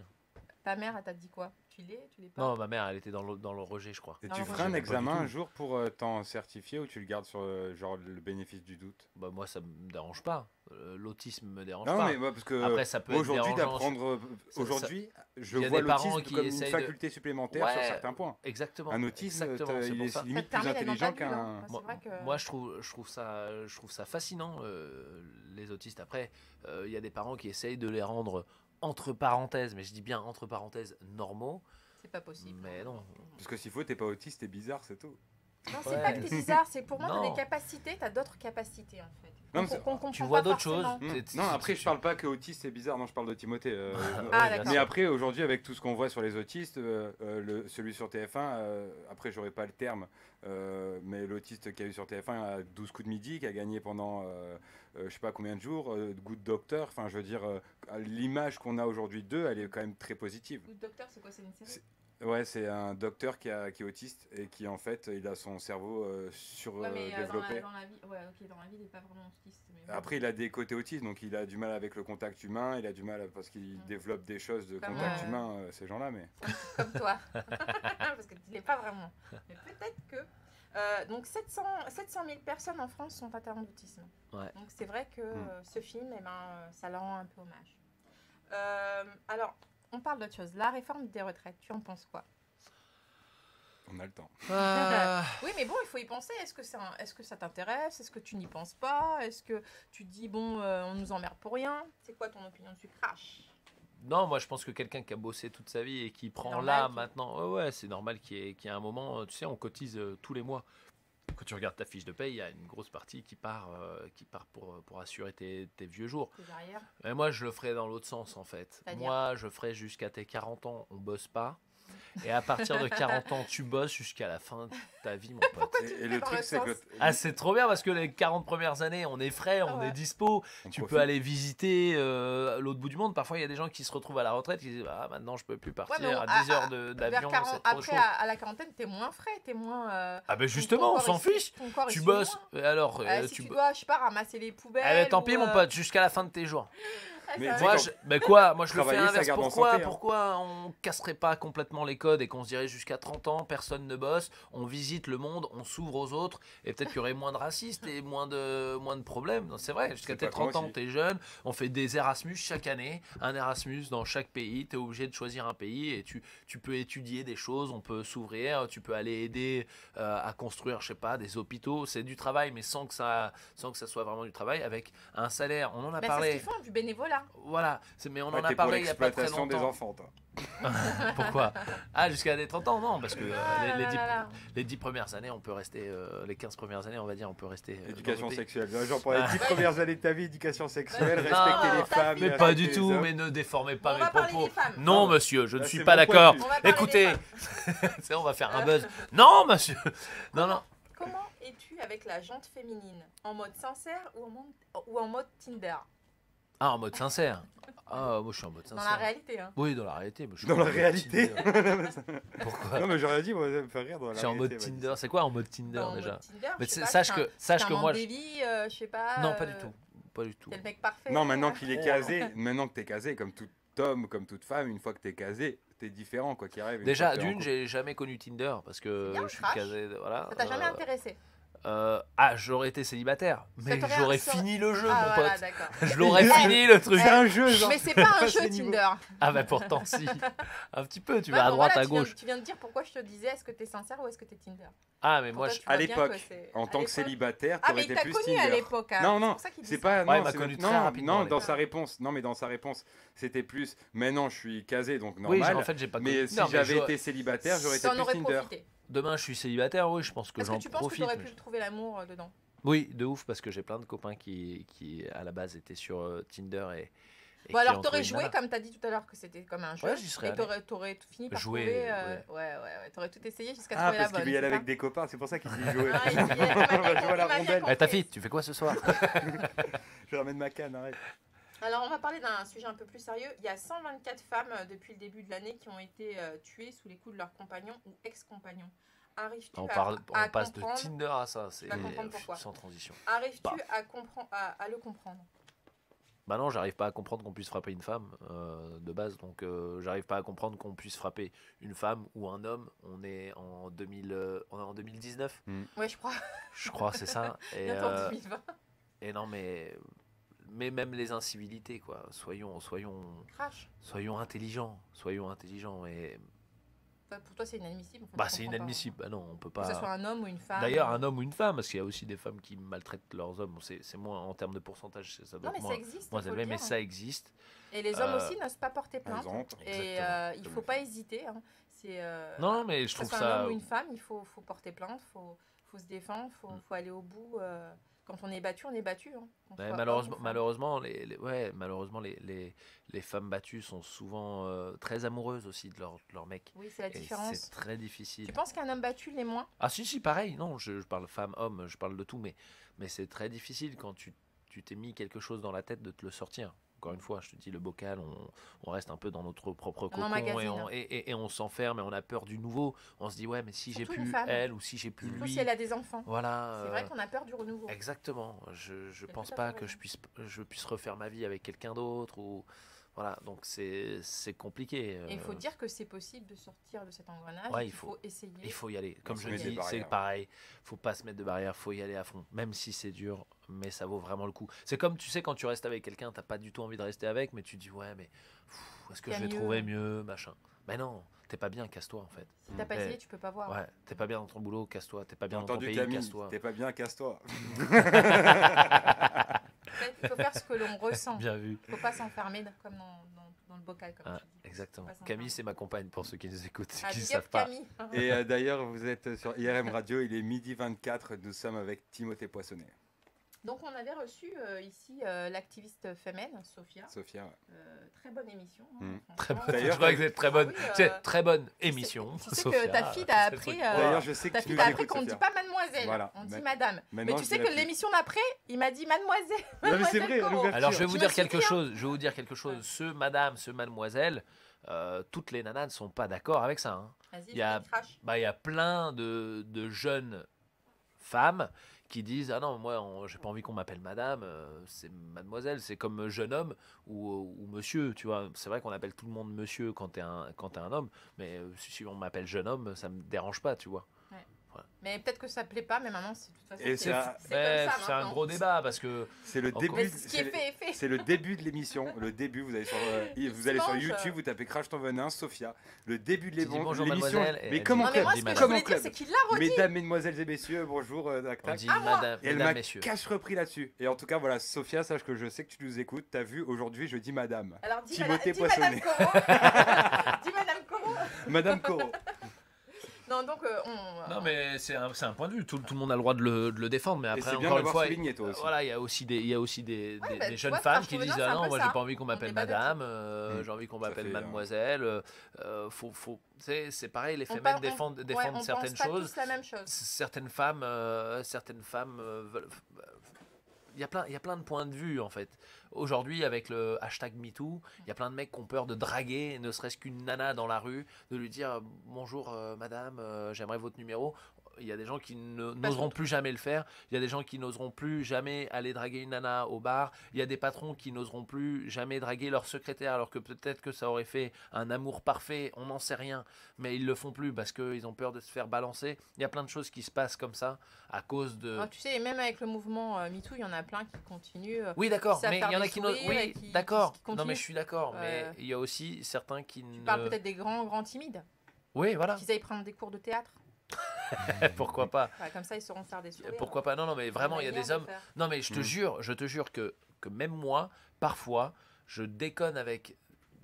Ta mère, elle t'a dit quoi? Tu l'es pas? Non, ma mère, elle était dans le rejet, je crois. Et tu feras un examen un jour pour t'en certifier ou tu le gardes sur le bénéfice du doute? Bah moi, ça me dérange pas. L'autisme me dérange pas. Non, mais moi, parce que après, ça peut aujourd'hui d'apprendre. Aujourd'hui, je vois l'autisme comme une faculté supplémentaire sur certains points. Exactement. Un autisme, il est limite plus intelligent qu'un. Moi, je trouve ça fascinant, les autistes. Après, il y a des parents qui essayent de les rendre entre parenthèses, mais je dis bien entre parenthèses, normaux. C'est pas possible. Mais non. Parce que s'il faut, t'es pas autiste, t'es bizarre, c'est tout. Non, c'est Ouais. pas que t'es bizarre, c'est pour moi, t'as Non. des capacités, t'as d'autres capacités en fait. Non, mais Qu'on comprend Tu vois pas d'autres choses. forcément. Non, après, je parle pas que autiste, c'est bizarre. Non, je parle de Timothée. Ah, bien d'accord. Mais après, aujourd'hui, avec tout ce qu'on voit sur les autistes, celui sur TF1, après, j'aurais pas le terme, mais l'autiste qui a eu sur TF1 a 12 coups de midi, qui a gagné pendant je sais pas combien de jours, Good Doctor, enfin, je veux dire, l'image qu'on a aujourd'hui d'eux, elle est quand même très positive. Good Doctor, c'est quoi? C'est une série? Ouais, c'est un docteur qui est autiste et qui, en fait, il a son cerveau Ouais, mais surdéveloppé. dans la vie, ouais, ok, dans la vie, il est pas vraiment autiste. Mais Après, il a des côtés autistes, donc il a du mal avec le contact humain, il a du mal parce qu'il développe des choses de Comme, contact humain, ces gens-là, mais... comme toi. Parce que tu l'es pas vraiment. Mais peut-être que. Donc 700 000 personnes en France sont atteintes d'autisme. Ouais. Donc c'est vrai que ce film, eh ben, ça leur rend un peu hommage. Alors, on parle d'autre chose. La réforme des retraites, tu en penses quoi? On a le temps. Oui, mais bon, il faut y penser. Est-ce que ça t'intéresse? Est-ce que tu n'y penses pas? Est-ce que tu te dis, bon, on nous emmerde pour rien? C'est quoi ton opinion dessus? Crash. Non, moi je pense que quelqu'un qui a bossé toute sa vie et qui prend normal là qu'il- maintenant, ouais, c'est normal qu'il y ait un moment, tu sais, on cotise tous les mois. Quand tu regardes ta fiche de paye, il y a une grosse partie qui part pour assurer tes vieux jours. Tes arrières. Mais moi, je le ferais dans l'autre sens, en fait. C'est-à-dire Moi, je ferais jusqu'à tes 40 ans, on bosse pas. Et à partir de 40 ans, tu bosses jusqu'à la fin de ta vie, mon pote. Et le dans truc, le c'est sens. que... Ah, c'est trop bien parce que les 40 premières années, on est frais, on Ouais. est dispo. on Tu profite. peux aller visiter l'autre bout du monde. Parfois, il y a des gens qui se retrouvent à la retraite qui disent ah, maintenant, je peux plus partir Ouais, mais à 10 heures vers d'avion. 40 C'est trop après, chaud. à la quarantaine, t'es moins frais, t'es moins. Ah, ben ton justement, on corps, s'en il suit- fiche. ton corps, il Tu suit bosses. moins. Alors, Si tu dois, je sais pas, ramasser les poubelles. Eh ben, tant pis, ou, mon pote, jusqu'à la fin de tes jours. Mais ça tu sais, va. Moi, quand- moi, je le fais Travailler, ça inverse. garde en Pourquoi, santé, hein. pourquoi on casserait pas complètement les codes et qu'on se dirait jusqu'à 30 ans, personne ne bosse, on visite le monde, on s'ouvre aux autres et peut-être qu'il y aurait moins de racistes et moins de problèmes. Non, c'est vrai, jusqu'à C'est tes pas 30 con ans, aussi. t'es jeune, on fait des Erasmus chaque année, un Erasmus dans chaque pays, t'es obligé de choisir un pays et tu peux étudier des choses, on peut s'ouvrir, tu peux aller aider à construire, je sais pas, des hôpitaux, c'est du travail, mais sans que ça soit vraiment du travail, avec un salaire, on en a Mais c'est ce parlé. qu'ils font, du bénévolat. Voilà, mais on Ouais, en a t'es pour parlé il y a pas très l'exploitation des longtemps. enfants, toi. Pourquoi? Ah, jusqu'à les 30 ans, non, parce que Ah là là là. les 10 premières années, on peut rester, les 15 premières années, on va dire, on peut rester. Dans Éducation le pays. sexuelle. Genre pour les 10 premières années de ta vie, éducation sexuelle, Non, respecter les ta femmes. fille. Mais pas respecter du les tout, hommes. mais ne déformez pas On mes va parler propos. des femmes. Non, Non, monsieur, je ne là, suis c'est pas mon point d'accord. de vue. On va parler Écoutez, des c'est on va faire un buzz. Non, monsieur. Non, non. Comment es-tu avec la jante féminine? En mode sincère ou en mode Tinder? Ah, en mode sincère. Ah, moi, je suis en mode Dans sincère. la réalité, hein. Oui, dans la réalité. mais je suis Dans en la mode réalité. Tinder. Pourquoi? Non, mais j'aurais dit, moi, ça me fait rire. Dans la Je suis en mode réalité, Tinder. C'est quoi en mode Tinder En déjà? mode Tinder, Mais je sais c'est- pas, sache c'est que- un- sache c'est que un moi, manque de vie, je sais pas. Non, pas du tout. Pas du tout. T'es le mec parfait. Non, maintenant qu'il est Oh. casé, maintenant que t'es casé, comme tout homme, comme toute femme, une fois que t'es casé, t'es différent, quoi qu'il arrive. Une Déjà, fois que t'es en d'une, couple. j'ai jamais connu Tinder parce que C'est bien, je suis crash. casé. Voilà. Ça t'a jamais intéressé? J'aurais été célibataire, mais t'aurait- j'aurais ça- fini le jeu, Ah mon voilà, pote. d'accord. Je l'aurais fini le truc. C'est un jeu, genre. Mais c'est pas un à jeu ce niveau. Tinder. Ah bah pourtant si. Un petit peu, tu Ouais, vas à bon, droite, voilà, à gauche. Tu viens de dire pourquoi je te disais est-ce que t'es sincère ou est-ce que t'es Tinder. Ah mais moi Pour je... toi, À tu vois bien l'époque, que c'est- en à tant que l'époque. célibataire, Ah, t'aurais mais été t'as plus connu à Tinder. l'époque. hein. Non, C'est non, pour ça qu'il dit c'est ça. pas. Ouais, il Non, m'a c'est- connu très non, rapidement, non, les dans gars. sa réponse. Non, mais dans sa réponse, c'était plus. Maintenant, je suis casé, donc Oui, normal. en fait j'ai pas connu. Mais si Non, j'avais je- été célibataire, j'aurais été T'en plus aurais Tinder. profité. Demain je suis célibataire, oui, je pense que Est-ce j'en que tu penses que profite. t'aurais mais pu trouver l'amour dedans? Oui, de ouf, parce que j'ai plein de copains qui à la base étaient sur Tinder et Bon, qui alors ont t'aurais trouvé une joué nana. comme t'as dit tout à l'heure que c'était comme un jeu. Ouais, j'y serais Et allé. t'aurais fini par Jouer, trouver. ouais. T'aurais tout essayé jusqu'à Ah, trouver la parce bonne. qu'il veut y aller c'est avec ça des copains, c'est pour ça qu'il dit jouer. Ah, il dit, il a On va jouer à la bien rondelle. compris. Eh, ta fille, tu fais quoi ce soir? Je ramène ma canne, arrête. Alors, on va parler d'un sujet un peu plus sérieux. Il y a 124 femmes depuis le début de l'année qui ont été tuées sous les coups de leurs compagnons ou ex-compagnons. Arrives-tu On à passe de comprendre Tinder à ça, c'est vas comprendre pourquoi. sans transition. Arrives-tu Paf. à le comprendre? Bah non, j'arrive pas à comprendre qu'on puisse frapper une femme de base, donc j'arrive pas à comprendre qu'on puisse frapper une femme ou un homme. On est en 2019, Ouais, je crois. je crois, c'est ça. Et, Bientôt en 2020. et non, mais même les incivilités, quoi. Soyons Crash. intelligents, soyons intelligents. Et Pour toi, c'est inadmissible. Enfin, Bah, je c'est comprends pas. inadmissible. Bah non, on peut Que ce soit pas. un homme ou une femme. D'ailleurs, un homme ou une femme, parce qu'il y a aussi des femmes qui maltraitent leurs hommes. Bon, c'est moins en termes de pourcentage, ça doit Non, mais être ça moins, existe. moins faut le élevé, mais dire. ça existe. Et les hommes Euh, aussi n'osent pas porter Par plainte. exemple. Et Exactement. il faut pas hésiter. Hein. C'est, Non, mais je que ce trouve soit un ça. homme ou une femme, il faut porter plainte, faut se défendre, faut aller au bout. Quand on est battu, on est battu. Hein. Qu'on Ouais, soit malheureusement, homme ou femme. malheureusement, les femmes battues sont souvent très amoureuses aussi de leur mec. Oui, c'est la Et différence. c'est très difficile. Tu penses qu'un homme battu l'est moins? Ah si, pareil, non, je parle femme, homme, je parle de tout, mais c'est très difficile quand tu t'es mis quelque chose dans la tête de te le sortir. Encore une fois, je te dis, le bocal, on reste un peu dans notre propre cocon emmagasine. et on s'enferme et on a peur du nouveau. On se dit, ouais, mais si j'ai Surtout une plus femme. elle ou si j'ai plus Surtout lui. si elle a des enfants. Voilà. C'est vrai qu'on a peur du renouveau. Exactement. Je T'as pense tout à pas fait que raison. je puisse refaire ma vie avec quelqu'un d'autre ou voilà. Donc c'est compliqué. Et il faut dire que c'est possible de sortir de cet engrenage. Ouais, il faut essayer. Il faut y aller. Comme se je mettre des dis, c'est barrières. pareil. Faut pas se mettre de barrière. Faut y aller à fond. Même si c'est dur, mais ça vaut vraiment le coup. C'est comme tu sais quand tu restes avec quelqu'un, t'as pas du tout envie de rester avec, mais tu dis ouais, mais est-ce que Il y a je vais mieux. trouver mieux, machin. Mais non, t'es pas bien, casse-toi en fait. Si t'as pas Eh, essayé, tu peux pas voir. Ouais, t'es pas bien dans ton boulot, casse-toi. T'es pas bien Bien dans ton entendu, pays, Camille, casse-toi. t'es pas bien, casse-toi. En fait, il faut faire ce que l'on ressent. Bien vu. Il faut pas s'enfermer comme dans le bocal, comme Ah, tu dis. exactement. Faut pas Camille, s'enfermer. c'est ma compagne pour ceux qui nous écoutent, Ah, qui ne big up savent pas. Camille. Et d'ailleurs, vous êtes sur IRM Radio, il est midi 24, nous sommes avec Timothée Poissonnet. Donc, on avait reçu ici l'activiste féminine, Sophia. Sophia, ouais. Très bonne émission. hein, Mm. franchement. Très bonne. D'ailleurs, Je vois que c'est très bonne. Ah oui, C'est très bonne émission. tu sais Sophia, que ta fille t'a c'est appris, le truc. D'ailleurs, je sais que Ta tu fille nous t'a appris écoutes, qu'on ne dit Sophia. pas mademoiselle, Voilà. on dit Mais- madame. Mais Maintenant, tu je sais dis que la fille. l'émission d'après, il m'a dit mademoiselle. Non, mais c'est Mademoiselle vrai, Corot. l'ouverture. Alors je vais vous Je dire me suis quelque dit, hein. chose. Je vais vous dire quelque chose. Ce madame, ce mademoiselle, toutes les nanas ne sont pas d'accord avec ça. Hein. Vas-y, Il y a- crash. Il y a plein de jeunes femmes qui disent ah non moi j'ai pas envie qu'on m'appelle madame, c'est mademoiselle, c'est comme jeune homme ou monsieur, tu vois. C'est vrai qu'on appelle tout le monde monsieur quand t'es un homme, mais si on m'appelle jeune homme, ça me dérange pas, tu vois. Mais peut-être que ça plaît pas, mais maintenant, c'est de toute façon, Et c'est ça- c'est Bref, comme ça. c'est un maintenant. gros débat parce que C'est le Encore. début. Mais ce qui est fait est fait. C'est le début de l'émission. Le début, vous allez sur, Dimanche. YouTube, vous tapez Crash ton venin, Sophia. Le début de tu dis bonjour l'émission. mademoiselle. et Mais elle comment Non, dit- mais moi, dit ce que je madame. voulais dire, club. c'est qu'il l'a redit. Mesdames, mesdemoiselles et messieurs, bonjour, tac, On tac. dit Ah, moi. madame, Et elle mesdames, m'a messieurs. cache repris là-dessus. Et en tout cas, voilà, Sophia, sache que je sais que tu nous écoutes. T'as vu, aujourd'hui, je dis madame. Alors, dis Timothée Madame Poissonnet. Corot. Dis Madame Corot. Madame Corot. Non, donc, Non mais c'est un point de vue, tout le monde a le droit de le défendre, mais Et après c'est bien encore une d'avoir fois, souligné, toi aussi. voilà, il y a aussi des bah, des tu jeunes vois, femmes Crash qui ton disent venin, ah c'est un non peu moi ça. j'ai pas envie qu'on On m'appelle débat madame, Mm. j'ai envie qu'on Ça m'appelle fait, mademoiselle, c'est pareil, les on femmes pa- défendent ouais, défendent on certaines pense pas choses, tous la même chose. certaines femmes veulent. Il y a plein de points de vue en fait. Aujourd'hui, avec le hashtag MeToo, il y a plein de mecs qui ont peur de draguer, ne serait-ce qu'une nana dans la rue, de lui dire bonjour madame, j'aimerais votre numéro. Il y a des gens qui n'oseront plus jamais le faire. Il y a des gens qui n'oseront plus jamais aller draguer une nana au bar. Il y a des patrons qui n'oseront plus jamais draguer leur secrétaire, alors que peut-être que ça aurait fait un amour parfait. On n'en sait rien, mais ils le font plus parce qu'ils ont peur de se faire balancer. Il y a plein de choses qui se passent comme ça à cause de. Alors, tu sais, même avec le mouvement MeToo, il y en a plein qui continuent. Oui, d'accord, ça mais faire il y en a des qui n'osent. sourires et Oui, qui d'accord. continuent. Non, mais je suis d'accord, mais Ouais. il y a aussi certains qui Tu ne. parles peut-être des grands timides, Oui, voilà. qu'ils aillent prendre des cours de théâtre. Pourquoi pas. Ouais, comme ça, ils sauront faire des sourires. Pourquoi pas. Non, mais vraiment, il y a Manière des de hommes. faire. Non, mais je te jure que même moi, parfois, je déconne avec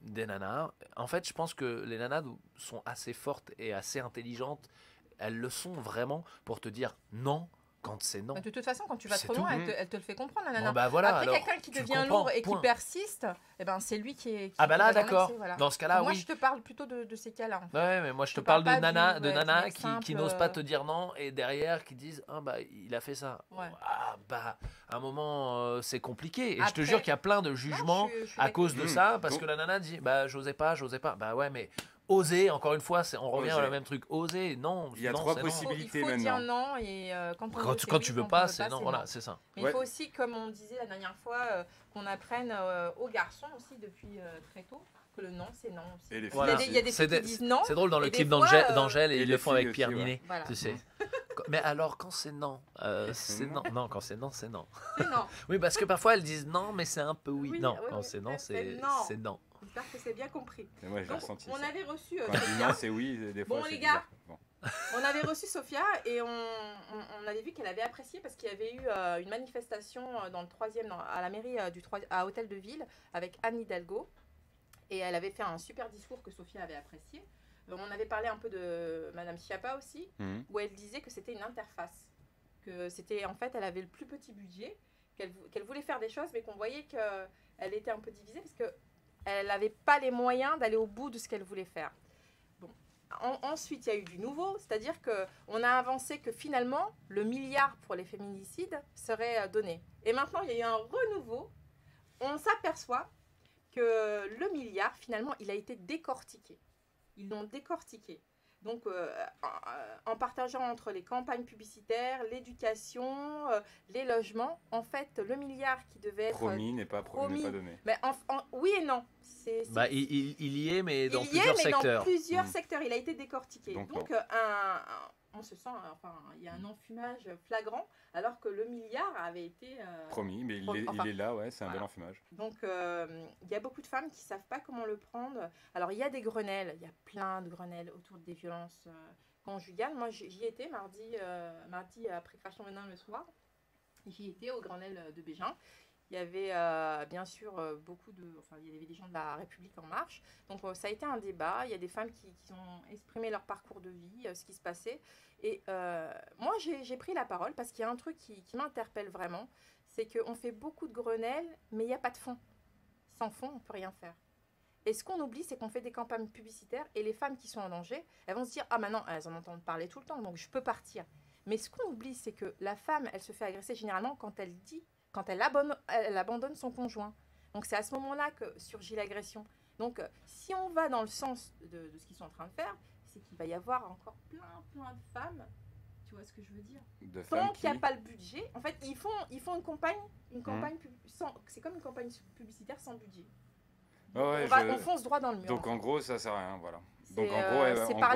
des nanas. En fait, je pense que les nanas sont assez fortes et assez intelligentes. Elles le sont vraiment pour te dire non quand c'est non. Mais de toute façon, quand tu vas C'est trop loin, tout. elle te le fait comprendre, la nana. Bon, bah voilà, Après, alors, quelqu'un qui tu le devient comprends, lourd et point. qui persiste, eh ben, c'est lui qui est. Ah bah qui là, va d'accord. l'annexer, voilà. Dans ce cas-là, Moi, oui. je te parle plutôt de ces cas-là. En fait. Ouais, mais moi je te Je parle parle de pas nanas du mec qui simple, n'osent pas te dire non et derrière qui disent ah bah il a fait ça. Ouais. Ah bah à un moment c'est compliqué et je te Après- jure qu'il y a plein de jugements Non, je suis à d'accord. cause de Mmh. ça parce Donc- que la nana dit bah j'osais pas. Bah ouais mais oser encore une fois on revient Oser. au même truc, oser non. Il y a non, trois c'est non. Il faut possibilités dire maintenant. non et quand on veut, Quand, c'est quand oui, tu veux on pas veut c'est non, c'est voilà c'est ça. Mais Ouais. il faut aussi, comme on disait la dernière fois, qu'on apprenne aux garçons aussi depuis très tôt que le non, c'est non aussi. Et les filles Voilà. Il y a des filles C'est qui disent non. C'est drôle dans le Et des clip fois, d'Angèle et et ils les le font filles avec aussi, Pierre ouais. Ninet, Voilà. tu sais. Mais alors quand c'est non, c'est non. Non, quand c'est non, c'est non. C'est non. Oui, parce que parfois elles disent non, mais c'est un peu oui. Oui, non, oui, quand oui, c'est non, mais c'est c'est non. c'est non. J'espère que c'est bien compris. Et moi, j'ai Donc, ressenti on ça. avait reçu Quand je dis Sophia. non, c'est oui, des fois, Bon, c'est les gars. bizarre. Bon. On avait reçu Sophia et on avait vu qu'elle avait apprécié parce qu'il y avait eu une manifestation dans le 3e, à la mairie à Hôtel de Ville avec Anne Hidalgo. Et elle avait fait un super discours que Sophia avait apprécié. On avait parlé un peu de Madame Schiappa aussi, où elle disait que c'était une interface. Que c'était, en fait, elle avait le plus petit budget, qu'elle voulait faire des choses, mais qu'on voyait qu'elle était un peu divisée parce qu'elle n'avait pas les moyens d'aller au bout de ce qu'elle voulait faire. Bon. Ensuite, il y a eu du nouveau, c'est-à-dire qu'on a avancé que finalement, le milliard pour les féminicides serait donné. Et maintenant, il y a eu un renouveau. On s'aperçoit que le milliard, finalement, il a été décortiqué. Ils l'ont décortiqué. Donc, en partageant entre les campagnes publicitaires, l'éducation, les logements, en fait, le milliard qui devait être Promis n'est pas donné. Mais oui et non. Il y est, mais dans il y est, plusieurs mais secteurs. dans plusieurs secteurs, il a été décortiqué. Donc, on se sent, il y a un enfumage flagrant, alors que le milliard avait été promis, mais il est là, ouais, c'est un bel enfumage. Donc, il y a beaucoup de femmes qui ne savent pas comment le prendre. Alors, il y a des Grenelles, il y a plein de Grenelles autour des violences conjugales. Moi, j'y étais mardi après Crash ton venin le soir. J'y étais au Grenelle de Bégin. Il y avait bien sûr il y avait des gens de la République En Marche. Donc ça a été un débat. Il y a des femmes qui ont exprimé leur parcours de vie, ce qui se passait. Et moi, j'ai pris la parole parce qu'il y a un truc qui m'interpelle vraiment. C'est qu'on fait beaucoup de Grenelles, mais il n'y a pas de fond. Sans fond, on ne peut rien faire. Et ce qu'on oublie, c'est qu'on fait des campagnes publicitaires et les femmes qui sont en danger, elles vont se dire « Ah, maintenant, elles en entendent parler tout le temps, donc je peux partir. » Mais ce qu'on oublie, c'est que la femme, elle se fait agresser généralement quand elle abandonne son conjoint. Donc c'est à ce moment-là que surgit l'agression. Donc si on va dans le sens de ce qu'ils sont en train de faire, c'est qu'il va y avoir encore plein de femmes, tu vois ce que je veux dire, tant qu'il n'y a pas le budget. En fait, ils font une campagne c'est comme une campagne publicitaire sans budget. On fonce droit dans le mur. Donc en gros, ça sert à rien, voilà. Donc en gros,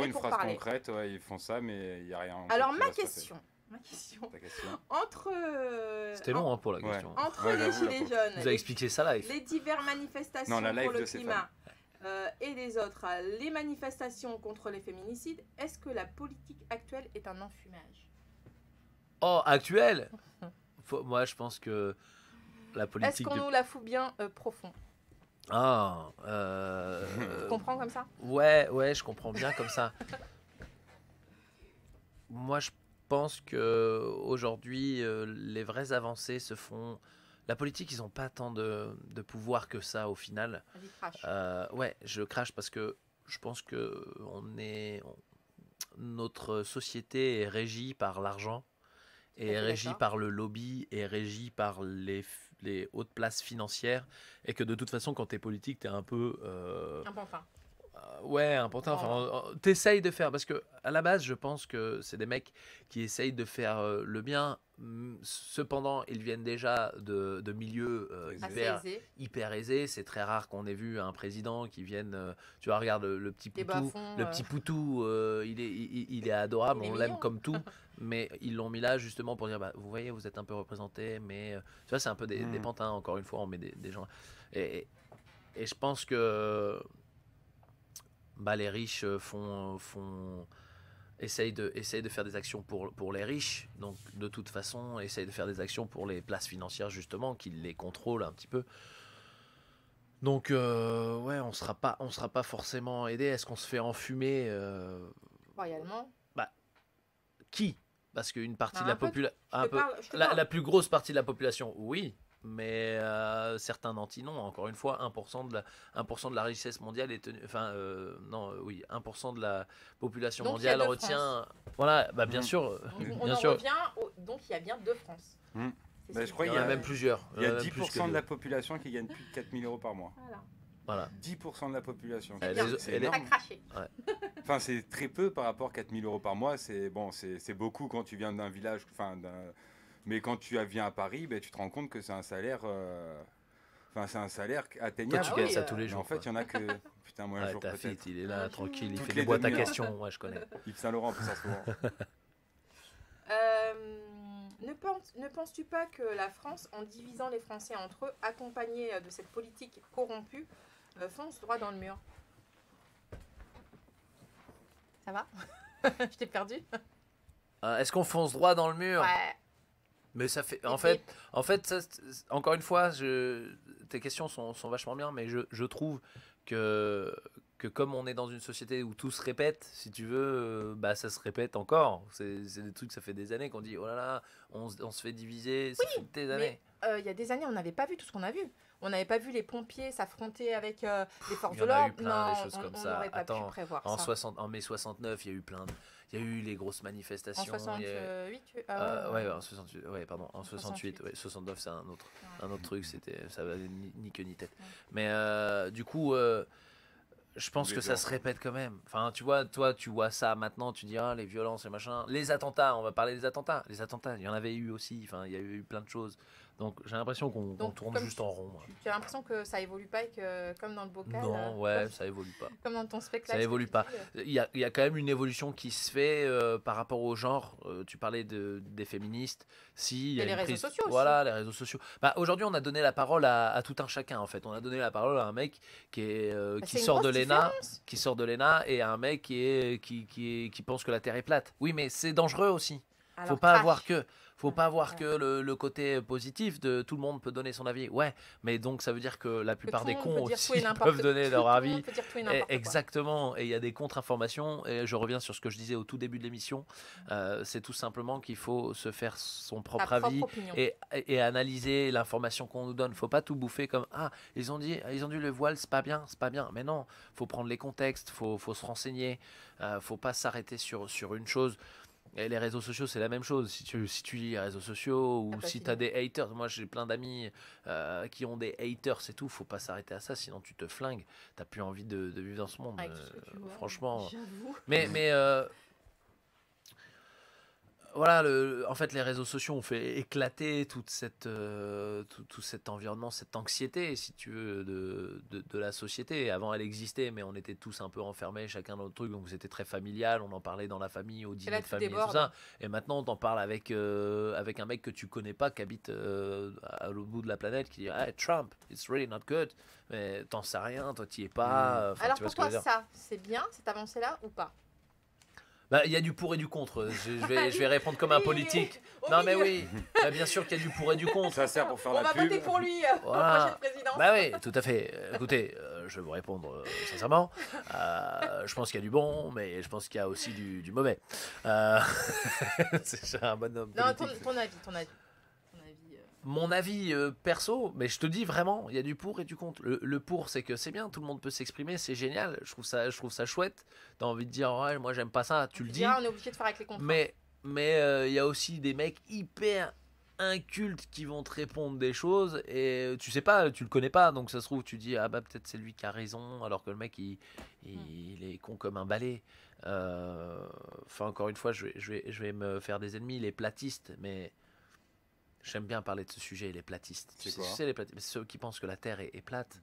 une phrase concrète, ils font ça, mais il n'y a rien. Alors ma question. Entre. C'était long pour la question. Entre les gilets jaunes. Vous avez expliqué ça live. Les diverses manifestations pour le climat et les autres, les manifestations contre les féminicides, est-ce que la politique actuelle est un enfumage? Oh, actuelle? Moi, je pense que la politique. Est-ce qu'on nous la fout bien profond? Tu comprends comme ça? Ouais, je comprends bien comme ça. Moi, je pense que aujourd'hui, les vraies avancées se font. La politique, ils n'ont pas tant de pouvoir que ça au final. Ouais, je crache parce que je pense que notre société est régie par l'argent, est régie par le lobby, est régie par les hautes places financières, et que de toute façon, quand tu es politique, tu es un peu. Un pantin. Ouais, un pantin. Enfin, t'essayes de faire, parce que à la base, je pense que c'est des mecs qui essayent de faire le bien. Cependant, ils viennent déjà de milieux hyper aisés. C'est très rare qu'on ait vu un président qui vienne. Tu vois, regarde le petit Poutou. Petit Poutou, il est adorable, on l'aime comme tout. Mais ils l'ont mis là justement pour dire, vous voyez, vous êtes un peu représentés, mais tu vois, c'est un peu des pantins. Encore une fois, on met des gens. Et je pense que les riches essayent de faire des actions pour les riches, donc de toute façon essayent de faire des actions pour les places financières justement, qui les contrôlent un petit peu. Donc on sera pas forcément aidé. Est-ce qu'on se fait enfumer royalement? Qui? Parce qu'une partie de la population, la plus grosse partie de la population, oui. Mais certains nantis, non. Encore une fois, 1% de la richesse mondiale est tenue. 1% de la population mondiale retient. Voilà, bien sûr. Donc il y a bien 2 France. Je crois qu'il y en a même plusieurs. Il y a 10% de la population qui gagne plus de 4 000 € par mois. Voilà. 10% de la population. C'est énorme. Craché. Ouais. Enfin, c'est très peu par rapport à 4 000 € par mois. C'est beaucoup quand tu viens d'un village. Mais quand tu viens à Paris, tu te rends compte que c'est un salaire, atteignable. Toi, tu gagnes ça tous les jours. En fait, il y en a que putain, moi un jour peut-être. Il est là tranquille, il fait des boîtes à questions. Ouais, je connais. Yves Saint Laurent fait ça souvent. Ne penses-tu pas que la France, en divisant les Français entre eux, accompagnée de cette politique corrompue, Fonce droit dans le mur. Ça va? Je t'ai perdu? Est-ce qu'on fonce droit dans le mur? Ouais. Mais ça fait. Et En fait ça, encore une fois, tes questions sont vachement bien, mais je trouve que comme on est dans une société où tout se répète, si tu veux, bah ça se répète encore. C'est des trucs, ça fait des années qu'on dit, oh là là, on se fait diviser, ça fait des années. il y a des années, on n'avait pas vu tout ce qu'on a vu. On n'avait pas vu les pompiers s'affronter avec les forces Il y de en a eu l'ordre. plein, Non, des choses comme on ça. n'aurait pas pu Attends, prévoir en ça. en mai 69, il y a eu il y a eu les grosses En manifestations. 68, Ouais, en 68, ouais, pardon, en 68, 68. ouais, 69, c'est Ouais. un autre truc, ça va ni queue ni tête. Ouais. Mais du coup, je pense que ça se répète quand même. Enfin, tu vois, toi, tu vois ça maintenant, tu dis, ah, les violences, les machins. Les attentats, on va parler des attentats. Les attentats, il y en avait eu aussi, enfin, il y a eu plein de choses. Donc, j'ai l'impression qu'on Donc, tourne comme juste en rond. Ouais. Tu as l'impression que ça évolue pas et que, comme dans le bocal, Non, ouais, ça évolue pas. comme dans ton spectacle, Ça évolue pas. Il y a quand même une évolution qui se fait par rapport au genre. Tu parlais des féministes. Si, il y a Et les une réseaux prise- sociaux aussi. Voilà, les réseaux sociaux. Bah, aujourd'hui, on a donné la parole à tout un chacun, en fait. On a donné la parole à un mec qui Bah, qui c'est une sort de grosse l'ENA, différence. qui sort de l'ENA, et à un mec qui pense que la Terre est plate. Oui, mais c'est dangereux aussi. Faut Alors, pas crash. avoir que Faut pas avoir Ouais. que le côté positif de tout le monde peut donner son avis. Ouais, mais donc ça veut dire que la plupart tout des le monde cons peut dire tout et aussi n'importe- peuvent donner tout leur le monde avis. peut dire tout et n'importe quoi. Exactement, et il y a des contre-informations, et je reviens sur ce que je disais au tout début de l'émission, c'est tout simplement qu'il faut se faire son Ta propre propre avis opinion. et analyser l'information qu'on nous donne. Faut pas tout bouffer comme ah ils ont dit le voile c'est pas bien, mais non, faut prendre les contextes, faut se renseigner, faut pas s'arrêter sur une chose. Et les réseaux sociaux, c'est la même chose. Si tu lis les réseaux sociaux ou Ah, si pas tu as fini. des haters, moi j'ai plein d'amis qui ont des haters, c'est tout. Faut pas s'arrêter à ça, sinon tu te flingues. T'as plus envie de vivre dans ce monde. Avec tout ce que tu vois, Franchement. J'avoue. Mais voilà, en fait, les réseaux sociaux ont fait éclater tout cet environnement, cette anxiété, si tu veux, de la société. Avant, elle existait, mais on était tous un peu enfermés, chacun dans notre truc, donc c'était très familial. On en parlait dans la famille, au dîner là, de tout famille et tout déborde. ça. Et maintenant, on t'en parle avec un mec que tu connais pas, qui habite à l'autre bout de la planète, qui dit hey, Trump, it's really not good. Mais t'en sais rien, toi, t'y es pas. Enfin, Alors tu vois pour ce que je toi, veux dire. ça, c'est bien, cette avancée-là ou pas? Bah, il y a du pour et du contre. Je vais répondre comme un Oui, politique. au Non, mais milieu. oui, bah, bien sûr qu'il y a du pour et du contre. Ça sert pour faire On la va pub. voter pour lui pour Voilà. la prochaine présidence. Bah oui, tout à fait. Écoutez, je vais vous répondre sincèrement. Je pense qu'il y a du bon, mais je pense qu'il y a aussi du mauvais. C'est un bonhomme Non, politique. ton avis. Ton avis Mon avis perso, mais je te dis vraiment, il y a du pour et du contre. Le pour, c'est que c'est bien, tout le monde peut s'exprimer, c'est génial. Je trouve ça chouette. T'as envie de dire, ouais, moi j'aime pas ça, tu le dis. on est obligé de faire avec les contrats. Mais il y a aussi des mecs hyper incultes qui vont te répondre des choses et tu sais pas, tu le connais pas, donc ça se trouve tu dis ah bah peut-être c'est lui qui a raison alors que le mec il est con comme un balai. Enfin encore une fois je vais me faire des ennemis les platistes, mais j'aime bien parler de ce sujet, les platistes. C'est Tu quoi sais, les platistes, ceux qui pensent que la Terre est plate.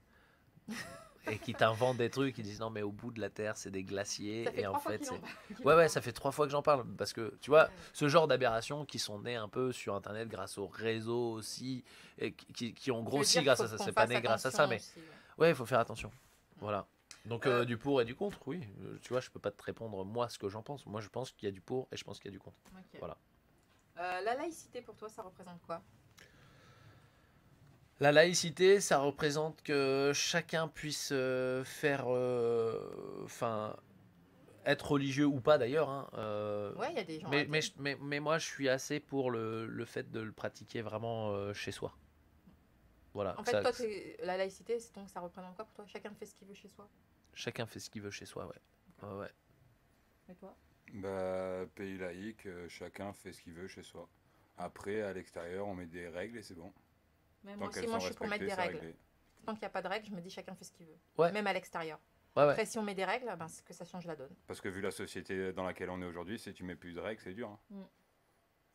Et qui t'inventent des trucs, ils disent non mais au bout de la Terre c'est des glaciers Ça fait et en 3 fois fait qu'il en c'est parle. ouais ça fait 3 fois que j'en parle parce que tu vois ce genre d'aberrations qui sont nées un peu sur internet grâce aux réseaux aussi et qui ont Tu veux grossi dire grâce qu'il à faut ça, qu'on c'est pas fasse né grâce à ça attention mais aussi, ouais il faut faire attention, voilà. Donc du pour et du contre, oui. Tu vois, je peux pas te répondre moi ce que j'en pense. Moi je pense qu'il y a du pour et je pense qu'il y a du contre. Ok. Voilà. La laïcité pour toi, ça représente quoi? La laïcité, ça représente que chacun puisse enfin, être religieux ou pas d'ailleurs. Hein, Ouais, il y a des gens. mais moi, je suis assez pour le fait de le pratiquer vraiment chez soi. Voilà. En fait, ça- toi, la laïcité, donc ça représente quoi pour toi? Chacun fait ce qu'il veut chez soi. chacun fait ce qu'il veut chez soi, ouais. Ouais. Et toi? Bah, pays laïque, chacun fait ce qu'il veut chez soi. Après, à l'extérieur, on met des règles et c'est bon. Mais Tant moi aussi, qu'elles moi, sont je suis pour mettre respectées, des c'est règles. réglé. Tant qu'il n'y a pas de règles, je me dis chacun fait ce qu'il veut. Ouais. Même à l'extérieur. Ouais. Après, si on met des règles, ben, c'est que ça change la donne. Parce que vu la société dans laquelle on est aujourd'hui, si tu mets plus de règles, c'est dur. Hein. Mm.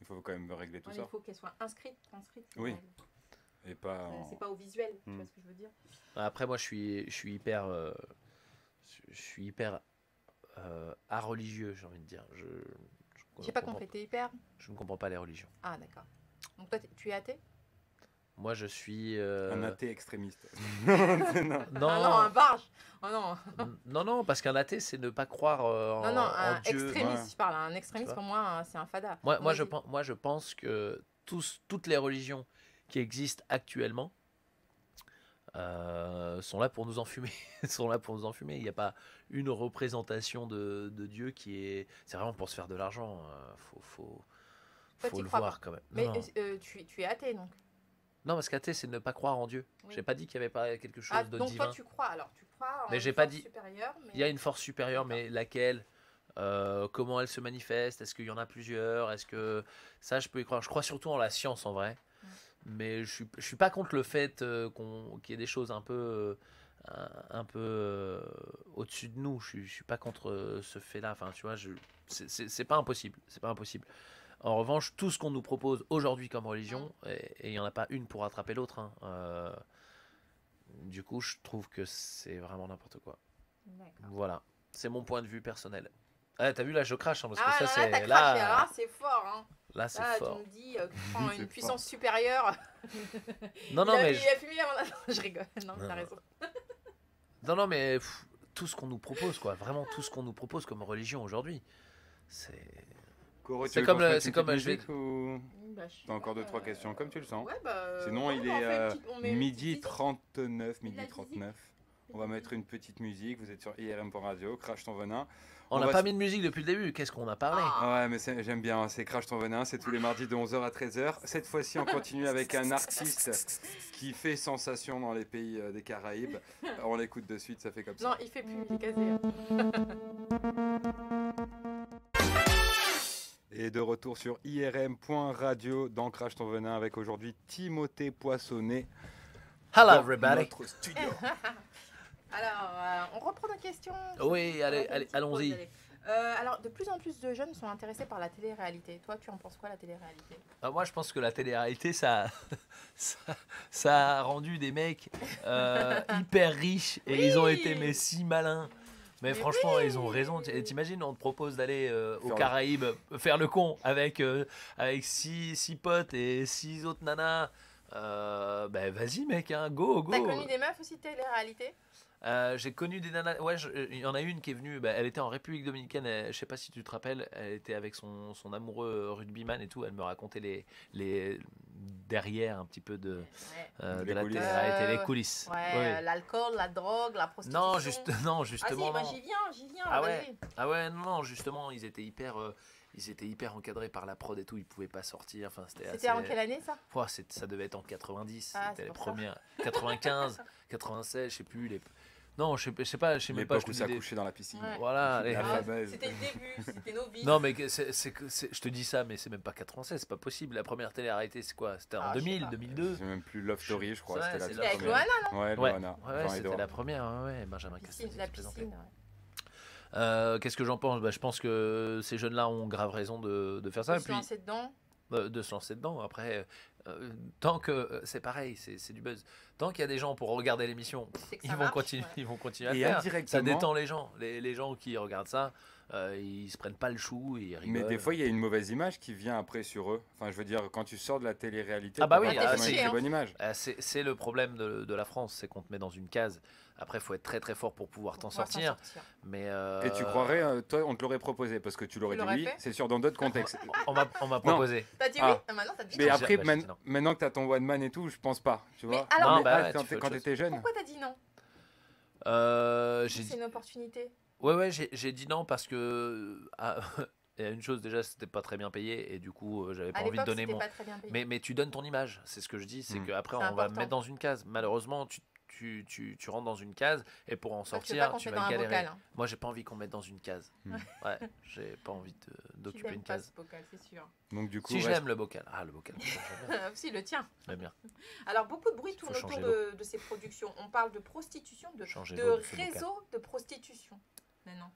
Il faut quand même régler tout Ouais, ça. il faut qu'elles soient inscrites, transcrites. ces Oui. règles. Et pas en- C'est pas au visuel, tu Mm. vois ce que je veux dire? Après, moi, je suis hyper, religieux, j'ai envie de dire. J'ai pas comprends- compris, t'es hyper. Je ne comprends pas les religions. Ah, d'accord. Donc toi, tu es athée? Moi, je suis. Un athée extrémiste. Non. Ah non, un barge. Oh non. Non, parce qu'un athée, c'est ne pas croire Non, non, en un Dieu. extrémiste, Ouais. je parle. Un extrémiste, Tu vois. pour moi, c'est un fada. Moi, je pense que toutes les religions qui existent actuellement sont là pour nous enfumer. sont là pour nous enfumer. Il n'y a pas une représentation de Dieu qui est. C'est vraiment pour se faire de l'argent. Toi, Faut t'y le crois voir pas. quand même. Mais Non, tu es athée, donc. non, parce qu'athée, c'est ne pas croire en Dieu. Oui. J'ai pas dit qu'il n'y avait pas quelque chose Ah, de donc divin. toi, tu crois. Alors, tu crois en Mais j'ai une pas force dit- supérieure. Il y a une force supérieure, D'accord. mais laquelle? Comment elle se manifeste? Est-ce qu'il y en a plusieurs? Est-ce que ça, je peux y croire? Je crois surtout en la science en vrai, mais je suis pas contre le fait qu'il y ait des choses un peu au-dessus de nous. Je suis pas contre ce fait-là. Enfin, tu vois, c'est pas impossible. C'est pas impossible. En revanche, tout ce qu'on nous propose aujourd'hui comme religion, et il n'y en a pas une pour rattraper l'autre, hein, du coup, je trouve que c'est vraiment n'importe quoi. D'accord. Voilà, c'est mon point de vue personnel. Ah, t'as vu là, je crache, hein, parce que Ah, ça non, c'est là, t'as craché. Alors là, là, c'est fort. Hein. là c'est Là, fort. tu me dis que tu prends C'est une fort. puissance supérieure. Non, non, mais Il a fumé avant. Je rigole. Non, Non, t'as non. raison. non, mais tout ce qu'on nous propose, quoi, vraiment tout ce qu'on nous propose comme religion aujourd'hui, c'est. Coro, tu C'est veux comme qu'on se le- mette c'est une comme, petite je vais- musique ou Bah, je sais t'as encore pas, 2-3 questions comme tu le sens? Ouais, bah. Sinon, ouais, il bah, on est fait une petite- on met une midi petite 39, Il a midi dit 39. On va mettre une petite musique. Vous êtes sur IRM.radio, Crash ton venin. On n'a va pas se- mis de musique depuis le début. Qu'est-ce qu'on a parlé? Ah. Ouais, mais j'aime bien, c'est Crash ton venin, c'est tous les mardis de 11h à 13h. Cette fois-ci, on continue avec un artiste qui fait sensation dans les pays des Caraïbes. On l'écoute de suite, ça fait comme ça. Non, il fait plus, il est casé. Hein. Et de retour sur IRM.radio dans Crash ton venin avec aujourd'hui Timothée Poissonnet. Hello dans everybody. notre studio. Alors, on reprend nos questions. Oui, allez, On va faire une petite allons-y. pause, allez. Alors, de plus en plus de jeunes sont intéressés par la télé-réalité. Toi, tu en penses quoi, la télé-réalité? Moi, je pense que la télé-réalité, ça a rendu des mecs hyper riches et Oui. ils ont été mais si malins. Mais Mais franchement, oui. ils ont raison. T'imagines, on te propose d'aller aux Faire le- Caraïbes faire le con avec six potes et 6 autres nanas. Ben vas-y mec, hein, go. T'as connu des meufs aussi de télé-réalité? J'ai connu des nanas. Ouais, il y en a une qui est venue. Elle était en République Dominicaine. Je sais pas si tu te rappelles. Elle était avec son amoureux rugbyman et tout. Elle me racontait les derrière un petit peu de Ouais. de la coulisses. télé-réalité, les coulisses. Ouais, Oui. l'alcool, la drogue, la prostitution. Non, Ah si, justement. moi non. j'y viens, Ah vas-y. ouais. Ah ouais, non, justement, ils étaient hyper encadrés par la prod et tout. Ils pouvaient pas sortir. Enfin, c'était C'était en quelle année ça? Ouah, ça devait être en 90. Ah, C'était c'est les pour ça. premières. 95, 96, je sais plus. Non, je sais pas. Je sais même pas. L'époque Je où te ça dis des- couchait dans la piscine. Ouais. Voilà. La Ah, fameuse. c'était le début, c'était nos vies. Non, mais je te dis ça, mais c'est même pas 96, c'est pas possible. La première télé-réalité, c'est quoi? C'était en Ah, je sais 2000, pas. 202. C'est même plus Love Story, je crois. Ouais, C'était la c'est toute Avec première. Loana, non? Ouais, Ouais, Loana. ouais, Jean c'était Edouard. la première, ouais, Benjamin Piscine, Castaldi la qui présentait. piscine. Ouais. Qu'est-ce que j'en pense? Je pense que ces jeunes-là ont grave raison de faire ça. Faut Et se puis, lancer dedans. de se lancer dedans. Après, tant que c'est pareil, c'est du buzz. Tant qu'il y a des gens pour regarder l'émission, C'est que ils ça vont marche, continuer, ouais. ils vont continuer à Et faire. Ça indirectement- détend les gens. Les gens qui regardent ça, ils se prennent pas le chou, ils rigolent. Mais des fois, il y a une mauvaise image qui vient après sur eux. Enfin, je veux dire, quand tu sors de la télé-réalité, Ah bah t'as oui, pas ah, forcément c'est- une très bonne image. C'est le problème de la France, c'est qu'on te met dans une case. Après, il faut être très très fort pour pouvoir t'en Pouvoir s'en sortir. Mais Et tu croirais, toi, on te l'aurait proposé parce que tu l'aurais Tu Ah, dit l'aurais oui. fait C'est sûr, dans d'autres contextes. on m'a proposé. T'as dit Ah. oui? Ah, maintenant t'as dit Mais non. après, bah, j'ai dit non. maintenant que tu as ton one man et tout, je pense pas. Tu Mais vois. alors, Non, Mais bah ouais, quand tu fais quand autre t'étais jeune. pourquoi t'as dit non? J'ai C'est une opportunité. Ouais, j'ai dit non parce que il y a une chose déjà, c'était pas très bien payé et du coup, j'avais pas À envie de l'époque, donner c'était mon. pas très bien payé. Mais tu donnes ton image, c'est ce que je dis, c'est Mm. qu'après C'est on va me important. mettre dans une case. Malheureusement, tu rentres dans une case et pour en Toi, tu veux pas sortir, qu'on tu te mette dans vas un galérer. bocal. Hein. Moi, j'ai pas envie qu'on me mette dans une case. Mm. Ouais, j'ai pas envie Tu d'occuper l'aimes une pas case. ce bocal, c'est sûr. Donc du coup, Si reste- j'aime le bocal. Ah, le bocal. j'aime bien, Si, le tien. j'aime bien. Alors, beaucoup de bruit Faut tourne autour changer de ces productions. On parle de prostitution, de Changer de l'eau de ce bocal. réseaux de prostitution. Maintenant,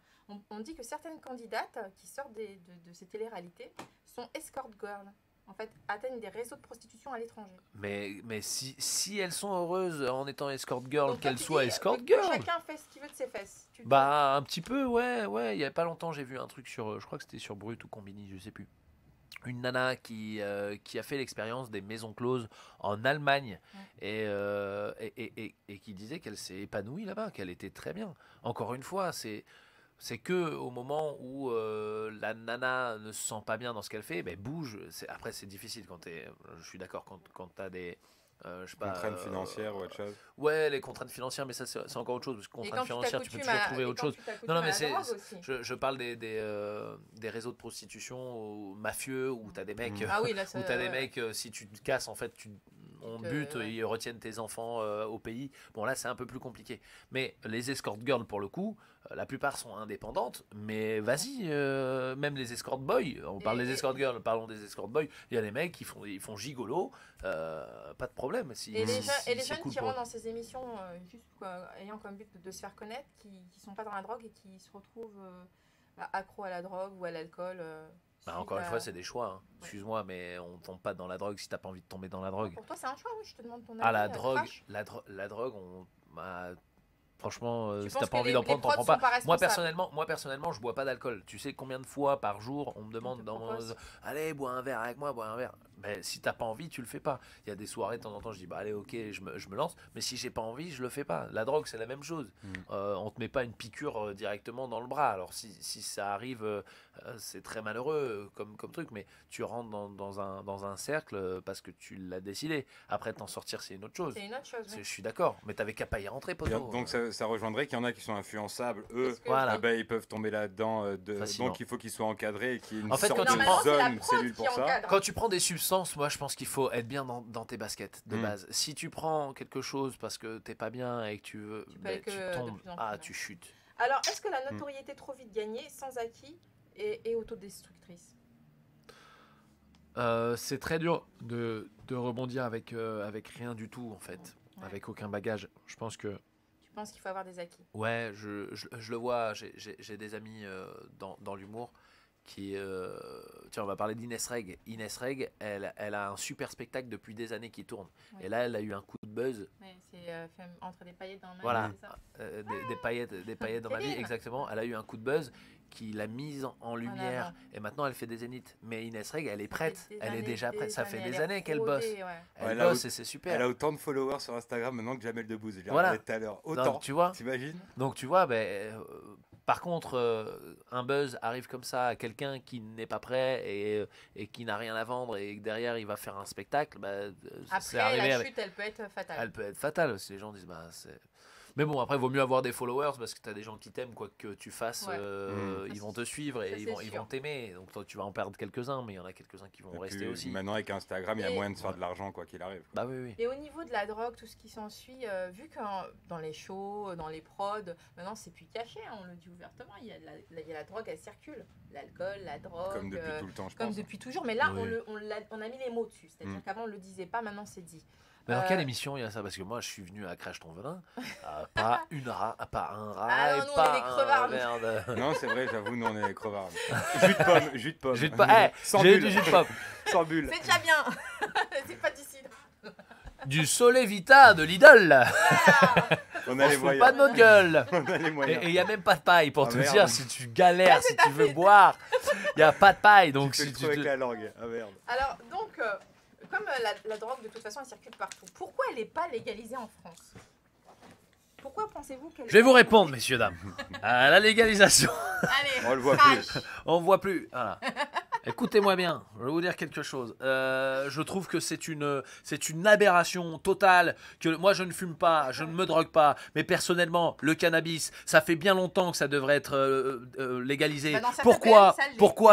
on dit que certaines candidates qui sortent de ces téléréalités sont escort girls. En fait, atteignent des réseaux de prostitution à l'étranger. Mais si elles sont heureuses en étant escort girl, Donc, toi, qu'elles tu soient dis escort que girl. Chacun fait ce qu'il veut de ses fesses. Tu Bah un petit peu, ouais. Il y a pas longtemps, j'ai vu un truc sur, je crois que c'était sur Brut ou Combini, je sais plus. une nana qui a fait l'expérience des maisons closes en Allemagne et qui disait qu'elle s'est épanouie là-bas, qu'elle était très bien. Encore une fois, c'est que au moment où la nana ne se sent pas bien dans ce qu'elle fait, ben bouge. Après, c'est difficile je suis d'accord quand tu as des je sais pas, Contraintes financières ou autre chose. Ouais, les contraintes financières, mais ça c'est encore autre chose. Parce que contraintes financières, tu peux toujours trouver autre chose. Non, mais je parle des réseaux de prostitution mafieux où tu as des mecs, où t'as des mecs, si tu te casses, en fait, on te bute, ils retiennent tes enfants au pays. Bon, là, c'est un peu plus compliqué. Mais les escort girls, pour le coup, la plupart sont indépendantes, mais vas-y, même les escort boys, on parle des escort girls, parlons des escort boys, il y a des mecs qui font gigolo, pas de problème. Et les jeunes qui rentrent dans ces émissions, juste ayant comme but de se faire connaître, qui sont pas dans la drogue et qui se retrouvent accros à la drogue ou à l'alcool. Encore une fois, c'est des choix. Hein. Ouais. Excuse-moi, mais on ne tombe pas dans la drogue si tu n'as pas envie de tomber dans la drogue. Pour toi, c'est un choix, oui, je te demande ton avis. La drogue, franchement, si t'as pas envie d'en prendre, t'en prends pas. Moi personnellement, je bois pas d'alcool. Tu sais combien de fois par jour on me demande allez, bois un verre avec moi, bois un verre. Mais si t'as pas envie, tu le fais pas. Il y a des soirées de temps en temps, je dis allez, ok, je me lance. Mais si j'ai pas envie, je le fais pas. La drogue, c'est la même chose. On te met pas une piqûre directement dans le bras. Alors si ça arrive, c'est très malheureux comme truc. Mais tu rentres dans un cercle parce que tu l'as décidé. Après t'en sortir, c'est une autre chose. C'est une autre chose. Oui. Je suis d'accord. Mais t'avais qu'à pas y rentrer, poteau. Donc ça rejoindrait qu'il y en a qui sont influençables. Eux, ils peuvent tomber là-dedans. Donc il faut qu'ils soient encadrés et qu'il y ait une sorte de zone, cellule pour ça. Quand tu prends des substances, moi je pense qu'il faut être bien dans tes baskets de base. Si tu prends quelque chose parce que t'es pas bien et que tu tombes, tu chutes. Alors, est-ce que la notoriété trop vite gagnée, sans acquis, est autodestructrice ? C'est très dur de rebondir avec rien du tout en fait, avec aucun bagage. Je pense que. Tu penses qu'il faut avoir des acquis ? Ouais, je le vois. J'ai des amis dans l'humour qui tiens, on va parler d'Inès Reg. Inès Reg, elle a un super spectacle depuis des années qui tourne. Et là, elle a eu un coup de buzz. C'est entre des paillettes dans ma vie. Voilà, des paillettes dans ma vie, exactement. Elle a eu un coup de buzz qui l'a mise en lumière et maintenant elle fait des zéniths. Mais Inès Reg, elle est prête, elle est déjà prête. Ça fait des années qu'elle bosse. Elle bosse et c'est super. Elle a autant de followers sur Instagram maintenant que Jamel Debbouze. Je l'ai regardé tout à l'heure. Autant, tu vois. T'imagines ? Donc tu vois, par contre, un buzz arrive comme ça à quelqu'un qui n'est pas prêt et qui n'a rien à vendre et que derrière il va faire un spectacle. Après, la chute, elle peut être fatale. Elle peut être fatale si les gens disent c'est. Mais bon, après, il vaut mieux avoir des followers parce que tu as des gens qui t'aiment, quoi que tu fasses, ils vont te suivre et ils vont t'aimer. Donc toi, tu vas en perdre quelques-uns, mais il y en a quelques-uns qui vont rester aussi. Maintenant, avec Instagram, il y a moyen de se faire de l'argent, quoi qu'il arrive. Bah oui. Et au niveau de la drogue, tout ce qui s'ensuit, vu que dans les shows, dans les prods, maintenant, c'est plus caché, on le dit ouvertement, il y a la drogue, elle circule. L'alcool, la drogue. Comme depuis tout le temps, je pense. Comme depuis toujours, mais là, on a mis les mots dessus. C'est-à-dire qu'avant, on ne le disait pas, maintenant, c'est dit. Mais dans quelle émission il y a ça ? Parce que moi, je suis venu à Crash ton venin, pas un rat, nous, on est des crevards. Merde. Non, c'est vrai, j'avoue, nous, on est des crevards. Jus de pomme. J'ai du jus de pomme. Sans bulle. C'est déjà bien. C'est pas d'ici. Du Solé Vita de Lidl. Voilà. On a les moyens. Pas de notre gueule. On a les moyens. Et il n'y a même pas de paille pour te dire si tu galères, si tu veux boire. Il n'y a pas de paille. Donc tu fais avec la langue. Ah merde. Alors, donc... Comme la drogue, de toute façon, elle circule partout. Pourquoi elle n'est pas légalisée en France ? Pourquoi pensez-vous qu'elle... Je vais vous répondre, messieurs, dames. À la légalisation. Allez, on le voit plus. On ne voit plus. Voilà. Écoutez-moi bien, je vais vous dire quelque chose. Je trouve que c'est une aberration totale. Que moi, je ne fume pas, je ne me drogue pas. Mais personnellement, le cannabis, ça fait bien longtemps que ça devrait être légalisé. Pourquoi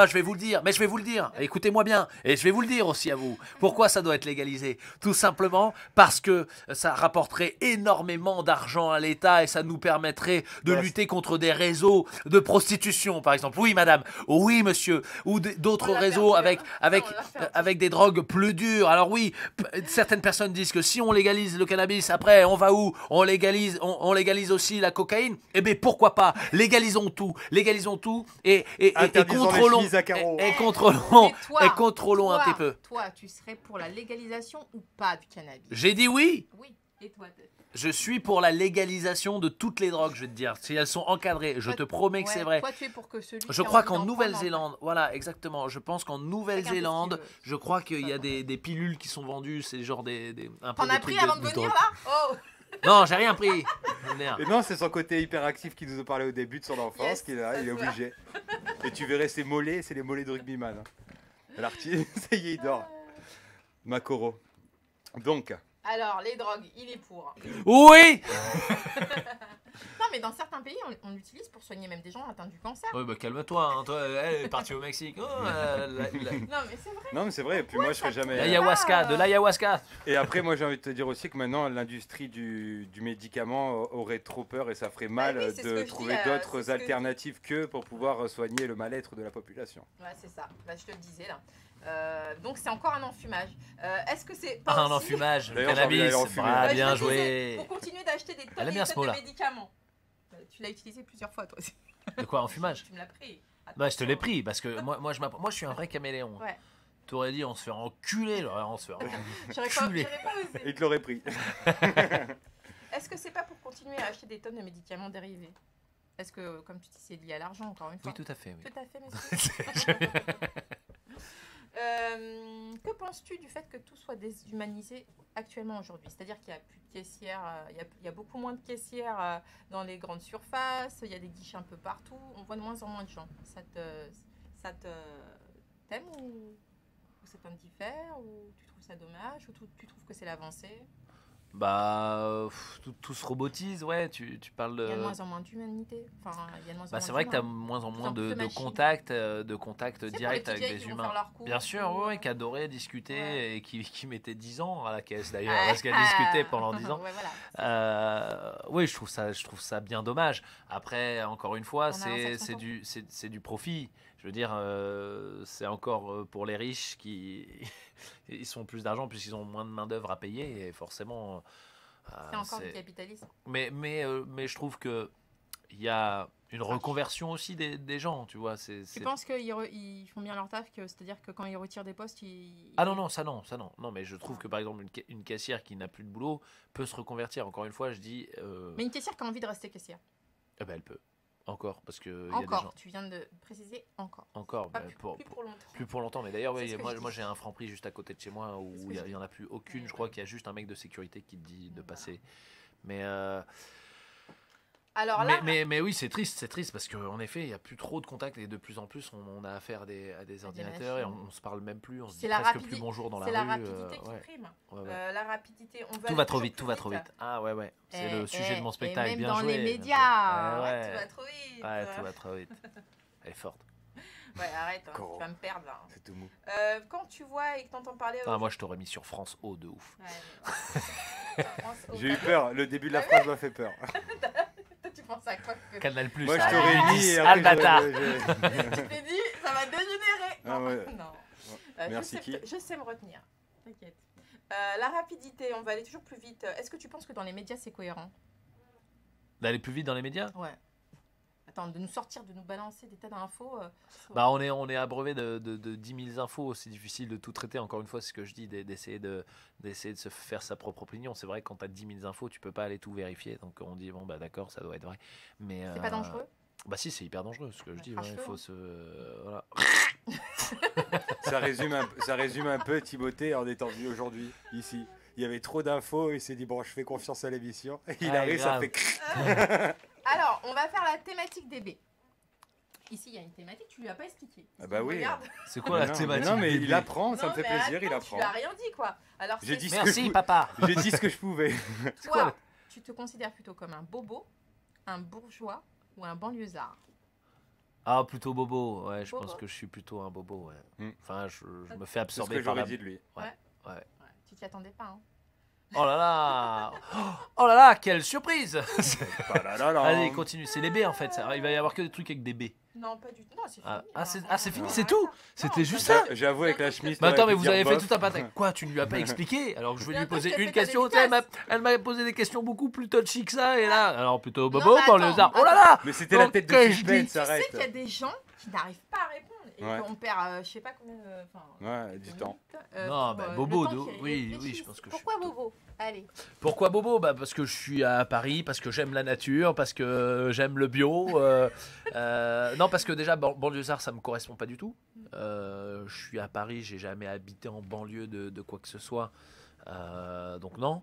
je vais vous le dire. Mais je vais vous le dire. Écoutez-moi bien. Et je vais vous le dire aussi à vous. Pourquoi ça doit être légalisé ? Tout simplement parce que ça rapporterait énormément d'argent à l'État et ça nous permettrait de lutter contre des réseaux de prostitution, par exemple. Oui, madame. Oui, monsieur. Ou d'autres réseaux avec des drogues plus dures. Alors oui, certaines personnes disent que si on légalise le cannabis, après on va où ? On légalise aussi la cocaïne. Eh bien pourquoi pas ? Légalisons tout et contrôlons un petit peu. Toi, tu serais pour la légalisation ou pas du cannabis ? J'ai dit oui. Oui. Et toi, Je suis pour la légalisation de toutes les drogues, je vais te dire. Si elles sont encadrées, je te promets que c'est vrai. Toi, tu es pour que celui Je qui a crois envie qu'en d'en Nouvelle-Zélande, voilà, exactement. Je pense qu'en Nouvelle-Zélande, veut. je crois qu'il y a des pilules qui sont vendues. C'est genre un peu T'en des as trucs pris avant de venir drogue. là Oh Non, j'ai rien pris. Merde. Et non, c'est son côté hyperactif qui nous a parlé au début de son enfance, Yes, qu'il a, ça il est se voit. obligé. Et tu verrais ses mollets, c'est les mollets de rugbyman. Hein. L'artiste, ça y est, il dort. Makoro. Donc, Alors, les drogues, il est pour. Oui. Non, mais dans certains pays, on l'utilise pour soigner même des gens atteints du cancer. Oui, bah calme-toi. Hein. Toi, elle est partie au Mexique. Oh, Non, mais c'est vrai. non, mais c'est vrai, et puis moi je serais jamais. l'ayahuasca, de l'ayahuasca. Et après, moi j'ai envie de te dire aussi que maintenant l'industrie du médicament aurait trop peur et ça ferait mal oui, c'est ce que de je dis, trouver c'est d'autres ce que je dis. alternatives que pour pouvoir soigner le mal-être de la population. Ouais, c'est ça. Bah, je te le disais là. Donc, c'est encore un enfumage. Est-ce que c'est Ah, pas un aussi- enfumage, le D'ailleurs, j'ai envie d'aller cannabis. en fumer. Ah, Ouais, je bien te disais, joué. Pour continuer d'acheter des Elle tonnes aime et bien des ce tonnes de mot-là. médicaments. Tu l'as utilisé plusieurs fois, toi aussi. De quoi, enfumage? Tu me l'as pris. Bah, je te l'ai pris parce que moi, je suis un vrai caméléon. Ouais. T'aurais dit, on se fait enculer. Là, on se fait J'aurais pas enculer. osé. Et te l'aurais pris. Est-ce que c'est pas pour continuer à acheter des tonnes de médicaments dérivés? Est-ce que, comme tu dis, c'est lié à l'argent, encore une fois? Oui, tout à fait. Oui. Tout à fait, monsieur. Que penses-tu du fait que tout soit déshumanisé actuellement aujourd'hui? C'est-à-dire qu'il n'y a plus de caissières, il y a beaucoup moins de caissières dans les grandes surfaces, il y a des guichets un peu partout, on voit de moins en moins de gens. Ça te t'aime ou ça t'indiffère ou tu trouves ça dommage ou tu trouves que c'est l'avancée? Bah, tout se robotise, ouais. Tu parles Il y a de de. moins en moins d'humanité. Enfin, il y a de moins en Bah, moins c'est vrai que tu as d'humains. moins en moins plus de de machines. contact Tu sais, pour direct les avec petites vieilles des qui vont humains. faire leurs courses Bien sûr, et tout, ouais, qui adoraient discuter Ouais. et qui mettaient 10 ans à la caisse d'ailleurs, Ah, parce qu'elles discutaient pendant 10 ans. Ouais, voilà. Oui, je trouve ça bien dommage. Après, encore une fois, On avance à son c'est du profit. Je veux dire, c'est encore pour les riches qui ils ont plus d'argent puisqu'ils ont moins de main d'œuvre à payer et forcément. C'est encore du capitalisme. Mais je trouve que il y a une reconversion aussi des gens, tu vois. Tu penses qu'ils font bien leur taf, c'est-à-dire que quand ils retirent des postes, ils... Ah non, ça non. Non, mais je trouve que par exemple une caissière qui n'a plus de boulot peut se reconvertir. Encore une fois, je dis. Mais une caissière qui a envie de rester caissière. Eh ben, elle peut. Encore, parce que il y a des gens. Encore, tu viens de préciser encore. Encore, Pas ben, plus pour longtemps. plus pour longtemps. Mais d'ailleurs, C'est ouais, ce que moi, je moi dis. j'ai un Franprix juste à côté de chez moi où C'est ce que il je n'y en a plus aucune. Ouais, Je crois ouais. qu'il y a juste un mec de sécurité qui te dit de Voilà. passer. Mais, Alors là, mais oui, c'est triste parce qu'en effet, il n'y a plus trop de contacts et de plus en plus, on a affaire à des ordinateurs et machines. on se parle même plus, on se C'est dit la presque rapidité- plus bonjour dans la c'est rue. la rapidité qui ouais, prime. ouais, ouais. La rapidité, on va Tout aller va trop toujours vite, plus tout va trop vite. Ah ouais, c'est le sujet de mon spectacle. Et même bien dans joué, les bien médias. joué. Ouais, Ouais, tout va trop vite. ouais, tout va trop vite. Elle est forte. Ouais, arrête, hein, Coro. tu vas me perdre là. C'est tout mou. Quand tu vois et que t'entends parler... Ah, moi, je t'aurais mis sur France O de ouf. Ouais, mais- J'ai eu peur, le début de la phrase m'a fait peur. Toi, tu penses à quoi que... Canal Plus. Moi je Ah, t'aurais ouais. dit. et Ah, après, le bâtard. Tu t'es dit, ça va dégénérer. Ah ouais. Non. Merci, qui Je sais me retenir. T'inquiète. La rapidité, on va aller toujours plus vite. Est-ce que tu penses que dans les médias, c'est cohérent? D'aller plus vite dans les médias? Ouais. Attends, de nous sortir, de nous balancer des tas d'infos. Bah, on est abreuvé de 10 000 infos, c'est difficile de tout traiter. Encore une fois, c'est ce que je dis, d'essayer de se faire sa propre opinion. C'est vrai que quand tu as 10 000 infos, tu peux pas aller tout vérifier. Donc on dit, bon, bah d'accord, ça doit être vrai. Mais, C'est pas dangereux? Bah si, c'est hyper dangereux, ce que je dis. Ouais, il faut se... voilà. Ça résume un peu Timothée en étant venu aujourd'hui, ici. Il y avait trop d'infos, il s'est dit, bon, je fais confiance à l'émission. Il Ouais, arrive, ça grave. fait... Alors, on va faire la thématique DB. Ici, il y a une thématique, tu lui as pas expliqué. Ah bah oui. Regarde. C'est quoi la non, thématique? non, mais bébé il apprend, ça Non, me fait mais plaisir, il attends, apprend. Tu lui as rien dit, quoi. Alors, J'ai c'est- dit ce Merci, que je... papa. J'ai dit ce que je pouvais. toi, tu te considères plutôt comme un bobo, un bourgeois ou un banlieusard? Ah, plutôt bobo. Ouais, je Bobo. pense que je suis plutôt un bobo. Ouais. Hmm. Enfin, je me fais C'est ce absorber que par j'aurais la... dit de lui. Ouais, tu t'y attendais pas, hein. Oh là là. Oh là là, quelle surprise. Padadadam. Allez, continue. C'est les B en fait. Il va y avoir que des trucs avec des B. Non, pas du tout. Non, c'est fini. C'est fini, Non, c'est tout. C'était juste ça. J'avoue, avec la chemise... Mais attends, t'aurais mais pu vous dire avez fait bof. tout un patin. Quoi, tu ne lui as pas expliqué? Alors que je vais lui Bientôt, je poser te fais une ta question. Tu sais, dédicace. elle m'a posé des questions beaucoup plus touchy que ça. Et là, alors plutôt Non, bobo, mais attends, banlieusard. Oh là là. Mais c'était la Donc, tête que de je suspense, dis, Tu sais arrête. qu'il y a des gens qui n'arrivent pas à répondre. Et Ouais. On perd, je sais pas combien. Ouais, du temps. Non, bah, Bobo, oui, je pense que Pourquoi Bobo? Allez. Pourquoi Bobo? Bah, parce que je suis à Paris, parce que j'aime la nature, parce que j'aime le bio. Non, parce que déjà, banlieusard, ça me correspond pas du tout. Je suis à Paris, j'ai jamais habité en banlieue de quoi que ce soit. Donc non.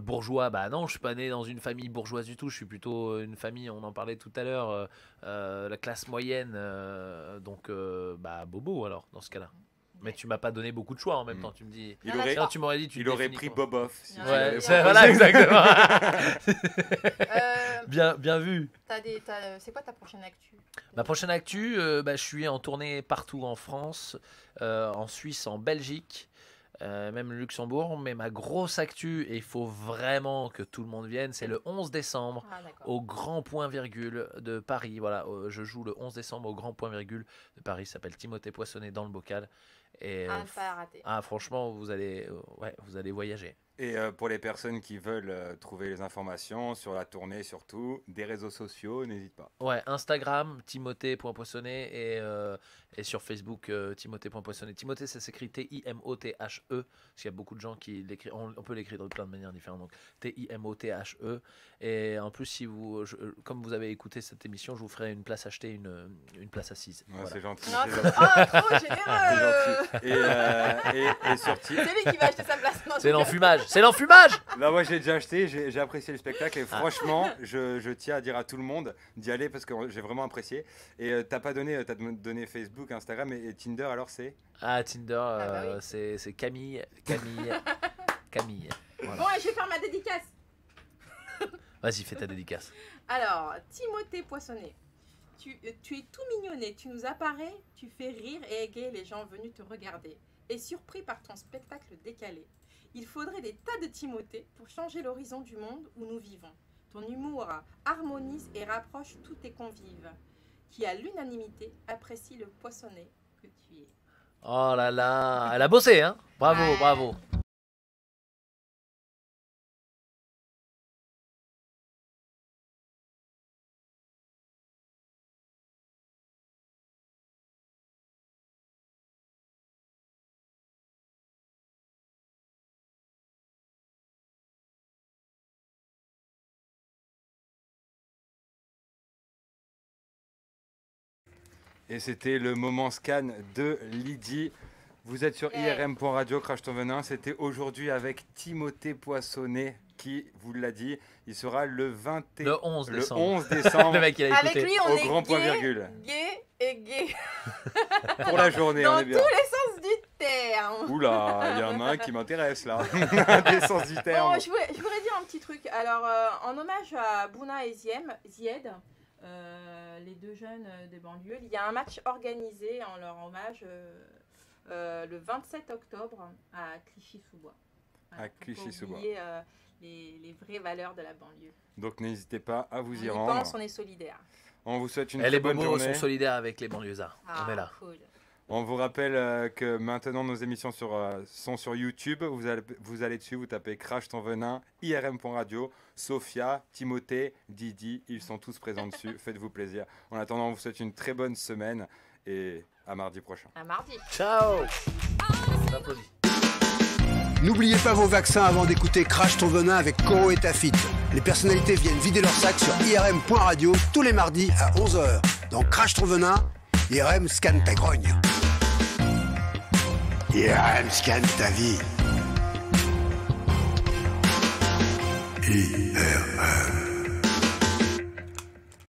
Bourgeois, bah non, je suis pas né dans une famille bourgeoise du tout. Je suis plutôt une famille, on en parlait tout à l'heure, la classe moyenne. Donc, bah Bobo alors, dans ce cas-là. Mais tu m'as pas donné beaucoup de choix en même temps. Tu me dis. Tu m'aurais dit. Il aurait pris Boboff. Si ouais, voilà, exactement. bien vu. C'est quoi ta prochaine actu? Ma prochaine actu, je suis en tournée partout en France, en Suisse, en Belgique, même le Luxembourg. Mais ma grosse actu, et il faut vraiment que tout le monde vienne, c'est le 11 décembre au Grand Point Virgule de Paris. Voilà, je joue le 11 décembre au Grand Point Virgule de Paris. Ça s'appelle Timothée Poissonnet dans le bocal. Et pas rater. Franchement, vous allez voyager. Et pour les personnes qui veulent trouver les informations sur la tournée, surtout, des réseaux sociaux, n'hésite pas. Ouais, Instagram, Timothée.poissonnet et sur Facebook, Timothée.poissonnet. Timothée, ça s'écrit T-I-M-O-T-H-E, parce qu'il y a beaucoup de gens qui l'écrivent, on peut l'écrire de plein de manières différentes, donc T-I-M-O-T-H-E. Et en plus, comme vous avez écouté cette émission, je vous ferai une place achetée, une place assise. Ouais, voilà. C'est gentil. Trop généreux. Et sorti. C'est lui qui va acheter sa place. C'est l'enfumage. C'est l'enfumage. Là, moi, j'ai déjà acheté, j'ai apprécié le spectacle et franchement, je tiens à dire à tout le monde d'y aller parce que j'ai vraiment apprécié. Et t'as donné Facebook, Instagram et Tinder, alors c'est Tinder, oui. C'est Camille. Voilà. Bon, je vais faire ma dédicace. Vas-y, fais ta dédicace. Alors, Timothée Poissonnet, tu es tout mignonnet, tu nous apparais, tu fais rire et égayer les gens venus te regarder. Et surpris par ton spectacle décalé. Il faudrait des tas de Timothée pour changer l'horizon du monde où nous vivons. Ton humour harmonise et rapproche tous tes convives, qui à l'unanimité apprécient le poissonnet que tu es. Oh là là, elle a bossé, hein? Bravo, ouais. Bravo. Et c'était le moment scan de Lydie. Vous êtes sur IRM.radio, Crash ton venin. C'était aujourd'hui avec Timothée Poissonnet qui vous l'a dit. Il sera le 11 décembre. Le 11 décembre. Le mec, il a écouté. Avec lui, on au est Grand Point gay, Virgule. Gay et gay. Pour la journée, dans on est bien. tous les sens du terme. Oula, il y en a un qui m'intéresse là. Des sens du terme. Bon, je voudrais dire un petit truc. Alors, en hommage à Bouna et Zied, les deux jeunes des banlieues, il y a un match organisé en leur hommage le 27 octobre à Clichy-sous-Bois. Voilà, À Clichy-sous-Bois. Les vraies valeurs de la banlieue. Donc n'hésitez pas à vous y On rendre. pense, on est solidaires. On vous souhaite une Les très bonne bobos journée. sont solidaires avec les banlieusards. On est là. Cool. On vous rappelle que maintenant nos émissions sont sur YouTube. Vous allez dessus, vous tapez Crash ton venin, IRM.radio, Sophia, Timothée, Didi, ils sont tous présents dessus. Faites-vous plaisir. En attendant, on vous souhaite une très bonne semaine et à mardi prochain. À mardi. Ciao. J'applaudis. N'oubliez pas vos vaccins avant d'écouter Crash ton venin avec Coro et Tafit. Les personnalités viennent vider leur sac sur IRM.radio tous les mardis à 11h. Dans Crash ton venin, IRM scanne ta grogne. IRM scanne ta vie. IRM.